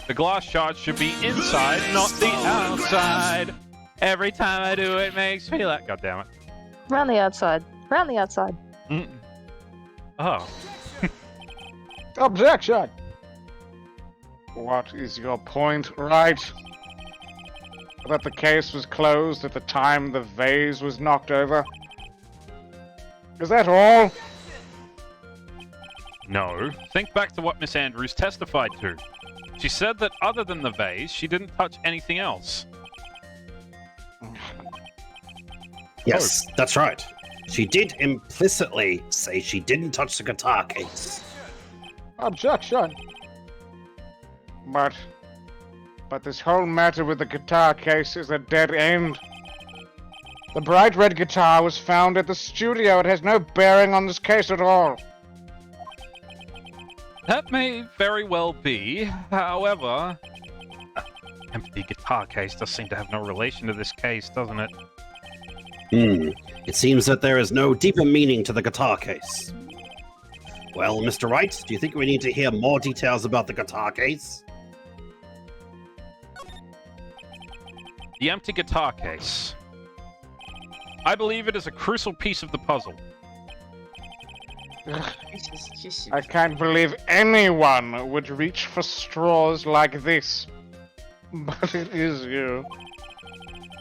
the glass shards should be inside, not the outside. Every time I do it makes me laugh. God damn it. Round the outside. Round the outside. Oh. Objection! What is your point, Wright? That the case was closed at the time the vase was knocked over? Is that all? No. Think back to what Miss Andrews testified to. She said that other than the vase, she didn't touch anything else. Yes, that's right. She did implicitly say she didn't touch the guitar case. Objection! But this whole matter with the guitar case is a dead end. The bright red guitar was found at the studio. It has no bearing on this case at all. That may very well be. However, empty guitar case does seem to have no relation to this case, doesn't it? It seems that there is no deeper meaning to the guitar case. Well, Mr. Wright, do you think we need to hear more details about the guitar case? The empty guitar case. I believe it is a crucial piece of the puzzle. I can't believe anyone would reach for straws like this. But it is you.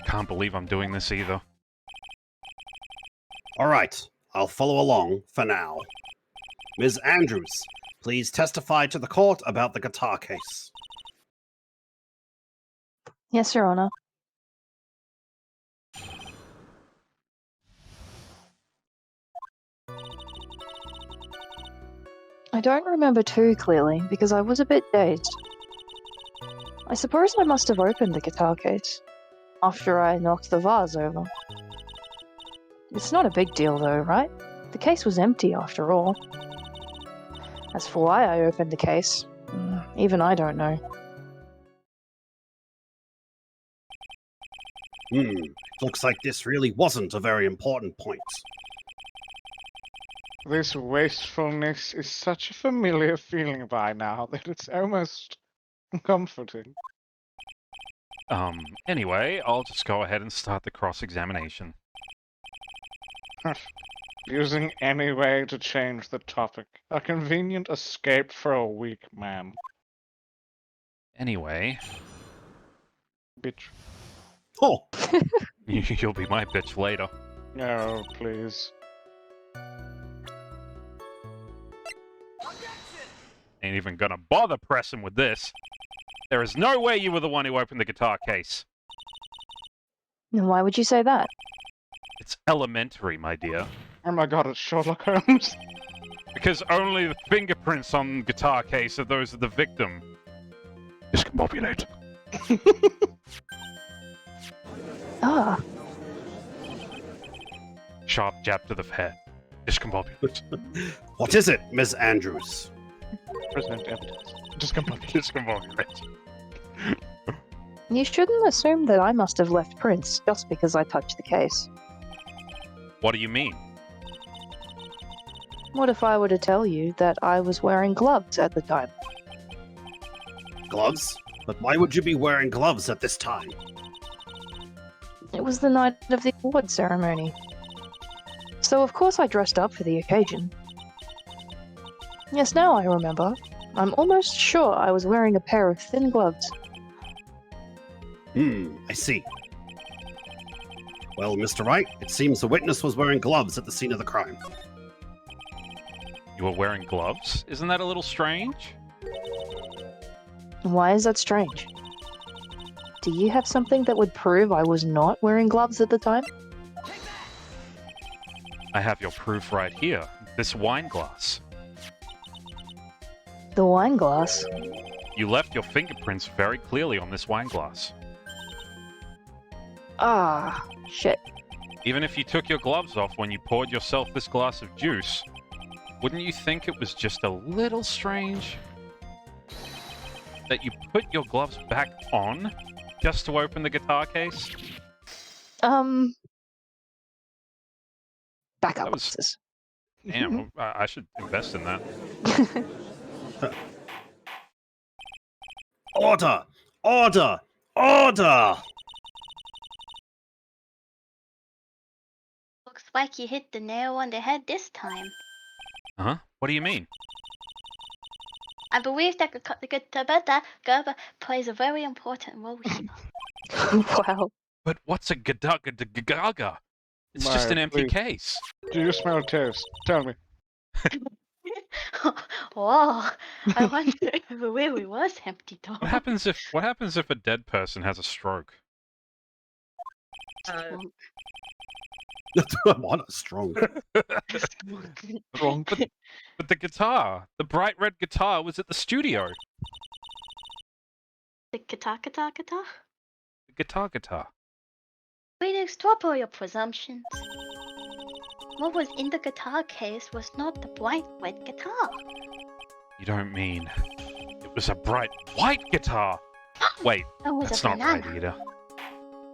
Can't believe I'm doing this either. All right, I'll follow along for now. Ms. Andrews, please testify to the court about the guitar case. Yes, Your Honor. I don't remember too clearly because I was a bit dazed. I suppose I must have opened the guitar case after I knocked the vase over. It's not a big deal though, right? The case was empty after all. As for why I opened the case, even I don't know. Looks like this really wasn't a very important point. This wastefulness is such a familiar feeling by now that it's almost comforting. Anyway, I'll just go ahead and start the cross-examination. Using any way to change the topic. A convenient escape for a weak man. Anyway... Bitch. Oh! You'll be my bitch later. No, please. Ain't even gonna bother pressing with this. There is no way you were the one who opened the guitar case. And why would you say that? It's elementary, my dear. Oh my god, it's Sherlock Holmes. Because only the fingerprints on the guitar case are those of the victim. Discombobulate. Ah. Sharp jab to the head. Discombobulate. What is it, Miss Andrews? Present evidence. Discombobulate. You shouldn't assume that I must have left prints just because I touched the case. What do you mean? What if I were to tell you that I was wearing gloves at the time? Gloves? But why would you be wearing gloves at this time? It was the night of the award ceremony. So of course I dressed up for the occasion. Yes, now I remember. I'm almost sure I was wearing a pair of thin gloves. I see. Well, Mr. Wright, it seems the witness was wearing gloves at the scene of the crime. You were wearing gloves? Isn't that a little strange? Why is that strange? Do you have something that would prove I was not wearing gloves at the time? I have your proof right here. This wine glass. The wine glass? You left your fingerprints very clearly on this wine glass. Ah, shit. Even if you took your gloves off when you poured yourself this glass of juice, wouldn't you think it was just a little strange that you put your gloves back on just to open the guitar case? Backup was... glasses. Damn, I should invest in that. Order! Order! Order! Looks like you hit the nail on the head this time. Huh? What do you mean? I believe that the guitar plays a very important role here. Wow. But what's a gaga? It's just an empty case. Do you smell toast? Tell me. Oh, I wonder if it really was empty though. What happens if a dead person has a stroke? What a strong. Strong. But the guitar, the bright red guitar, was at the studio. The guitar? The guitar. Please drop all your presumptions. What was in the guitar case was not the bright red guitar. You don't mean it was a bright white guitar? Wait, That was that's a not right banana.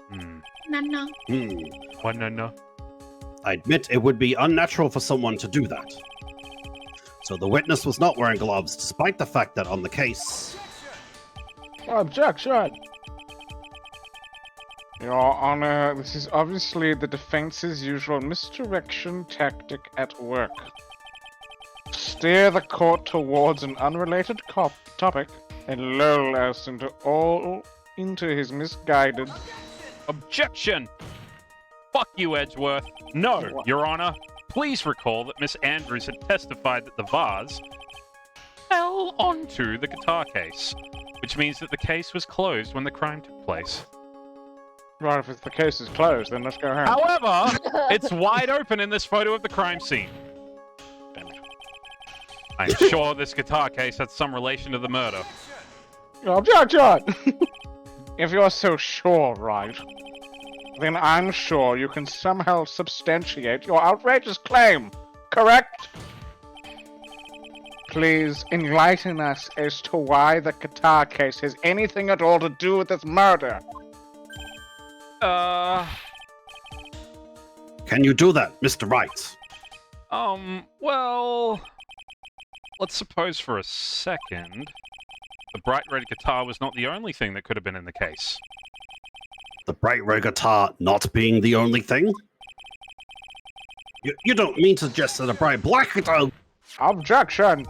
either. No. What, no? I admit it would be unnatural for someone to do that. So the witness was not wearing gloves, despite the fact that on the case... Objection! Your Honor, this is obviously the defense's usual misdirection tactic at work. Steer the court towards an unrelated topic and lull us into his misguided... Objection! Fuck you, Edgeworth. No, Your Honor. Please recall that Miss Andrews had testified that the vase fell onto the guitar case. Which means that the case was closed when the crime took place. Right, if the case is closed, then let's go home. However, it's wide open in this photo of the crime scene. Damn it. I'm sure this guitar case had some relation to the murder. Objection! If you're so sure, Wright, then I'm sure you can somehow substantiate your outrageous claim, correct? Please enlighten us as to why the guitar case has anything at all to do with this murder. Can you do that, Mr. Wright? Well... Let's suppose for a second... The bright red guitar was not the only thing that could have been in the case. The bright red guitar not being the only thing? You don't mean to suggest that a bright black guitar... Objection!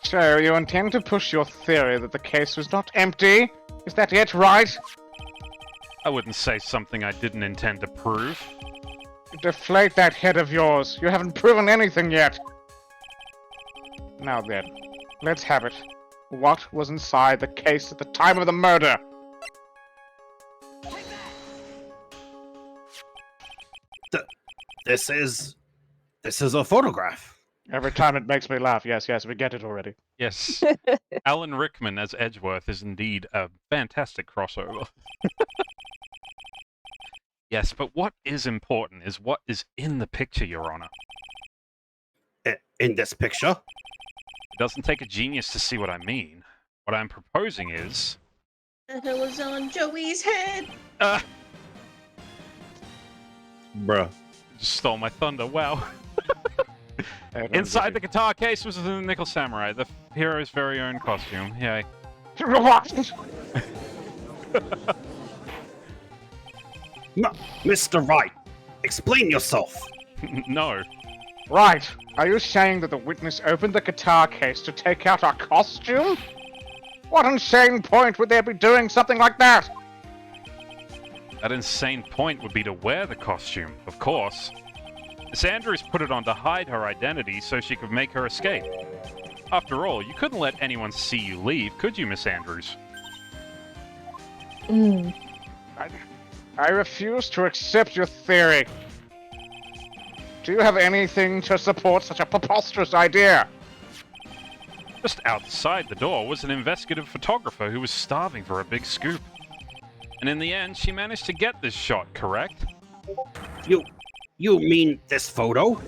So, you intend to push your theory that the case was not empty? Is that it, right? I wouldn't say something I didn't intend to prove. Deflate that head of yours. You haven't proven anything yet. Now then, let's have it. What was inside the case at the time of the murder? This is a photograph. Every time it makes me laugh. Yes, we get it already. Yes. Alan Rickman as Edgeworth is indeed a fantastic crossover. Yes, but what is important is what is in the picture, Your Honor. In this picture? It doesn't take a genius to see what I mean. What I'm proposing is... The hell is on Joey's head? Bruh. Just stole my thunder, wow. Inside the guitar case was the Nickel Samurai, the hero's very own costume. Yay. Mr. Wright, explain yourself. No. Right. Are you saying that the witness opened the guitar case to take out our costume? What insane point would there be doing something like that? That insane point would be to wear the costume, of course. Miss Andrews put it on to hide her identity so she could make her escape. After all, you couldn't let anyone see you leave, could you, Miss Andrews? I refuse to accept your theory. Do you have anything to support such a preposterous idea? Just outside the door was an investigative photographer who was starving for a big scoop. And in the end, she managed to get this shot, correct? You mean this photo?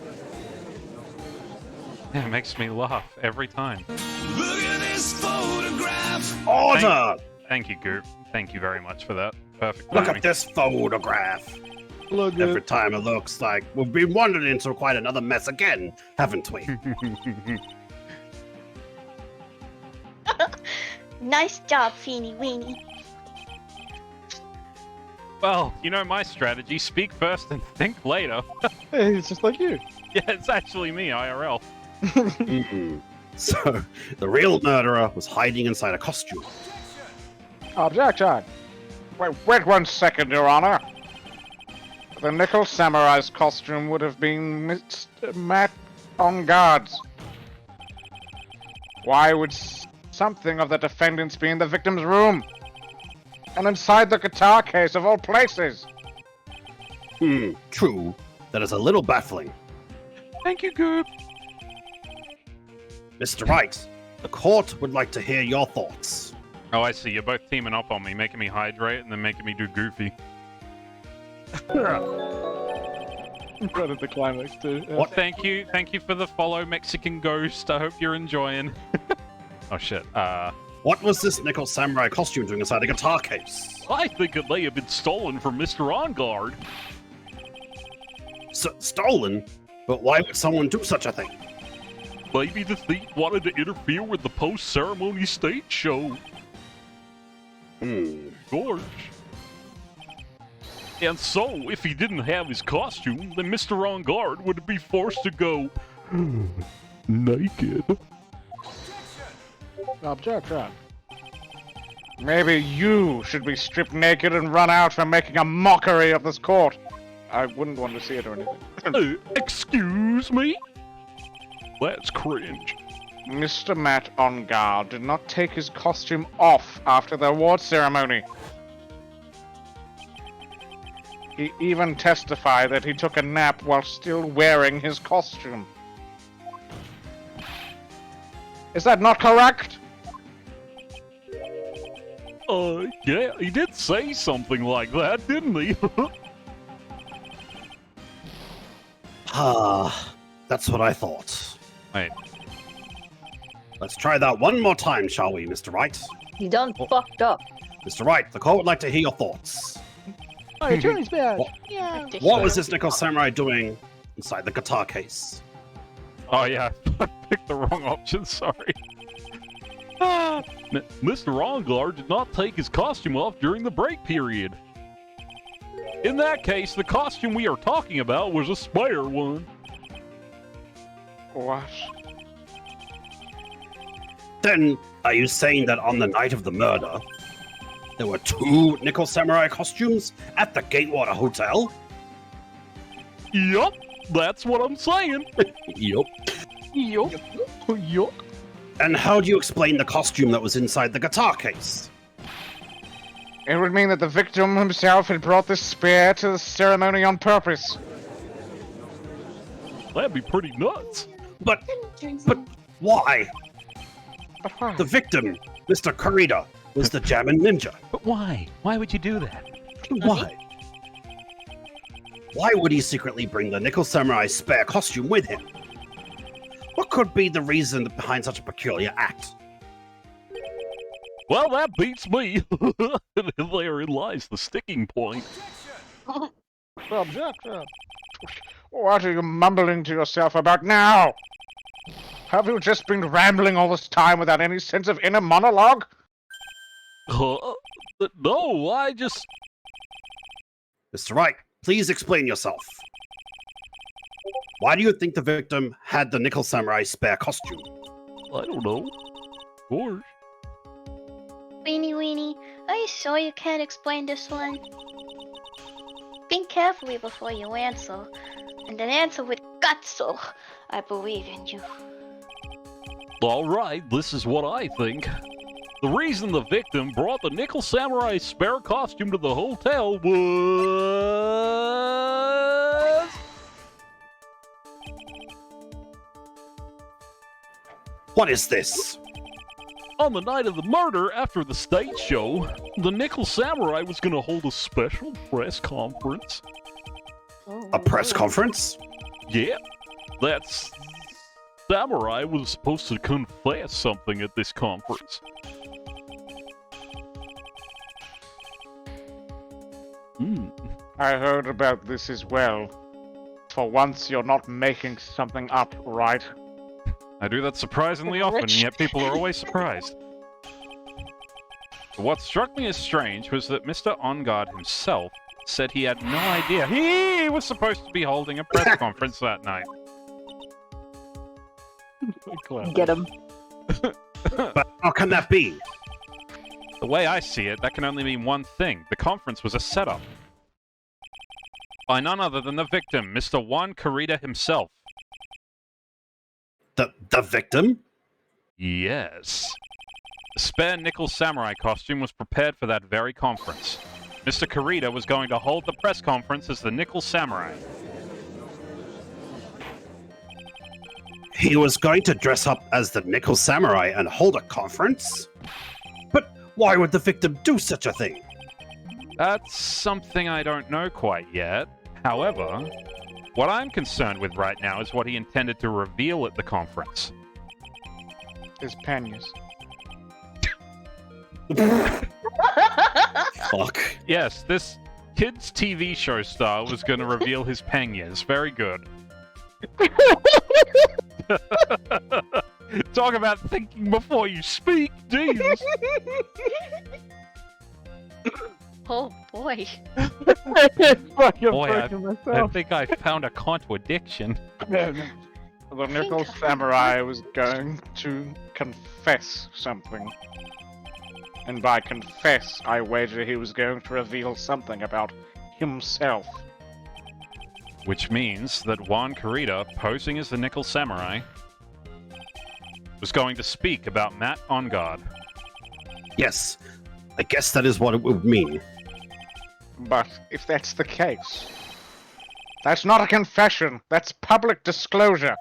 It makes me laugh every time. Look at this photograph! Order! Thank you, Goop. Thank you very much for that. Perfect. Look timing. at this photograph. Every time it looks like we've been wandered into quite another mess again, haven't we? Nice job, Feeny Weeny. Well, you know my strategy. Speak first and think later. Hey, it's just like you. Yeah, it's actually me, IRL. So, the real murderer was hiding inside a costume. Objection! Wait 1 second, Your Honor. The Nickel Samurai's costume would have been Matt on guards. Why would something of the defendants be in the victim's room? And inside the guitar case of all places? True. That is a little baffling. Thank you, Goop. Mr. Wright, the court would like to hear your thoughts. Oh, I see. You're both teaming up on me, making me hydrate and then making me do goofy. Right at the climax, too. What? Thank you for the follow, Mexican Ghost. I hope you're enjoying. Oh, shit. What was this Nickel Samurai costume doing inside the guitar case? I think it may have been stolen from Mr. On Guard. Stolen? But why would someone do such a thing? Maybe the thief wanted to interfere with the post-ceremony stage show. George. And so, if he didn't have his costume, then Mr. On Guard would be forced to go naked. Objection. Maybe you should be stripped naked and run out for making a mockery of this court. I wouldn't want to see it or anything. Excuse me? That's cringe. Mr. Matt on guard did not take his costume off after the award ceremony. He even testified that he took a nap while still wearing his costume. Is that not correct? Yeah, he did say something like that, didn't he? That's what I thought. Wait. Let's try that one more time, shall we, Mr. Wright? You done fucked up. Mr. Wright, the court would like to hear your thoughts. My attorney's badge. Yeah. What was this Nickel Samurai doing inside the guitar case? Oh yeah, I picked the wrong option, sorry. Mr. Ongar did not take his costume off during the break period. In that case, the costume we are talking about was a spare one. What? Then, are you saying that on the night of the murder, there were 2 Nickel Samurai costumes at the Gatewater Hotel? Yup, that's what I'm saying. Yup. Yup. Yup. And how do you explain the costume that was inside the guitar case? It would mean that the victim himself had brought this spear to the ceremony on purpose. That'd be pretty nuts. But why? The victim, Mr. Kurita, was the Jammin' Ninja. But why? Why would you do that? Why? Why would he secretly bring the Nickel Samurai spare costume with him? What could be the reason behind such a peculiar act? Well, that beats me. Therein lies the sticking point. Objection. What are you mumbling to yourself about now? Have you just been rambling all this time without any sense of inner monologue? No, I just... Mr. Wright, please explain yourself. Why do you think the victim had the Nickel Samurai spare costume? I don't know. Of course. Weenie, are you sure you can't explain this one? Think carefully before you answer, and then answer with guts, so I believe in you. Alright, this is what I think. The reason the victim brought the Nickel Samurai spare costume to the hotel was... What is this? On the night of the murder, after the stage show, the Nickel Samurai was going to hold a special press conference. A press conference? Yeah, that samurai was supposed to confess something at this conference. I heard about this as well. For once, you're not making something up, right? I do that surprisingly often, yet people are always surprised. What struck me as strange was that Mr. OnGuard himself said he had no idea he was supposed to be holding a press conference that night. Get him. But how can that be? The way I see it, that can only mean one thing. The conference was a setup. By none other than the victim, Mr. Juan Kurita himself. The victim? Yes. The spare Nickel Samurai costume was prepared for that very conference. Mr. Kurita was going to hold the press conference as the Nickel Samurai. He was going to dress up as the Nickel Samurai and hold a conference? But why would the victim do such a thing? That's something I don't know quite yet. However, what I'm concerned with right now is what he intended to reveal at the conference. His panniers. Fuck. Yes, this kid's TV show star was going to reveal his panniers. Very good. Talk about thinking before you speak, Jesus. Oh boy. Boy, I think I found a contradiction. The Nickel Samurai was going to confess something. And by confess, I wager he was going to reveal something about himself. Which means that Juan Kurita, posing as the Nickel Samurai, was going to speak about Matt on guard. Yes, I guess that is what it would mean. But if that's the case, that's not a confession. That's public disclosure.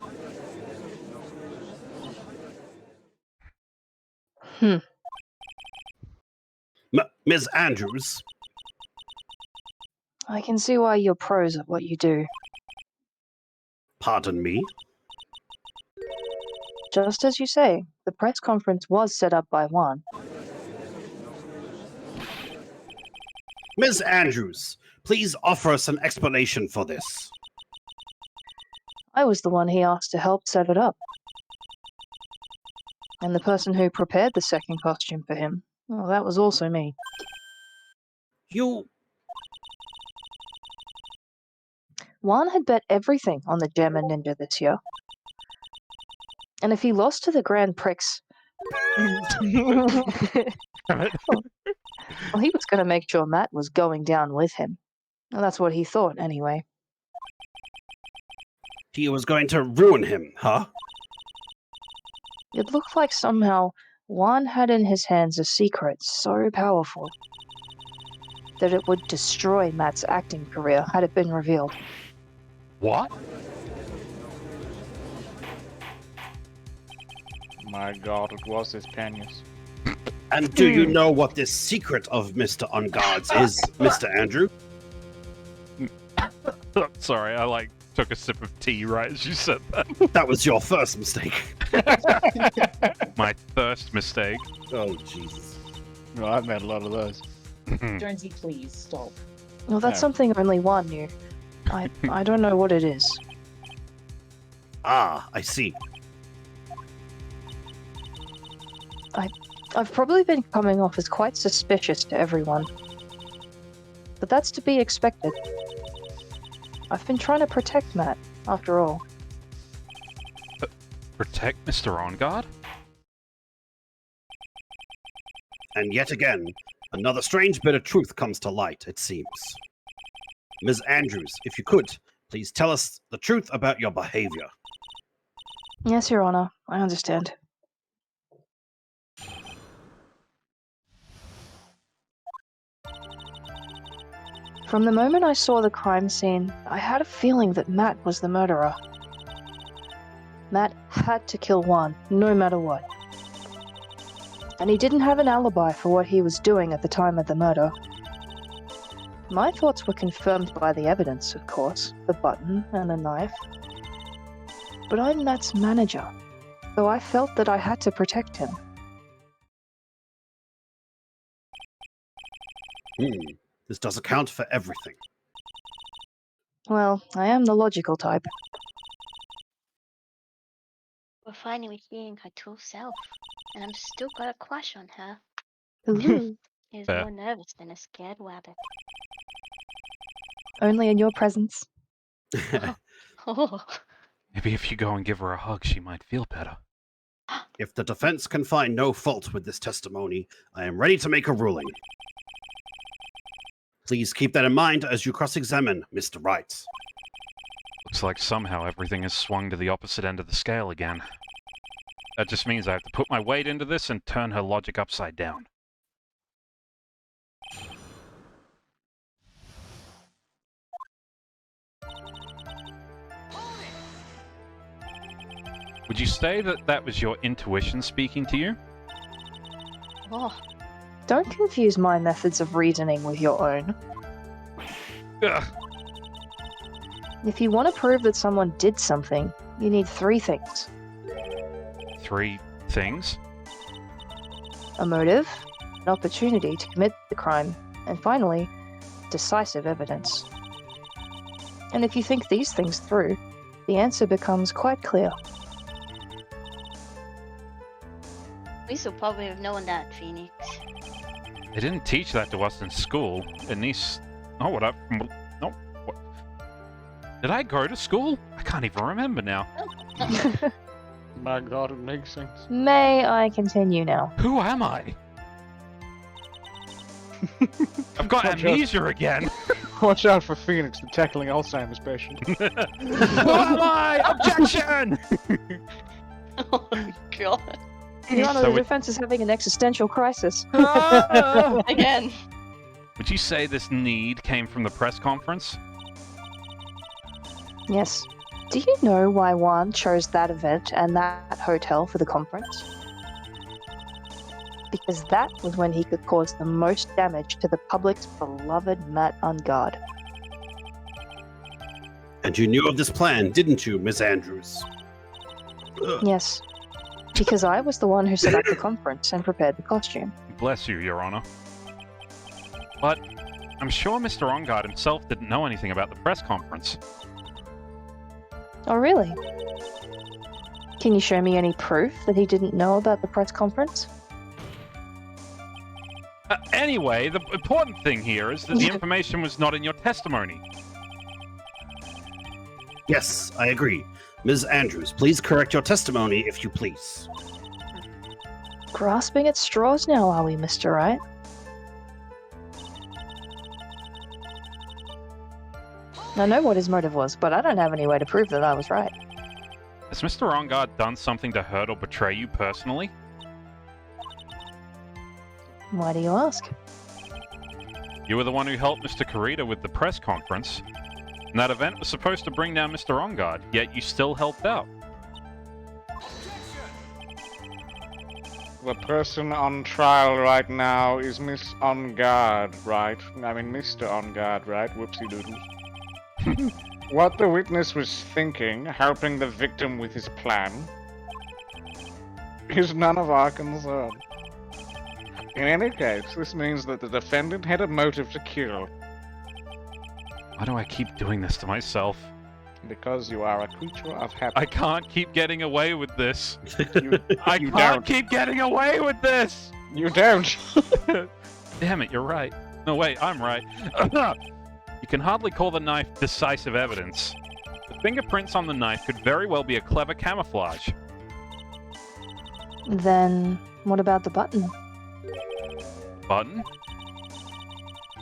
Ms. Andrews, I can see why you're pros at what you do. pardon me? Just as you say, the press conference was set up by Juan. Ms. Andrews, please offer us an explanation for this. I was the one he asked to help set it up. And the person who prepared the second costume for him, well, that was also me. You... Juan had bet everything on the German Ninja this year. And if he lost to the Grand Prix... well, he was going to make sure Matt was going down with him. Well, that's what he thought, anyway. He was going to ruin him, huh? It looked like somehow Juan had in his hands a secret so powerful that it would destroy Matt's acting career had it been revealed. What? My god, it was his penis. And do you know what this secret of Mr. On Guards is, Mr. Andrew? Sorry, I took a sip of tea right as you said that. That was your first mistake. My first mistake. Oh, Jesus. Well, I've made a lot of those. Jonesy, please stop. Well, that's something only Juan knew. I don't know what it is. Ah, I see. I've probably been coming off as quite suspicious to everyone. But that's to be expected. I've been trying to protect Matt, after all. Protect Mr. On Guard? And yet again, another strange bit of truth comes to light, it seems. Ms. Andrews, if you could, please tell us the truth about your behavior. Yes, Your Honor, I understand. From the moment I saw the crime scene, I had a feeling that Matt was the murderer. Matt had to kill Juan, no matter what. And he didn't have an alibi for what he was doing at the time of the murder. My thoughts were confirmed by the evidence, of course, the button and the knife. But I'm Matt's manager, so I felt that I had to protect him. This does account for everything. Well, I am the logical type. We're finally seeing her true self, and I'm still got a crush on her. Ooh. He's Fair. more nervous than a scared rabbit. Only in your presence. Oh. Maybe if you go and give her a hug, she might feel better. If the defense can find no fault with this testimony, I am ready to make a ruling. Please keep that in mind as you cross-examine Mr. Wright. Looks like somehow everything has swung to the opposite end of the scale again. That just means I have to put my weight into this and turn her logic upside down. Would you say that that was your intuition speaking to you? Oh. Don't confuse my methods of reasoning with your own. Ugh. If you want to prove that someone did something, you need 3 things. 3 things? A motive, an opportunity to commit the crime, and finally, decisive evidence. And if you think these things through, the answer becomes quite clear. We should probably have known that, Phoenix. They didn't teach that to us in school. At least, no, what I, no, what? Did I go to school? I can't even remember now. My god, it makes sense. May I continue now? Who am I? I've got amnesia again. Watch out for Phoenix, the tackling Alzheimer's patient. Who am I? Objection! Oh god. Your Honor, So the we- defense is having an existential crisis. Again. Would you say this need came from the press conference? Yes. Do you know why Juan chose that event and that hotel for the conference? Because that was when he could cause the most damage to the public's beloved Matt Ungard. And you knew of this plan, didn't you, Miss Andrews? Yes. Because I was the one who set up the conference and prepared the costume. Bless you, Your Honor. But I'm sure Mr. Ongard himself didn't know anything about the press conference. Oh, really? Can you show me any proof that he didn't know about the press conference? Anyway, the important thing here is that the information was not in your testimony. Yes, I agree. Ms. Andrews, please correct your testimony, if you please. Grasping at straws now, are we, Mr. Wright? I know what his motive was, but I don't have any way to prove that I was right. Has Mr. Ongard done something to hurt or betray you personally? Why do you ask? You were the one who helped Mr. Karita with the press conference. And that event was supposed to bring down Mr. Ongard, yet you still helped out. The person on trial right now is Miss On Guard, right? I mean, Mr. On Guard, right? Whoopsie doodles. What the witness was thinking, helping the victim with his plan, is none of our concern. In any case, this means that the defendant had a motive to kill. Why do I keep doing this to myself? Because you are a creature of habit. I can't keep getting away with this. You can't don't. keep getting away with this! You don't! Damn it, you're right. No, wait, I'm right. You can hardly call the knife decisive evidence. The fingerprints on the knife could very well be a clever camouflage. Then, what about the button? Button?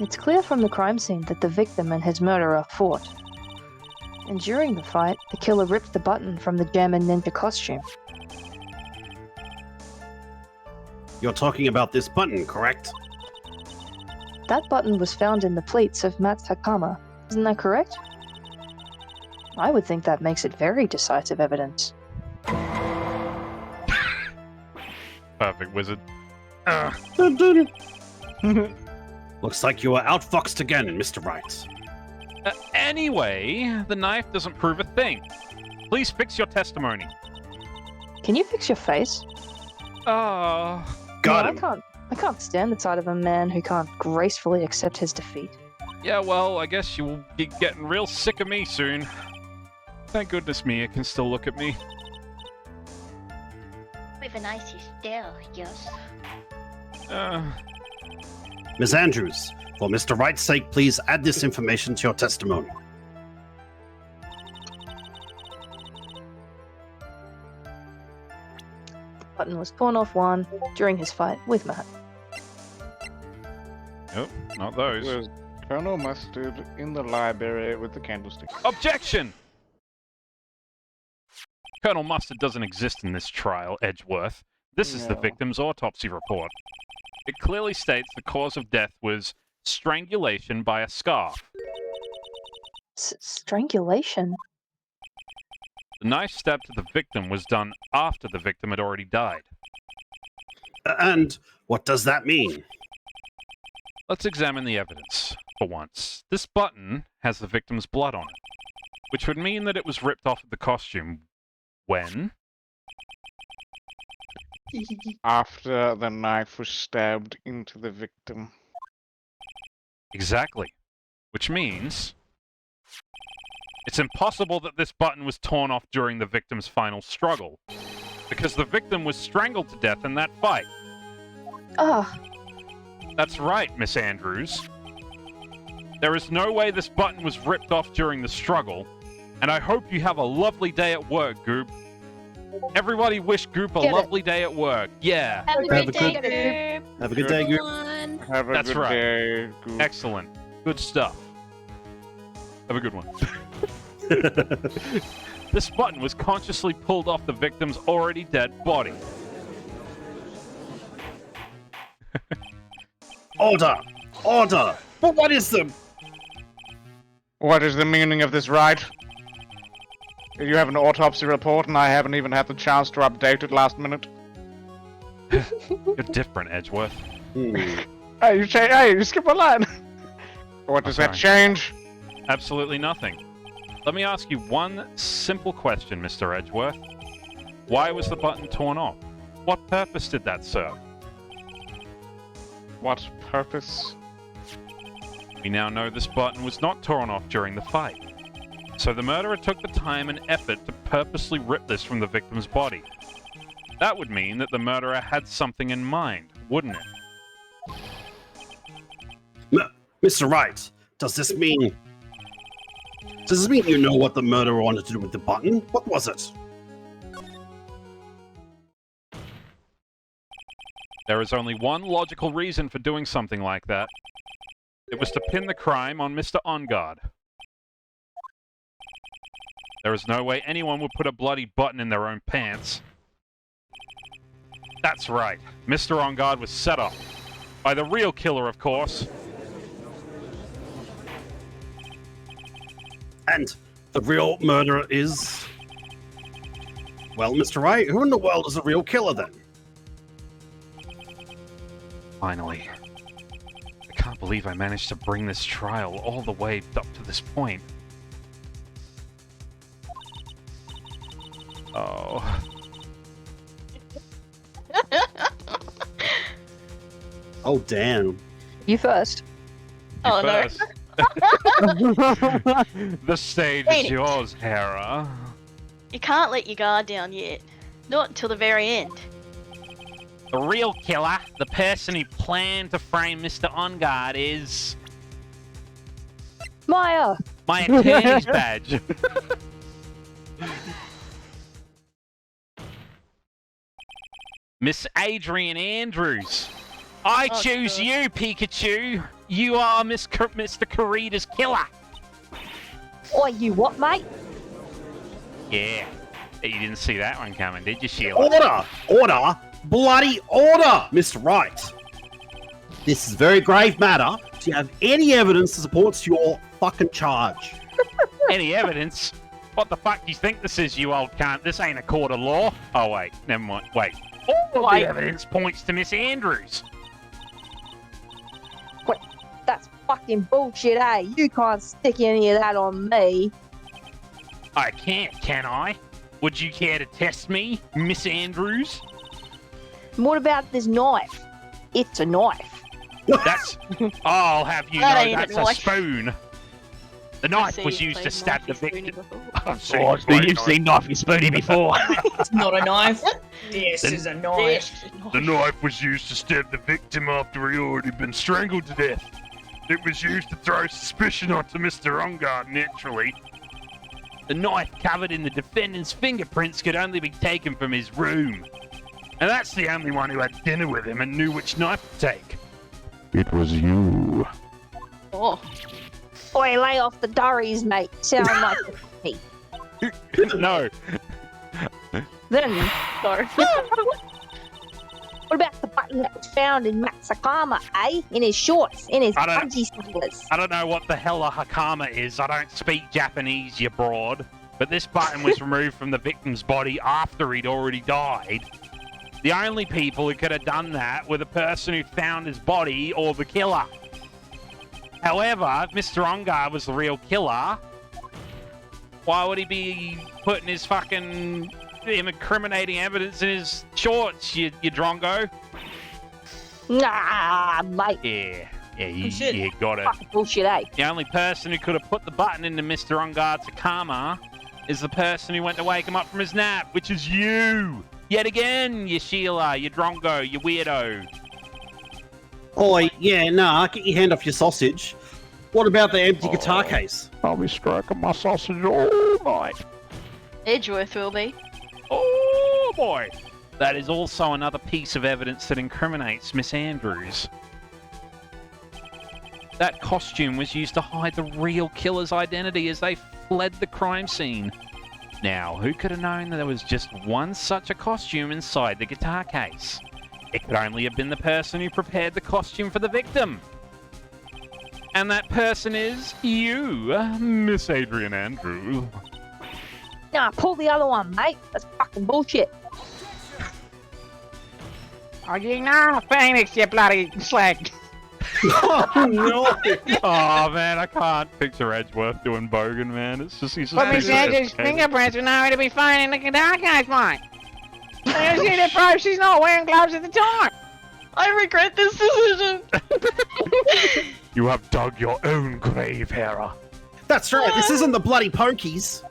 It's clear from the crime scene that the victim and his murderer fought. And during the fight, the killer ripped the button from the German ninja costume. You're talking about this button, correct? That button was found in the plates of Matt's Hakama. Isn't that correct? I would think that makes it very decisive evidence. Perfect, wizard. Looks like you are outfoxed again, Mr. Wright. Anyway, the knife doesn't prove a thing. Please fix your testimony. Can you fix your face? Oh. Got No, him. I can't stand the sight of a man who can't gracefully accept his defeat. Yeah, well, I guess you'll be getting real sick of me soon. Thank goodness Mia can still look at me. With an icy stare, yes. Ms. Andrews, for Mr. Wright's sake, please add this information to your testimony. The button was torn off Juan during his fight with Matt. Nope, not those. There's Colonel Mustard in the library with the candlestick. Objection! Colonel Mustard doesn't exist in this trial, Edgeworth. This is the No. victim's autopsy report. It clearly states the cause of death was strangulation by a scarf. Strangulation? The knife stab to the victim was done after the victim had already died. And what does that mean? Let's examine the evidence, for once. This button has the victim's blood on it, which would mean that it was ripped off of the costume. When? After the knife was stabbed into the victim. Exactly. Which means it's impossible that this button was torn off during the victim's final struggle, because the victim was strangled to death in that fight. Ah. That's right, Miss Andrews. There is no way this button was ripped off during the struggle, and I hope you have a lovely day at work, Goop. Everybody wish Goop a lovely day at work. Yeah. Have a great day, Goop. Have a good day, Goop. Have a That's good right. day, Goop. Excellent. Good stuff. Have a good one. This button was consciously pulled off the victim's already dead body. Order! Order! But what is them? What is the meaning of this, Wright? You have an autopsy report and I haven't even had the chance to update it last minute. You're different, Edgeworth. Hey, you skip a line! What does that change? Absolutely nothing. Let me ask you one simple question, Mr. Edgeworth. Why was the button torn off? What purpose did that serve? What purpose? We now know this button was not torn off during the fight. So the murderer took the time and effort to purposely rip this from the victim's body. That would mean that the murderer had something in mind, wouldn't it? Mr. Wright, does this mean you know what the murderer wanted to do with the button? What was it? There is only one logical reason for doing something like that. It was to pin the crime on Mr. On Guard. There is no way anyone would put a bloody button in their own pants. That's right. Mr. On Guard was set up. By the real killer, of course. And the real murderer is... Well, Mr. Wright, who in the world is the real killer then? Finally. I can't believe I managed to bring this trial all the way up to this point. Oh. Oh, damn. You first. Oh, no. First. The stage is yours, Hera. You can't let your guard down yet. Not until the very end. The real killer, the person who planned to frame Mr. On Guard, is... Maya! my attorney's badge. Miss Adrian Andrews. I choose you, Pikachu. You are Mr. Karida's killer. Oi, you what, mate? Yeah. You didn't see that one coming, did you, Sheila? Order! Order! Bloody order, Mr. Wright! This is very grave matter. Do you have any evidence that supports your fucking charge? Any evidence? What the fuck do you think this is, you old cunt? This ain't a court of law. Oh, wait. Never mind. Wait. All of the evidence points to Miss Andrews. Wait, that's fucking bullshit, eh? You can't stick any of that on me. I can't, can I? Would you care to test me, Miss Andrews? What about this knife? It's a knife. That's... I'll have you know That ain't that's a a knife. spoon. The knife see was you used to played stab the Knifey victim. Spoony You've seen Knifey Spoony before. It's not a knife. This is a knife. The knife was used to stab the victim after he already been strangled to death. It was used to throw suspicion onto Mr. On Guard, naturally. The knife covered in the defendant's fingerprints could only be taken from his room. And that's the only one who had dinner with him and knew which knife to take. It was you. Oh. Oi, lay off the durries, mate. Sound like me. No. Then, Sorry. what about the button that was found in Matt's Hakama, eh? In his shorts, in his bungee slippers. I don't know what the hell a Hakama is. I don't speak Japanese, you broad. But this button was removed from the victim's body after he'd already died. The only people who could have done that were the person who found his body or the killer. However, if Mr. On Guard was the real killer, why would he be putting his fucking incriminating evidence in his shorts, you drongo? Nah, mate. Yeah, you got it. Fucking bullshit, eh? The only person who could have put the button into Mr. On Guard's Hakama is the person who went to wake him up from his nap, which is you! Yet again, you Sheila, you drongo, you weirdo. Oi, yeah, nah, get your hand off your sausage. What about the empty guitar case? I'll be striking my sausage all night. Edgeworth will be. Oh boy! That is also another piece of evidence that incriminates Miss Andrews. That costume was used to hide the real killer's identity as they fled the crime scene. Now, who could have known that there was just one such a costume inside the guitar case? It could only have been the person who prepared the costume for the victim. And that person is you, Miss Adrian Andrews. Nah, pull the other one, mate. That's fucking bullshit. Oh, you know, Phoenix, you bloody slag. Oh no! Oh man, I can't picture Edgeworth doing Bogan, man. It's just he's just. But Miss Andrews' fingerprints are nowhere to be found in the guitar case, mate. You see the proof she's not wearing gloves at the time. I regret this decision. You have dug your own grave, Hera. That's right. This isn't the bloody pokies.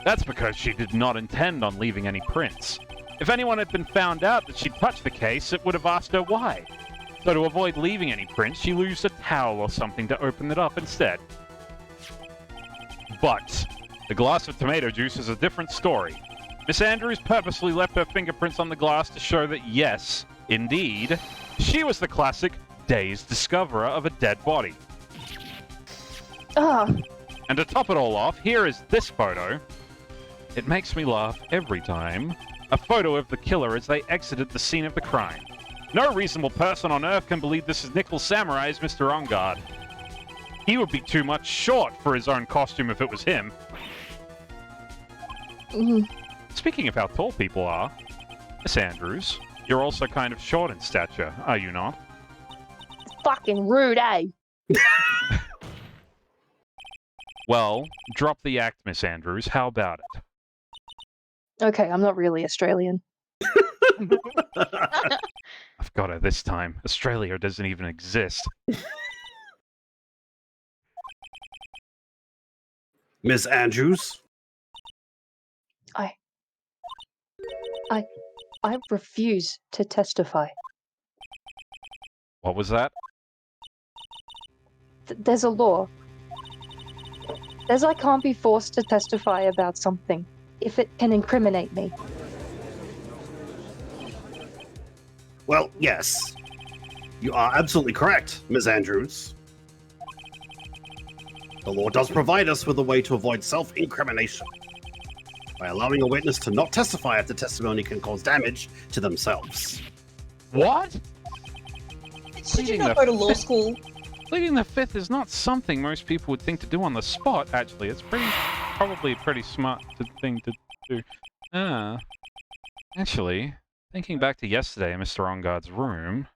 That's because she did not intend on leaving any prints. If anyone had been found out that she'd touched the case, it would have asked her why. So to avoid leaving any prints, she used a towel or something to open it up instead. But the glass of tomato juice is a different story. Miss Andrews purposely left her fingerprints on the glass to show that yes, indeed, she was the classic dazed discoverer of a dead body. And to top it all off, here is this photo. It makes me laugh every time. A photo of the killer as they exited the scene of the crime. No reasonable person on Earth can believe this is Nickel Samurai's Mr. Ongard. He would be too much short for his own costume if it was him. Speaking of how tall people are, Miss Andrews, you're also kind of short in stature, are you not? Fucking rude, eh? Well, drop the act, Miss Andrews. How about it? Okay, I'm not really Australian. I've got her this time. Australia doesn't even exist. Miss Andrews? I refuse to testify. What was that? There's a law. Says I can't be forced to testify about something if it can incriminate me. Well, yes. You are absolutely correct, Ms. Andrews. The law does provide us with a way to avoid self-incrimination by allowing a witness to not testify if the testimony can cause damage to themselves. What? Did you not go to law school? Pleading the fifth is not something most people would think to do on the spot, actually. It's probably a pretty smart thing to do. Actually, thinking back to yesterday in Mr. Ongard's room...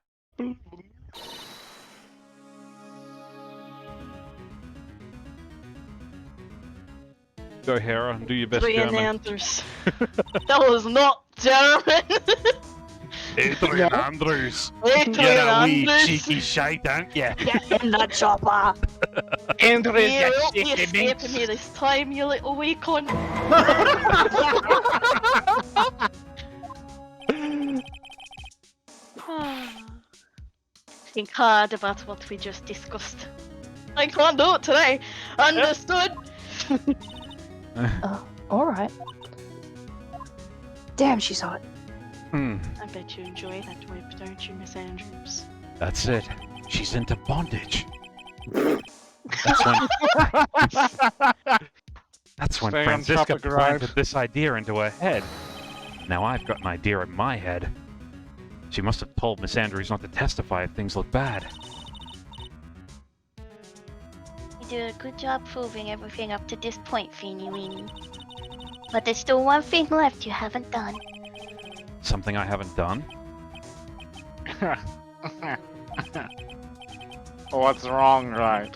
Go, Hera, do your best Adrian German. Andrews. That was not German. Adrian Andrews. Adrian You're a wee Andrews. cheeky shite, aren't you? Get in the chopper! Andrews, Yeah, you you're cheeky escaping minx. me this time, you little wee cunt. Think hard about what we just discussed. I can't do it today. Understood? Alright. Damn, she's hot. I bet you enjoy that whip, don't you, Miss Andrews? That's it. She's into bondage. That's when... That's when Stay on Franziska topic, Wright. planted this idea into her head. Now I've got an idea in my head. She must have told Miss Andrews not to testify if things look bad. You do a good job proving everything up to this point, Feeny Weeny. But there's still one thing left you haven't done. Something I haven't done? What's wrong, Wright?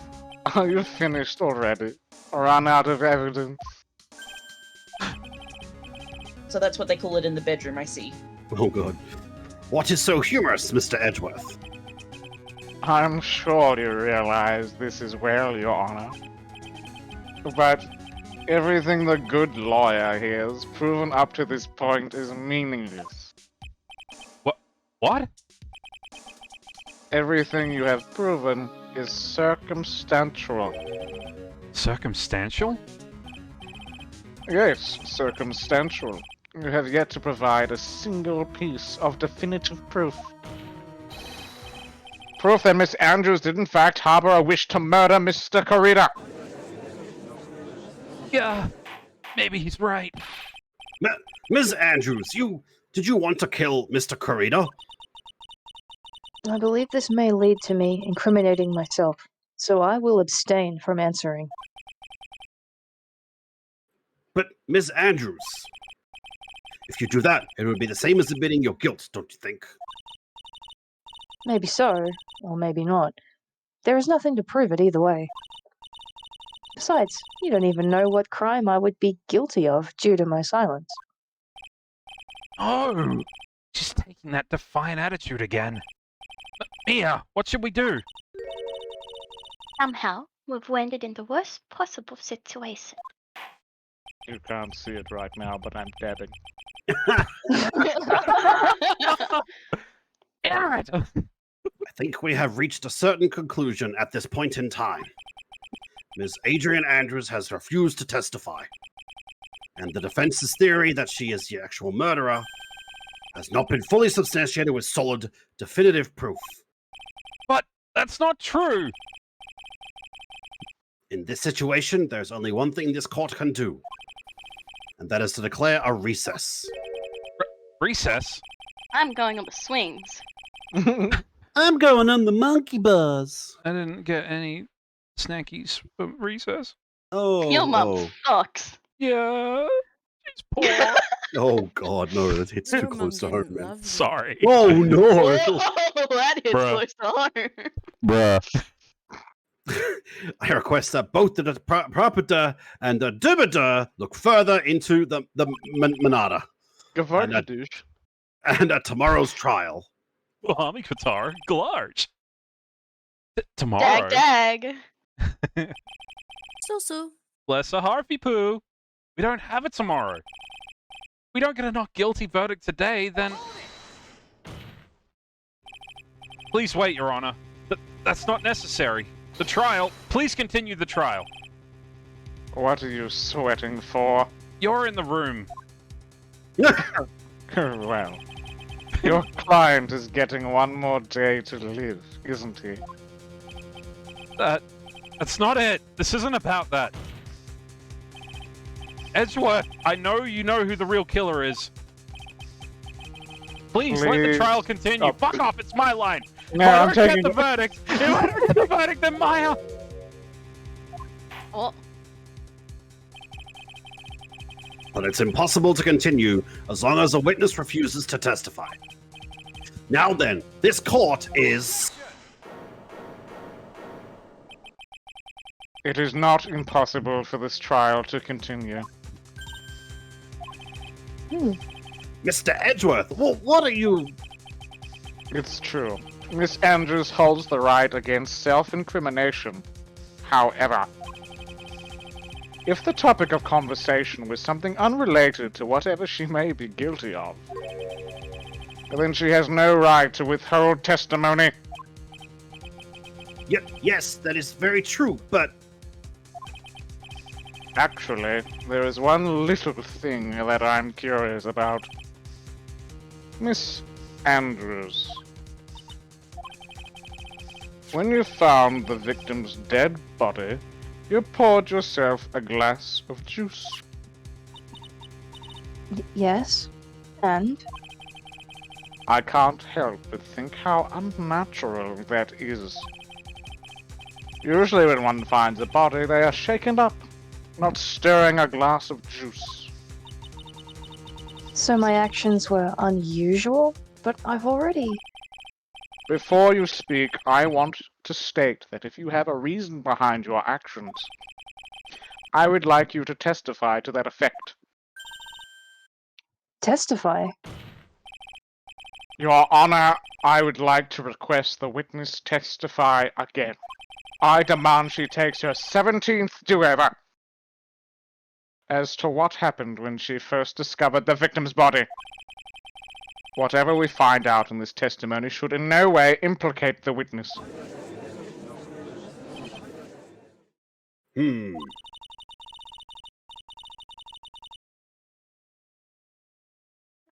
Are you finished already? Run out of evidence? So that's what they call it in the bedroom, I see. Oh god. What is so humorous, Mr. Edgeworth? I'm sure you realize this is well, Your Honor. But everything the good lawyer here has proven up to this point is meaningless. What? Everything you have proven is circumstantial. Circumstantial? Yes, circumstantial. You have yet to provide a single piece of definitive proof. Proof that Miss Andrews did in fact harbor a wish to murder Mr. Corrida. Yeah, maybe he's right. Ms. Andrews, did you want to kill Mr. Corrido? I believe this may lead to me incriminating myself, so I will abstain from answering. But, Ms. Andrews, if you do that, it would be the same as admitting your guilt, don't you think? Maybe so, or maybe not. There is nothing to prove it either way. Besides, you don't even know what crime I would be guilty of due to my silence. Oh, she's taking that defiant attitude again. Mia, what should we do? Somehow, we've landed in the worst possible situation. You can't see it right now, but I'm dabbing. I think we have reached a certain conclusion at this point in time. Ms. Adrian Andrews has refused to testify, and the defense's theory that she is the actual murderer has not been fully substantiated with solid, definitive proof. But that's not true! In this situation, there's only one thing this court can do, and that is to declare a recess. Recess? I'm going on the swings. I'm going on the monkey bars. I didn't get any snackies for recess. Oh, Your mum sucks. Yeah, she's poor. Oh God, no, it's too close to home, man. Sorry. Oh no! Whoa, that hits Bruh. close to home. Bruh. I request that both the proprietor and the debitor look further into the manada. And at tomorrow's trial. Wahami Qatar, Glarge. Tomorrow. Dag. So. Bless a Harvey Poo. We don't have it tomorrow. We don't get a not guilty verdict today, then... Please wait, Your Honor. That's not necessary. The trial. Please continue the trial. What are you sweating for? You're in the room. Well, your client is getting one more day to live, isn't he? That's not it. This isn't about that. Edgeworth, I know you know who the real killer is. Please let the trial continue. Stop. Fuck off, it's my line. No, If I I'm don't get taking the verdict, if I don't get the verdict, then Maya. Oh. But it's impossible to continue as long as a witness refuses to testify. Now then, this court is... It is not impossible for this trial to continue. Mr. Edgeworth, what are you... It's true. Miss Andrews holds the right against self-incrimination. However, if the topic of conversation was something unrelated to whatever she may be guilty of, then she has no right to withhold testimony. Yes, that is very true, but... Actually, there is one little thing that I'm curious about. Miss Andrews, when you found the victim's dead body, you poured yourself a glass of juice. Yes, and? I can't help but think how unnatural that is. Usually when one finds a body, they are shaken up, not stirring a glass of juice. So my actions were unusual, but I've already... Before you speak, I want to state that if you have a reason behind your actions, I would like you to testify to that effect. Testify? Your Honor, I would like to request the witness testify again. I demand she takes her 17th do-over as to what happened when she first discovered the victim's body. Whatever we find out in this testimony should in no way implicate the witness.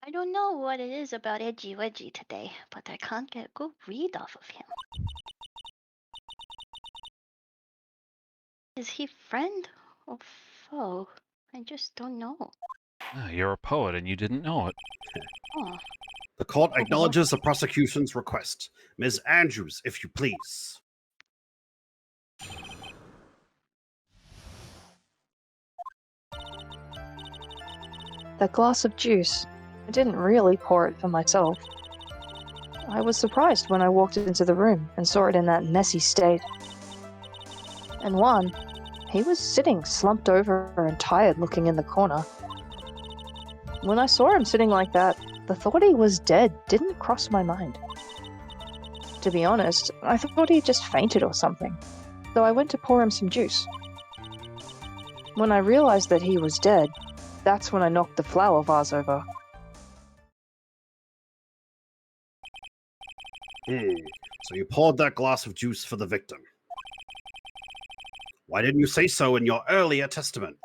I don't know what it is about Edgy Wedgie today, but I can't get a good read off of him. Is he friend or Oh, I just don't know. Ah, you're a poet and you didn't know it. Oh. The court acknowledges the prosecution's request. Ms. Andrews, if you please. That glass of juice, I didn't really pour it for myself. I was surprised when I walked into the room and saw it in that messy state. And Juan, he was sitting slumped over and tired looking in the corner. When I saw him sitting like that, the thought he was dead didn't cross my mind. To be honest, I thought he just fainted or something, so I went to pour him some juice. When I realized that he was dead, that's when I knocked the flower vase over. So you poured that glass of juice for the victim. Why didn't you say so in your earlier testimony?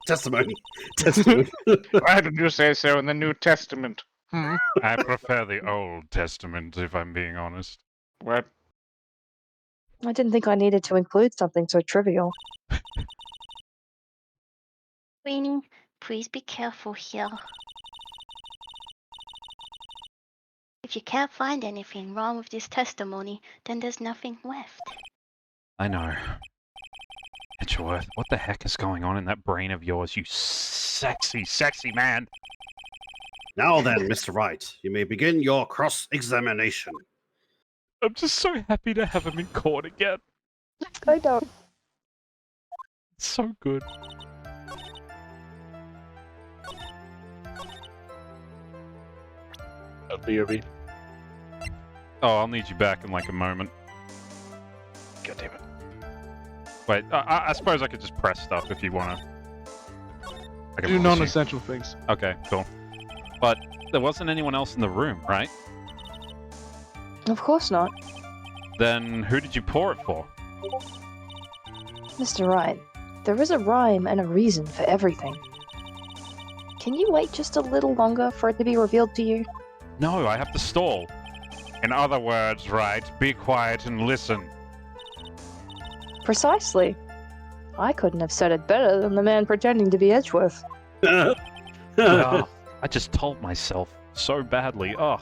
Testimony. Why did you say so in the New Testament? I prefer the Old Testament, if I'm being honest. What? I didn't think I needed to include something so trivial. Weenie, please be careful here. If you can't find anything wrong with this testimony, then there's nothing left. I know. Edgeworth, what the heck is going on in that brain of yours, you sexy, sexy man? Now then, Mr. Wright, you may begin your cross-examination. I'm just so happy to have him in court again. I know. It's so good. BRB. Oh, I'll need you back in like a moment. God damn it. Wait, I suppose I could just press stuff if you want to. Do non-essential things. Okay, cool. But there wasn't anyone else in the room, right? Of course not. Then who did you pour it for? Mr. Wright, there is a rhyme and a reason for everything. Can you wait just a little longer for it to be revealed to you? No, I have to stall. In other words, Wright, be quiet and listen. Precisely. I couldn't have said it better than the man pretending to be Edgeworth. Oh, I just told myself so badly. Oh,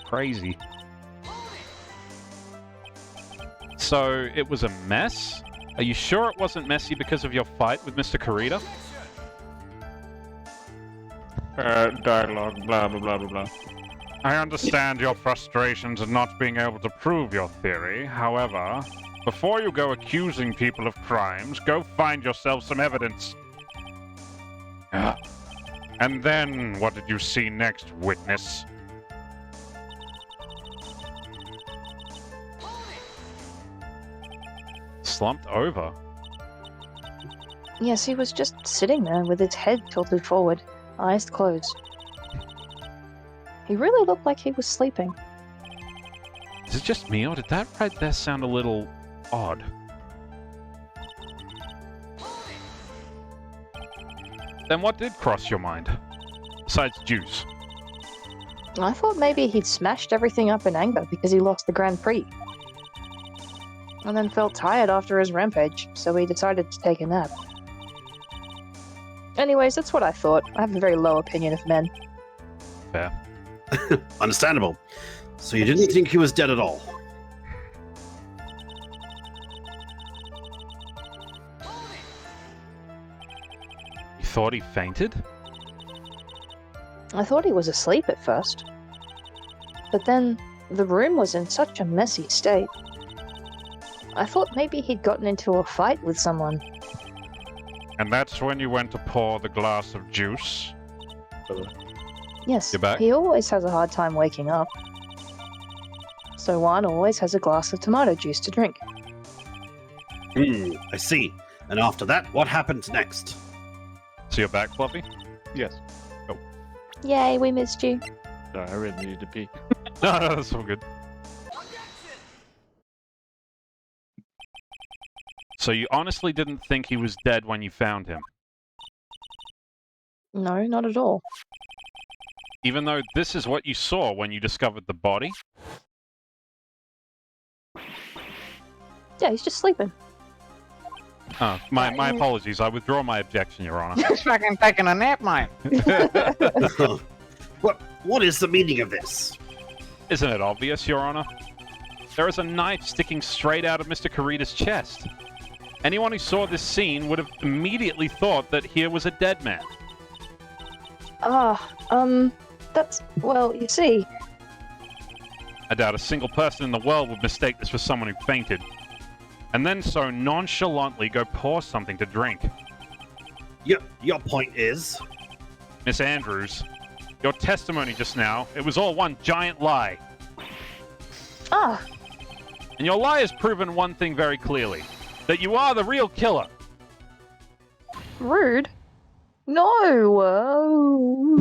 crazy. So it was a mess? Are you sure it wasn't messy because of your fight with Mr. Karita? Dialogue, blah, blah, blah, blah, blah. I understand your frustrations at not being able to prove your theory. However, before you go accusing people of crimes, go find yourself some evidence. And then, what did you see next, witness? Slumped over? Yes, he was just sitting there with his head tilted forward, eyes closed. He really looked like he was sleeping. Is it just me, or did that right there sound a little odd? Then what did cross your mind? Besides juice. I thought maybe he'd smashed everything up in anger because he lost the Grand Prix. And then felt tired after his rampage, so he decided to take a nap. Anyways, that's what I thought. I have a very low opinion of men. Fair. Understandable. So you didn't think he was dead at all? You thought he fainted? I thought he was asleep at first. But then, the room was in such a messy state. I thought maybe he'd gotten into a fight with someone. And that's when you went to pour the glass of juice? Yes, You're back? he always has a hard time waking up. So Juan always has a glass of tomato juice to drink. I see. And after that, what happens next? So you're back, Fluffy? Yes. Oh. Yay, we missed you. Sorry, I really needed to pee. No, that's all good. So you honestly didn't think he was dead when you found him? No, not at all. Even though this is what you saw when you discovered the body? Yeah, he's just sleeping. My apologies. I withdraw my objection, Your Honor. He's fucking taking a nap, mate. What is the meaning of this? Isn't it obvious, Your Honor? There is a knife sticking straight out of Mr. Kurita's chest. Anyone who saw this scene would have immediately thought that here was a dead man. That's, well, you see. I doubt a single person in the world would mistake this for someone who fainted, and then so nonchalantly go pour something to drink. Your point is? Miss Andrews, your testimony just now, it was all one giant lie. And your lie has proven one thing very clearly, that you are the real killer. Rude? No!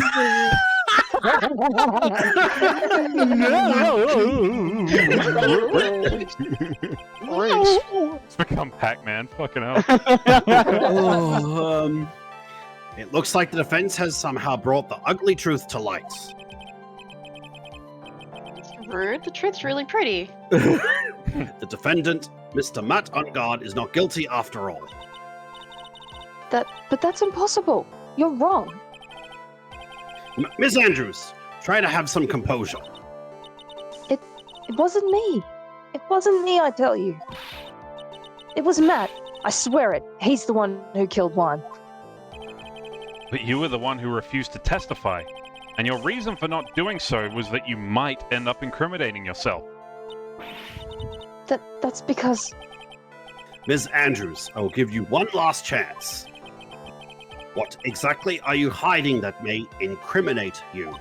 It's become Pac-Man, fucking hell. It looks like the defense has somehow brought the ugly truth to light. Rude. The truth's really pretty. The defendant, Mr. Matt Ungard, is not guilty after all. But that's impossible. You're wrong. Miss Andrews, try to have some composure. It wasn't me. It wasn't me, I tell you. It was Matt. I swear it. He's the one who killed Juan. But you were the one who refused to testify, and your reason for not doing so was that you might end up incriminating yourself. That's because... Ms. Andrews, I will give you one last chance. What exactly are you hiding that may incriminate you?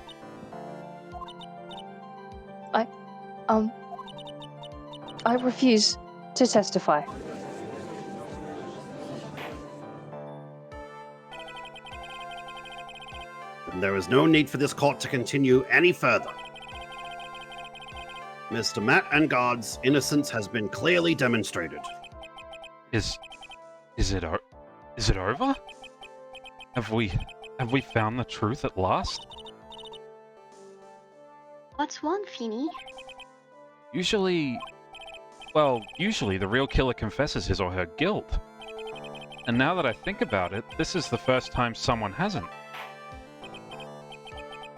I refuse to testify. And there is no need for this court to continue any further. Mr. Matt Ungard's innocence has been clearly demonstrated. Is it over? Have we found the truth at last? What's one, Feeny? Usually the real killer confesses his or her guilt. And now that I think about it, this is the first time someone hasn't.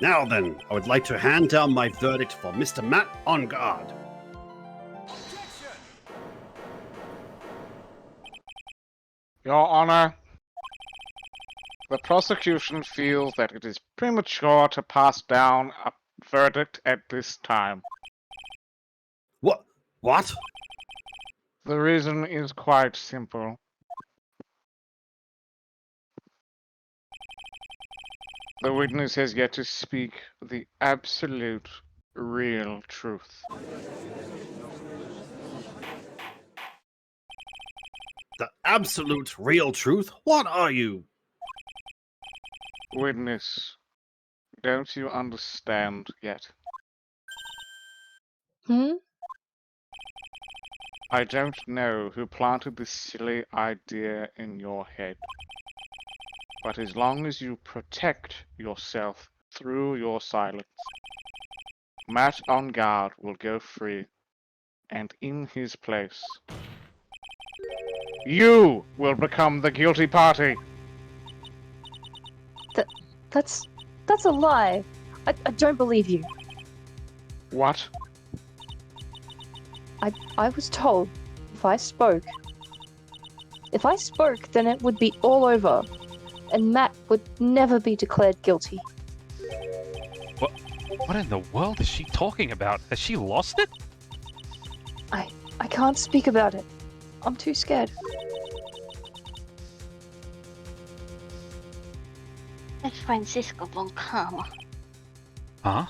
Now then, I would like to hand down my verdict for Mr. Matt Ungard. Your Honor, the prosecution feels that it is premature to pass down a verdict at this time. What? The reason is quite simple. The witness has yet to speak the absolute, real truth. The absolute, real truth? What are you? Witness, don't you understand yet? I don't know who planted this silly idea in your head. But as long as you protect yourself through your silence, Matt Ungard will go free, and in his place, you will become the guilty party. That's a lie. I don't believe you. What? I was told if I spoke, then it would be all over, and Matt would never be declared guilty. What in the world is she talking about? Has she lost it? I can't speak about it. I'm too scared. That's Francisco von Karma. Huh?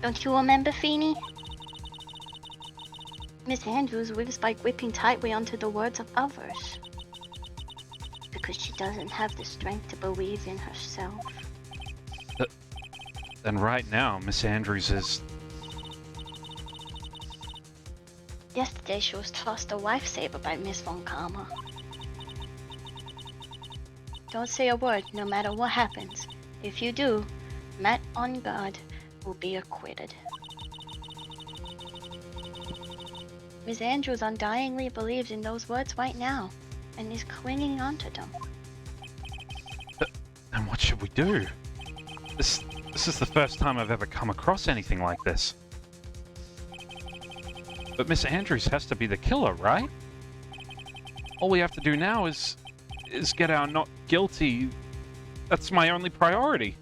Don't you remember, Feeny? Miss Andrews lives by gripping tightly onto the words of others. Because she doesn't have the strength to believe in herself. Then right now, Miss Andrews is... Yesterday she was tossed a lifesaver by Miss von Karma. Don't say a word, no matter what happens. If you do, Matt Ungard will be acquitted. Miss Andrews undyingly believes in those words right now, and is clinging onto them. Then what should we do? This is the first time I've ever come across anything like this. But Miss Andrews has to be the killer, right? All we have to do now is get our not guilty. That's my only priority.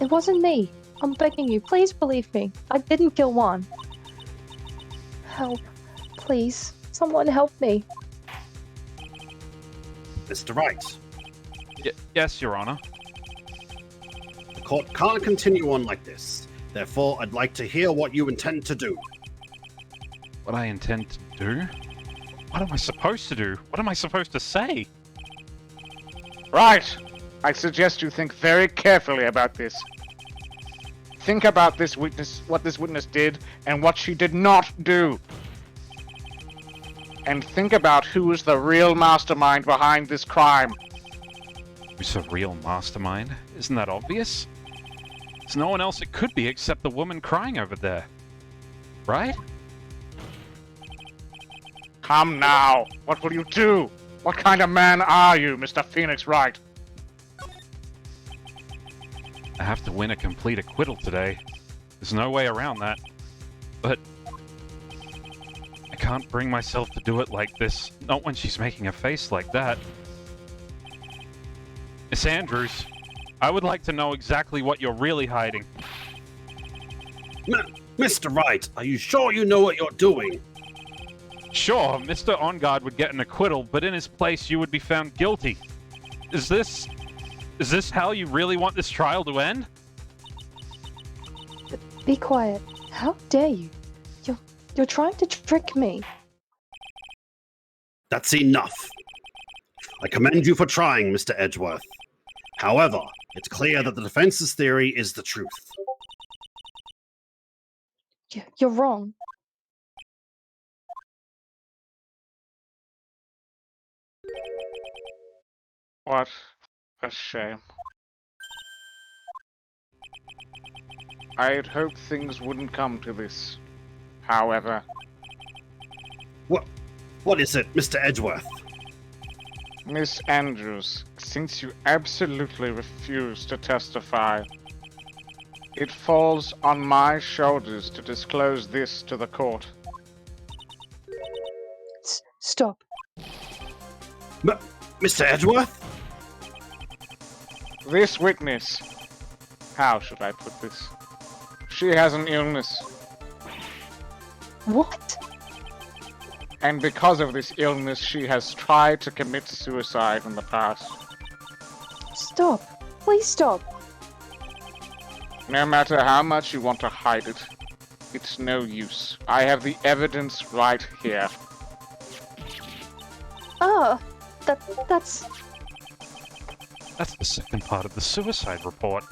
It wasn't me. I'm begging you, please believe me. I didn't kill Juan. Help. Please. Someone help me. Mr. Wright, Yes, Your Honor. the court can't continue on like this. Therefore, I'd like to hear what you intend to do. What I intend to do? What am I supposed to do? What am I supposed to say? Right! I suggest you think very carefully about this. Think about this witness, what this witness did, and what she did not do. And think about who is the real mastermind behind this crime. Who's a real mastermind? Isn't that obvious? There's no one else it could be except the woman crying over there. Right? Come now. What will you do? What kind of man are you, Mr. Phoenix Wright? I have to win a complete acquittal today. There's no way around that. But I can't bring myself to do it like this. Not when she's making a face like that. Miss Andrews, I would like to know exactly what you're really hiding. Mr. Wright, are you sure you know what you're doing? Sure, Mr. On Guard would get an acquittal, but in his place you would be found guilty. Is this how you really want this trial to end? Be quiet. How dare you? You're trying to trick me. That's enough. I commend you for trying, Mr. Edgeworth. However, it's clear that the defense's theory is the truth. You're wrong. What a shame. I had hoped things wouldn't come to this. However... What is it, Mr. Edgeworth? Miss Andrews, since you absolutely refuse to testify, it falls on my shoulders to disclose this to the court. Stop. Mr. Edgeworth? This witness... How should I put this? She has an illness. What? And because of this illness, she has tried to commit suicide in the past. Stop. Please stop. No matter how much you want to hide it, it's no use. I have the evidence right here. That's... That's the second part of the suicide report.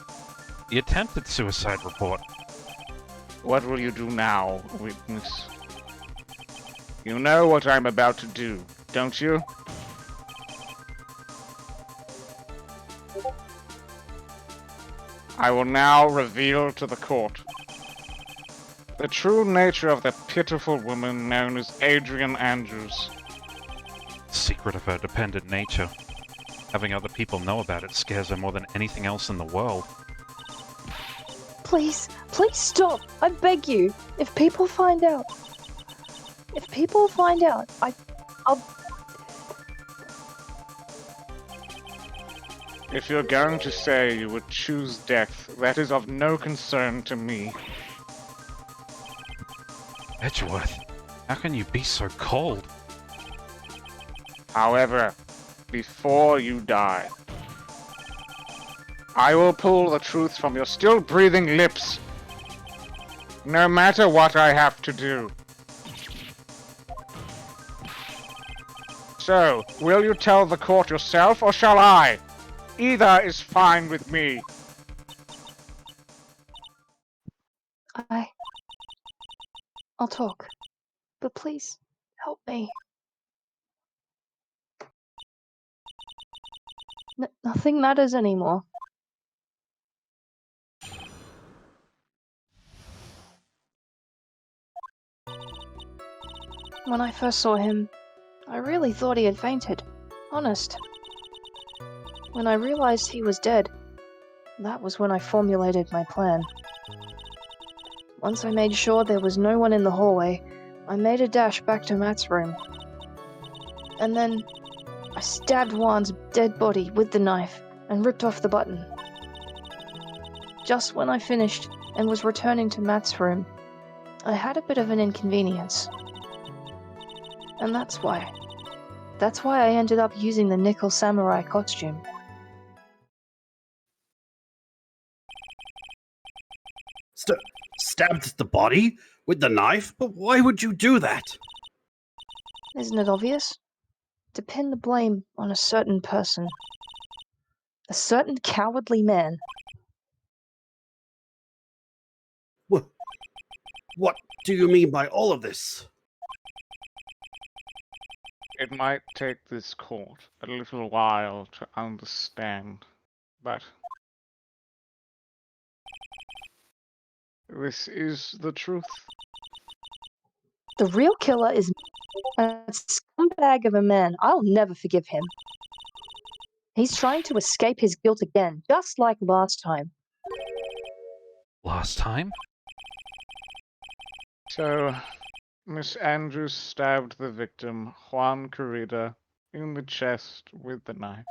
The attempted suicide report. What will you do now, witness? You know what I'm about to do, don't you? I will now reveal to the court the true nature of the pitiful woman known as Adrian Andrews. The secret of her dependent nature. Having other people know about it scares her more than anything else in the world. Please stop. I beg you. If people find out, I'll... If you're going to say you would choose death, that is of no concern to me. Edgeworth, how can you be so cold? However, before you die, I will pull the truth from your still breathing lips, no matter what I have to do. So, will you tell the court yourself, or shall I? Either is fine with me. I'll talk. But please, help me. Nothing matters anymore. When I first saw him, I really thought he had fainted. Honest. When I realized he was dead, that was when I formulated my plan. Once I made sure there was no one in the hallway, I made a dash back to Matt's room. And then I stabbed Juan's dead body with the knife and ripped off the button. Just when I finished and was returning to Matt's room, I had a bit of an inconvenience. And that's why I ended up using the nickel samurai costume. Stabbed the body with the knife? But why would you do that? Isn't it obvious? To pin the blame on a certain person. A certain cowardly man. What do you mean by all of this? It might take this court a little while to understand, but this is the truth. The real killer is a scumbag of a man. I'll never forgive him. He's trying to escape his guilt again, just like last time. Last time? So, Miss Andrews stabbed the victim, Juan Corrida, in the chest with the knife.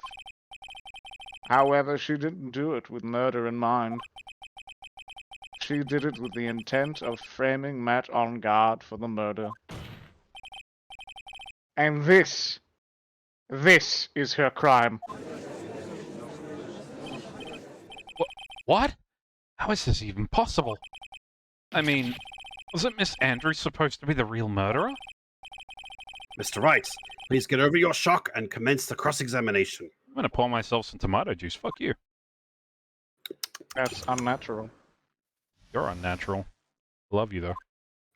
However, she didn't do it with murder in mind. She did it with the intent of framing Matt on guard for the murder. And this is her crime. What? How is this even possible? I mean, wasn't Miss Andrews supposed to be the real murderer? Mr. Wright, please get over your shock and commence the cross-examination. I'm gonna pour myself some tomato juice. Fuck you. That's unnatural. You're unnatural. Love you, though.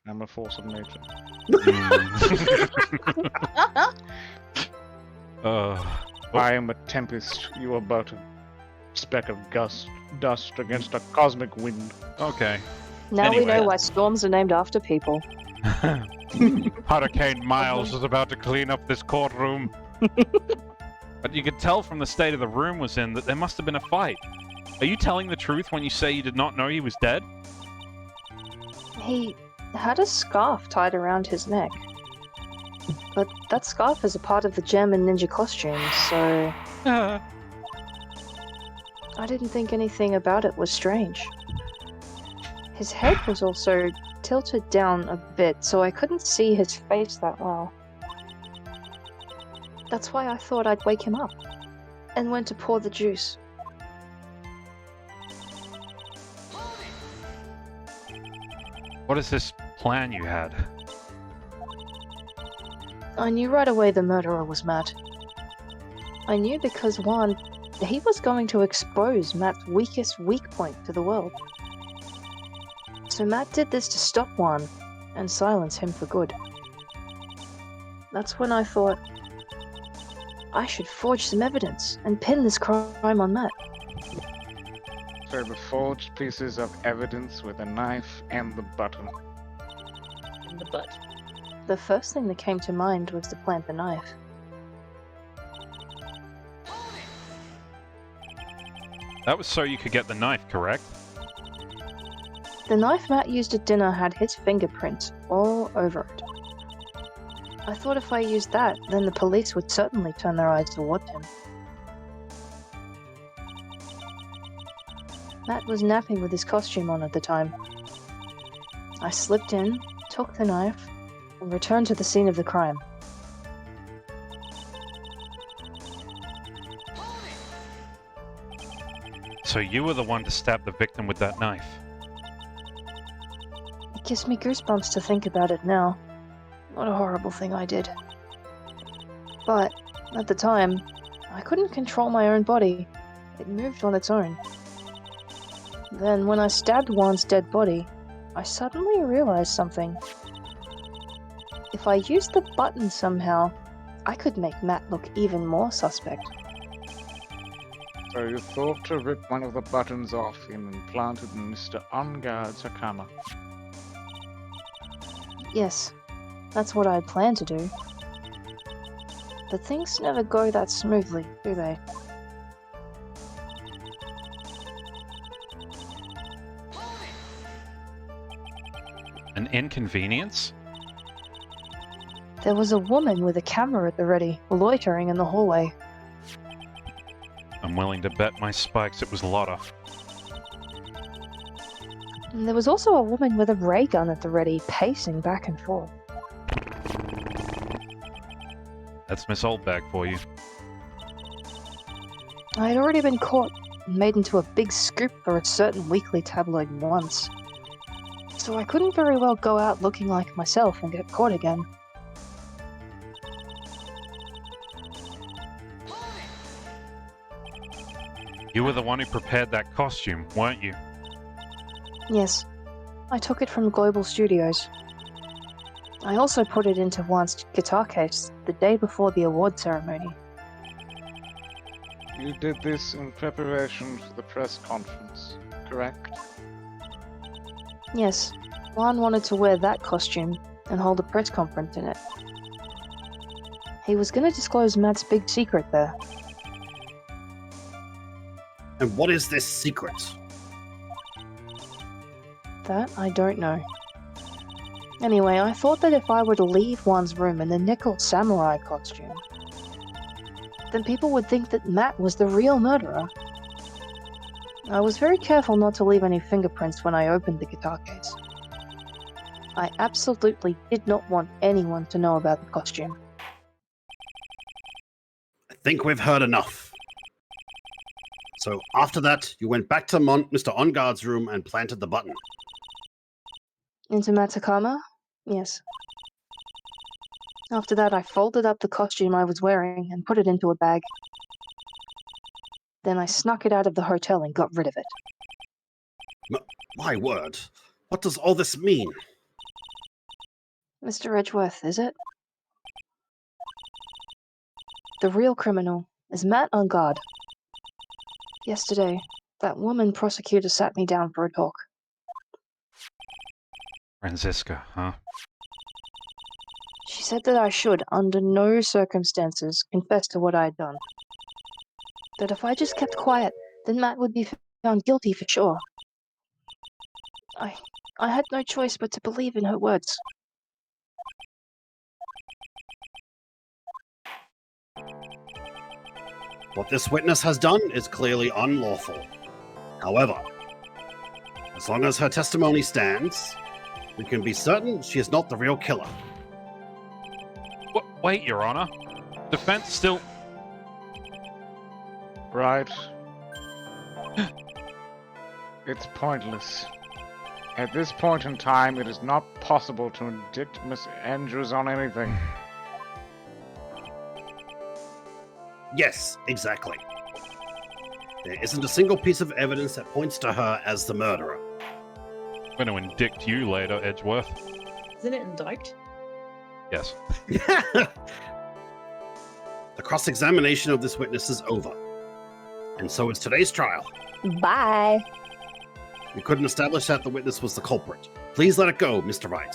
I'm a force of nature. I am a tempest. You are but a speck of dust against a cosmic wind. Okay. Now we know why storms are named after people. Hurricane Miles is about to clean up this courtroom. But you could tell from the state of the room was in that there must have been a fight. Are you telling the truth when you say you did not know he was dead? He had a scarf tied around his neck. But that scarf is a part of the German ninja costume, so... I didn't think anything about it was strange. His head was also tilted down a bit, so I couldn't see his face that well. That's why I thought I'd wake him up, and went to pour the juice. What is this plan you had? I knew right away the murderer was Matt. I knew because, one, he was going to expose Matt's weakest weak point to the world. So Matt did this to stop Juan and silence him for good. That's when I thought I should forge some evidence and pin this crime on Matt. So the forged pieces of evidence with a knife and the button. In the butt. The first thing that came to mind was to plant the knife. That was so you could get the knife, correct? The knife Matt used at dinner had his fingerprints all over it. I thought if I used that, then the police would certainly turn their eyes towards him. Matt was napping with his costume on at the time. I slipped in, took the knife, and returned to the scene of the crime. So you were the one to stab the victim with that knife? It gives me goosebumps to think about it now. What a horrible thing I did. But, at the time, I couldn't control my own body. It moved on its own. Then, when I stabbed Juan's dead body, I suddenly realized something. If I used the button somehow, I could make Matt look even more suspect. So you thought to rip one of the buttons off him and plant it in Mr. On Guard's Hakama. Yes. That's what I had planned to do. But things never go that smoothly, do they? An inconvenience? There was a woman with a camera at the ready, loitering in the hallway. I'm willing to bet my spikes it was Lotta. And there was also a woman with a ray gun at the ready, pacing back and forth. That's Miss Oldbag for you. I had already been caught and made into a big scoop for a certain weekly tabloid once. So I couldn't very well go out looking like myself and get caught again. You were the one who prepared that costume, weren't you? Yes, I took it from Global Studios. I also put it into Juan's guitar case the day before the award ceremony. You did this in preparation for the press conference, correct? Yes, Juan wanted to wear that costume and hold a press conference in it. He was going to disclose Matt's big secret there. And what is this secret? That I don't know. Anyway, I thought that if I were to leave Juan's room in the nickel samurai costume, then people would think that Matt was the real murderer. I was very careful not to leave any fingerprints when I opened the guitar case. I absolutely did not want anyone to know about the costume. I think we've heard enough. So after that, you went back to Mr. On Guard's room and planted the button. Into Matakama? Yes. After that, I folded up the costume I was wearing and put it into a bag. Then I snuck it out of the hotel and got rid of it. My word. What does all this mean? Mr. Edgeworth, is it? The real criminal is Matt On Guard. Yesterday, that woman prosecutor sat me down for a talk. Franziska, huh? She said that I should, under no circumstances, confess to what I had done. That if I just kept quiet, then Matt would be found guilty for sure. I had no choice but to believe in her words. What this witness has done is clearly unlawful. However, as long as her testimony stands, we can be certain she is not the real killer. Wait, Your Honor. Defense still... Right. It's pointless. At this point in time, it is not possible to indict Miss Andrews on anything. Yes, exactly. There isn't a single piece of evidence that points to her as the murderer. I'm going to indict you later, Edgeworth. Isn't it indict? Yes. The cross-examination of this witness is over. And so is today's trial. Bye. We couldn't establish that the witness was the culprit. Please let it go, Mr. Wright.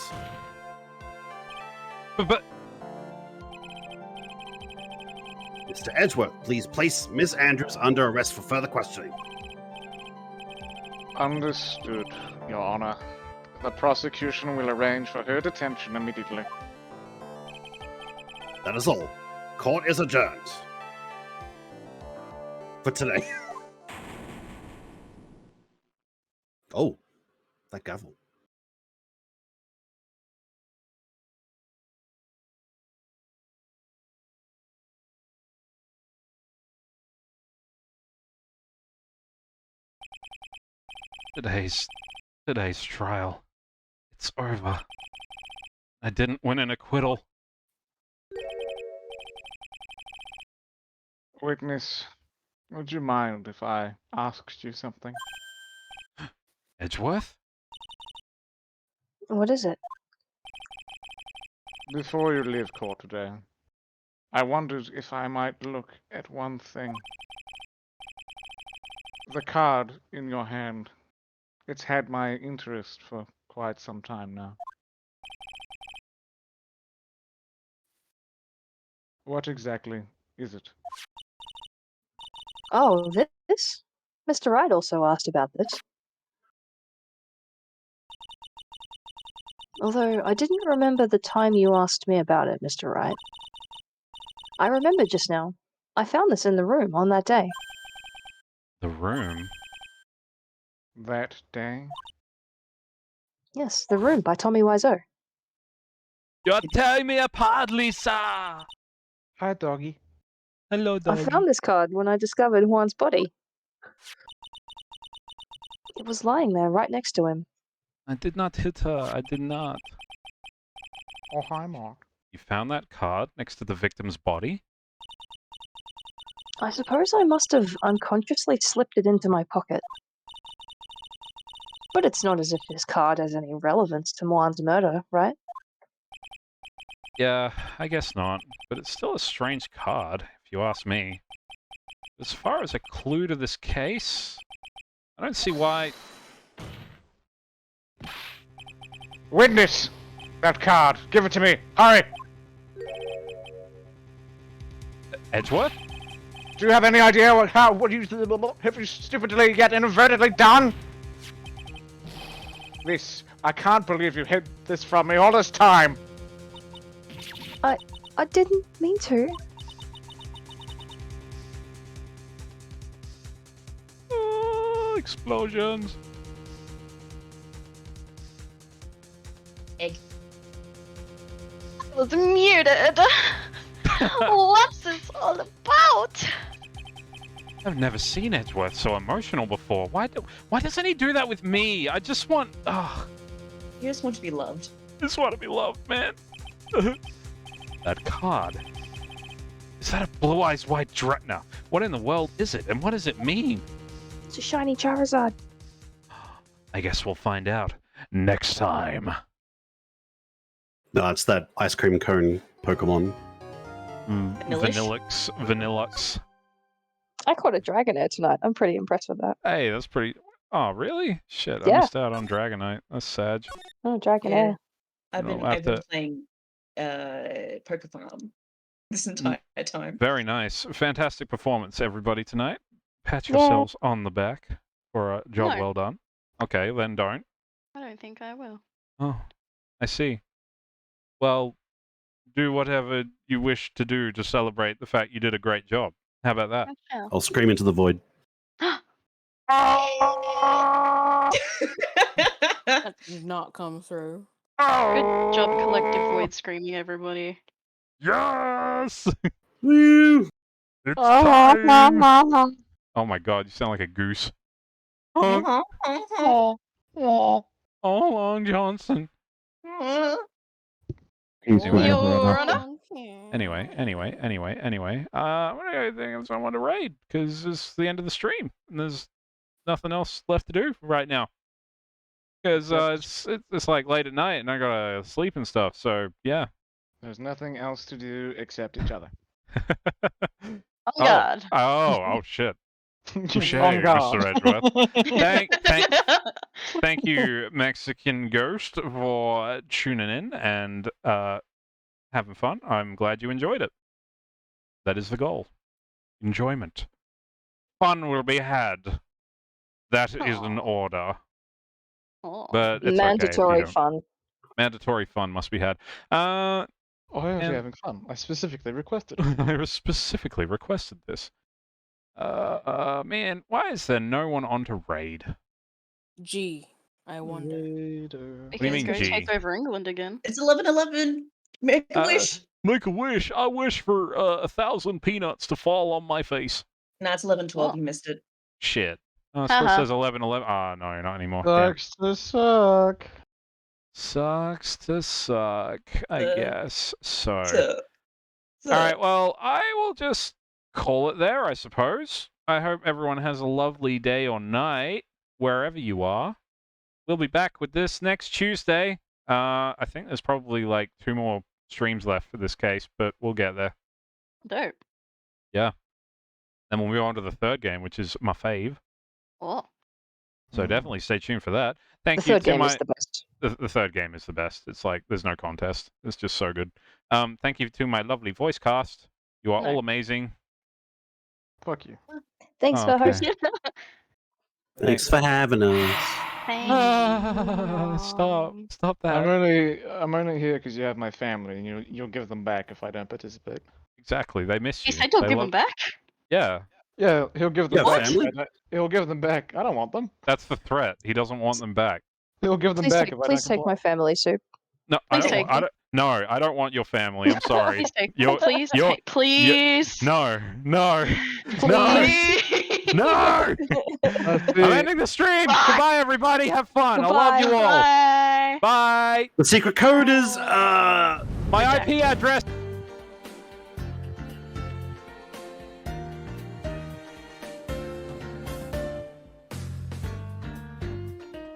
But... Mr. Edgeworth, please place Miss Andrews under arrest for further questioning. Understood, Your Honor. The prosecution will arrange for her detention immediately. That is all. Court is adjourned. For today. Oh, that gavel. Today's trial. It's over. I didn't win an acquittal. Witness, would you mind if I asked you something? Edgeworth? What is it? Before you leave court today, I wondered if I might look at one thing. The card in your hand. It's had my interest for quite some time now. What exactly is it? Oh, this? Mr. Wright also asked about this. Although I didn't remember the time you asked me about it, Mr. Wright. I remember just now. I found this in the room on that day. The room? That day? Yes, the room by Tommy Wiseau. You're tearing me apart, Lisa! Hi, doggy. Hello, I doggy. found this card when I discovered Juan's body. It was lying there right next to him. I did not hit her. I did not. Oh, hi, Mark. You found that card next to the victim's body? I suppose I must have unconsciously slipped it into my pocket. But it's not as if this card has any relevance to Juan's murder, right? Yeah, I guess not. But it's still a strange card, if you ask me. As far as a clue to this case, I don't see why... Witness! That card! Give it to me! Hurry! Edgeworth? Do you have any idea what you have you stupidly yet inadvertently done? This, I can't believe you hid this from me all this time. I didn't mean to. Explosions. Egg. I was muted. What's this all about? I've never seen Edgeworth so emotional before. Why doesn't he do that with me? I just want... Oh, You just want to be loved. I just want to be loved, man. That card. Is that a blue-eyes white Dretna? What in the world is it, and what does it mean? It's a shiny Charizard. I guess we'll find out next time. No, it's that ice cream cone Pokemon. Vanillux. I caught a Dragonair tonight. I'm pretty impressed with that. Hey, that's pretty... Oh, really? Shit, Yeah. I missed out on Dragonite. That's sad. Oh, Dragonair. I've No, been, I'll have I've been to- playing Poke Farm this entire time. Very nice. Fantastic performance, everybody, tonight. Pat Yeah. yourselves on the back for a job No. well done. Okay, then don't. I don't think I will. Oh, I see. Well, do whatever you wish to do to celebrate the fact you did a great job. How about that? I'll scream into the void. That did not come through. Good job, collective void screaming, everybody. Yes! Woo! It's time! Oh my god, you sound like a goose. Oh, Long Johnson. Your Honor? Anyway. I think I want to raid because it's the end of the stream and there's nothing else left to do right now. Because it's like late at night and I gotta sleep and stuff. So yeah. There's nothing else to do except each other. Oh God. Oh shit. Touche, On guard. Mr. Edgeworth. Thank you, Mexican Ghost, for tuning in and having fun. I'm glad you enjoyed it. That is the goal. Enjoyment. Fun will be had. That is an order. But it's Mandatory okay if you don't. fun. Mandatory fun must be had. Oh, yeah, and- having fun. I specifically requested. I specifically requested this. Man, why is there no one on to raid? Gee, I wonder. What do you mean, Go G? take over England again. It's 11/11. Make a wish. Make a wish. I wish for 1,000 peanuts to fall on my face. No, it's 11/12. You missed it. Shit. Oh, it still Haha. says 11/11. Ah, no, you're not anymore. Damn. Sucks to suck. Sucks to suck, I guess. So. So, All right, well, I will just call it there, I suppose. I hope everyone has a lovely day or night, wherever you are. We'll be back with this next Tuesday. I think there's probably like 2 more streams left for this case, but we'll get there. Dope. Yeah. Then we'll move on to the third game, which is my fave. Oh. So definitely stay tuned for that. Thank The you third to game my... is the best. The third game is the best. It's like, there's no contest. It's just so good. Thank you to my lovely voice cast. You are No. all amazing. Fuck you. Thanks for Okay. hosting. Thanks for having us. Stop that. I'm only here because you have my family, and you'll give them back if I don't participate. Exactly, they miss You you. said you'll They give love- them back? Yeah, Yeah, he'll give them Yeah, back. family? He'll give them back. I don't want them. that's the threat. He doesn't want them back. He'll give them Please back take, if I please don't take my family, Supe. No, I Please don't. take Want, I don't. No, I don't want your family. I'm sorry. Please take. You're- Please you're- take. Please. No, no, no, Please. no! Let's I'm see. ending the stream. Goodbye, everybody. Have fun. I love you all. Bye. Bye. The secret code is My IP address.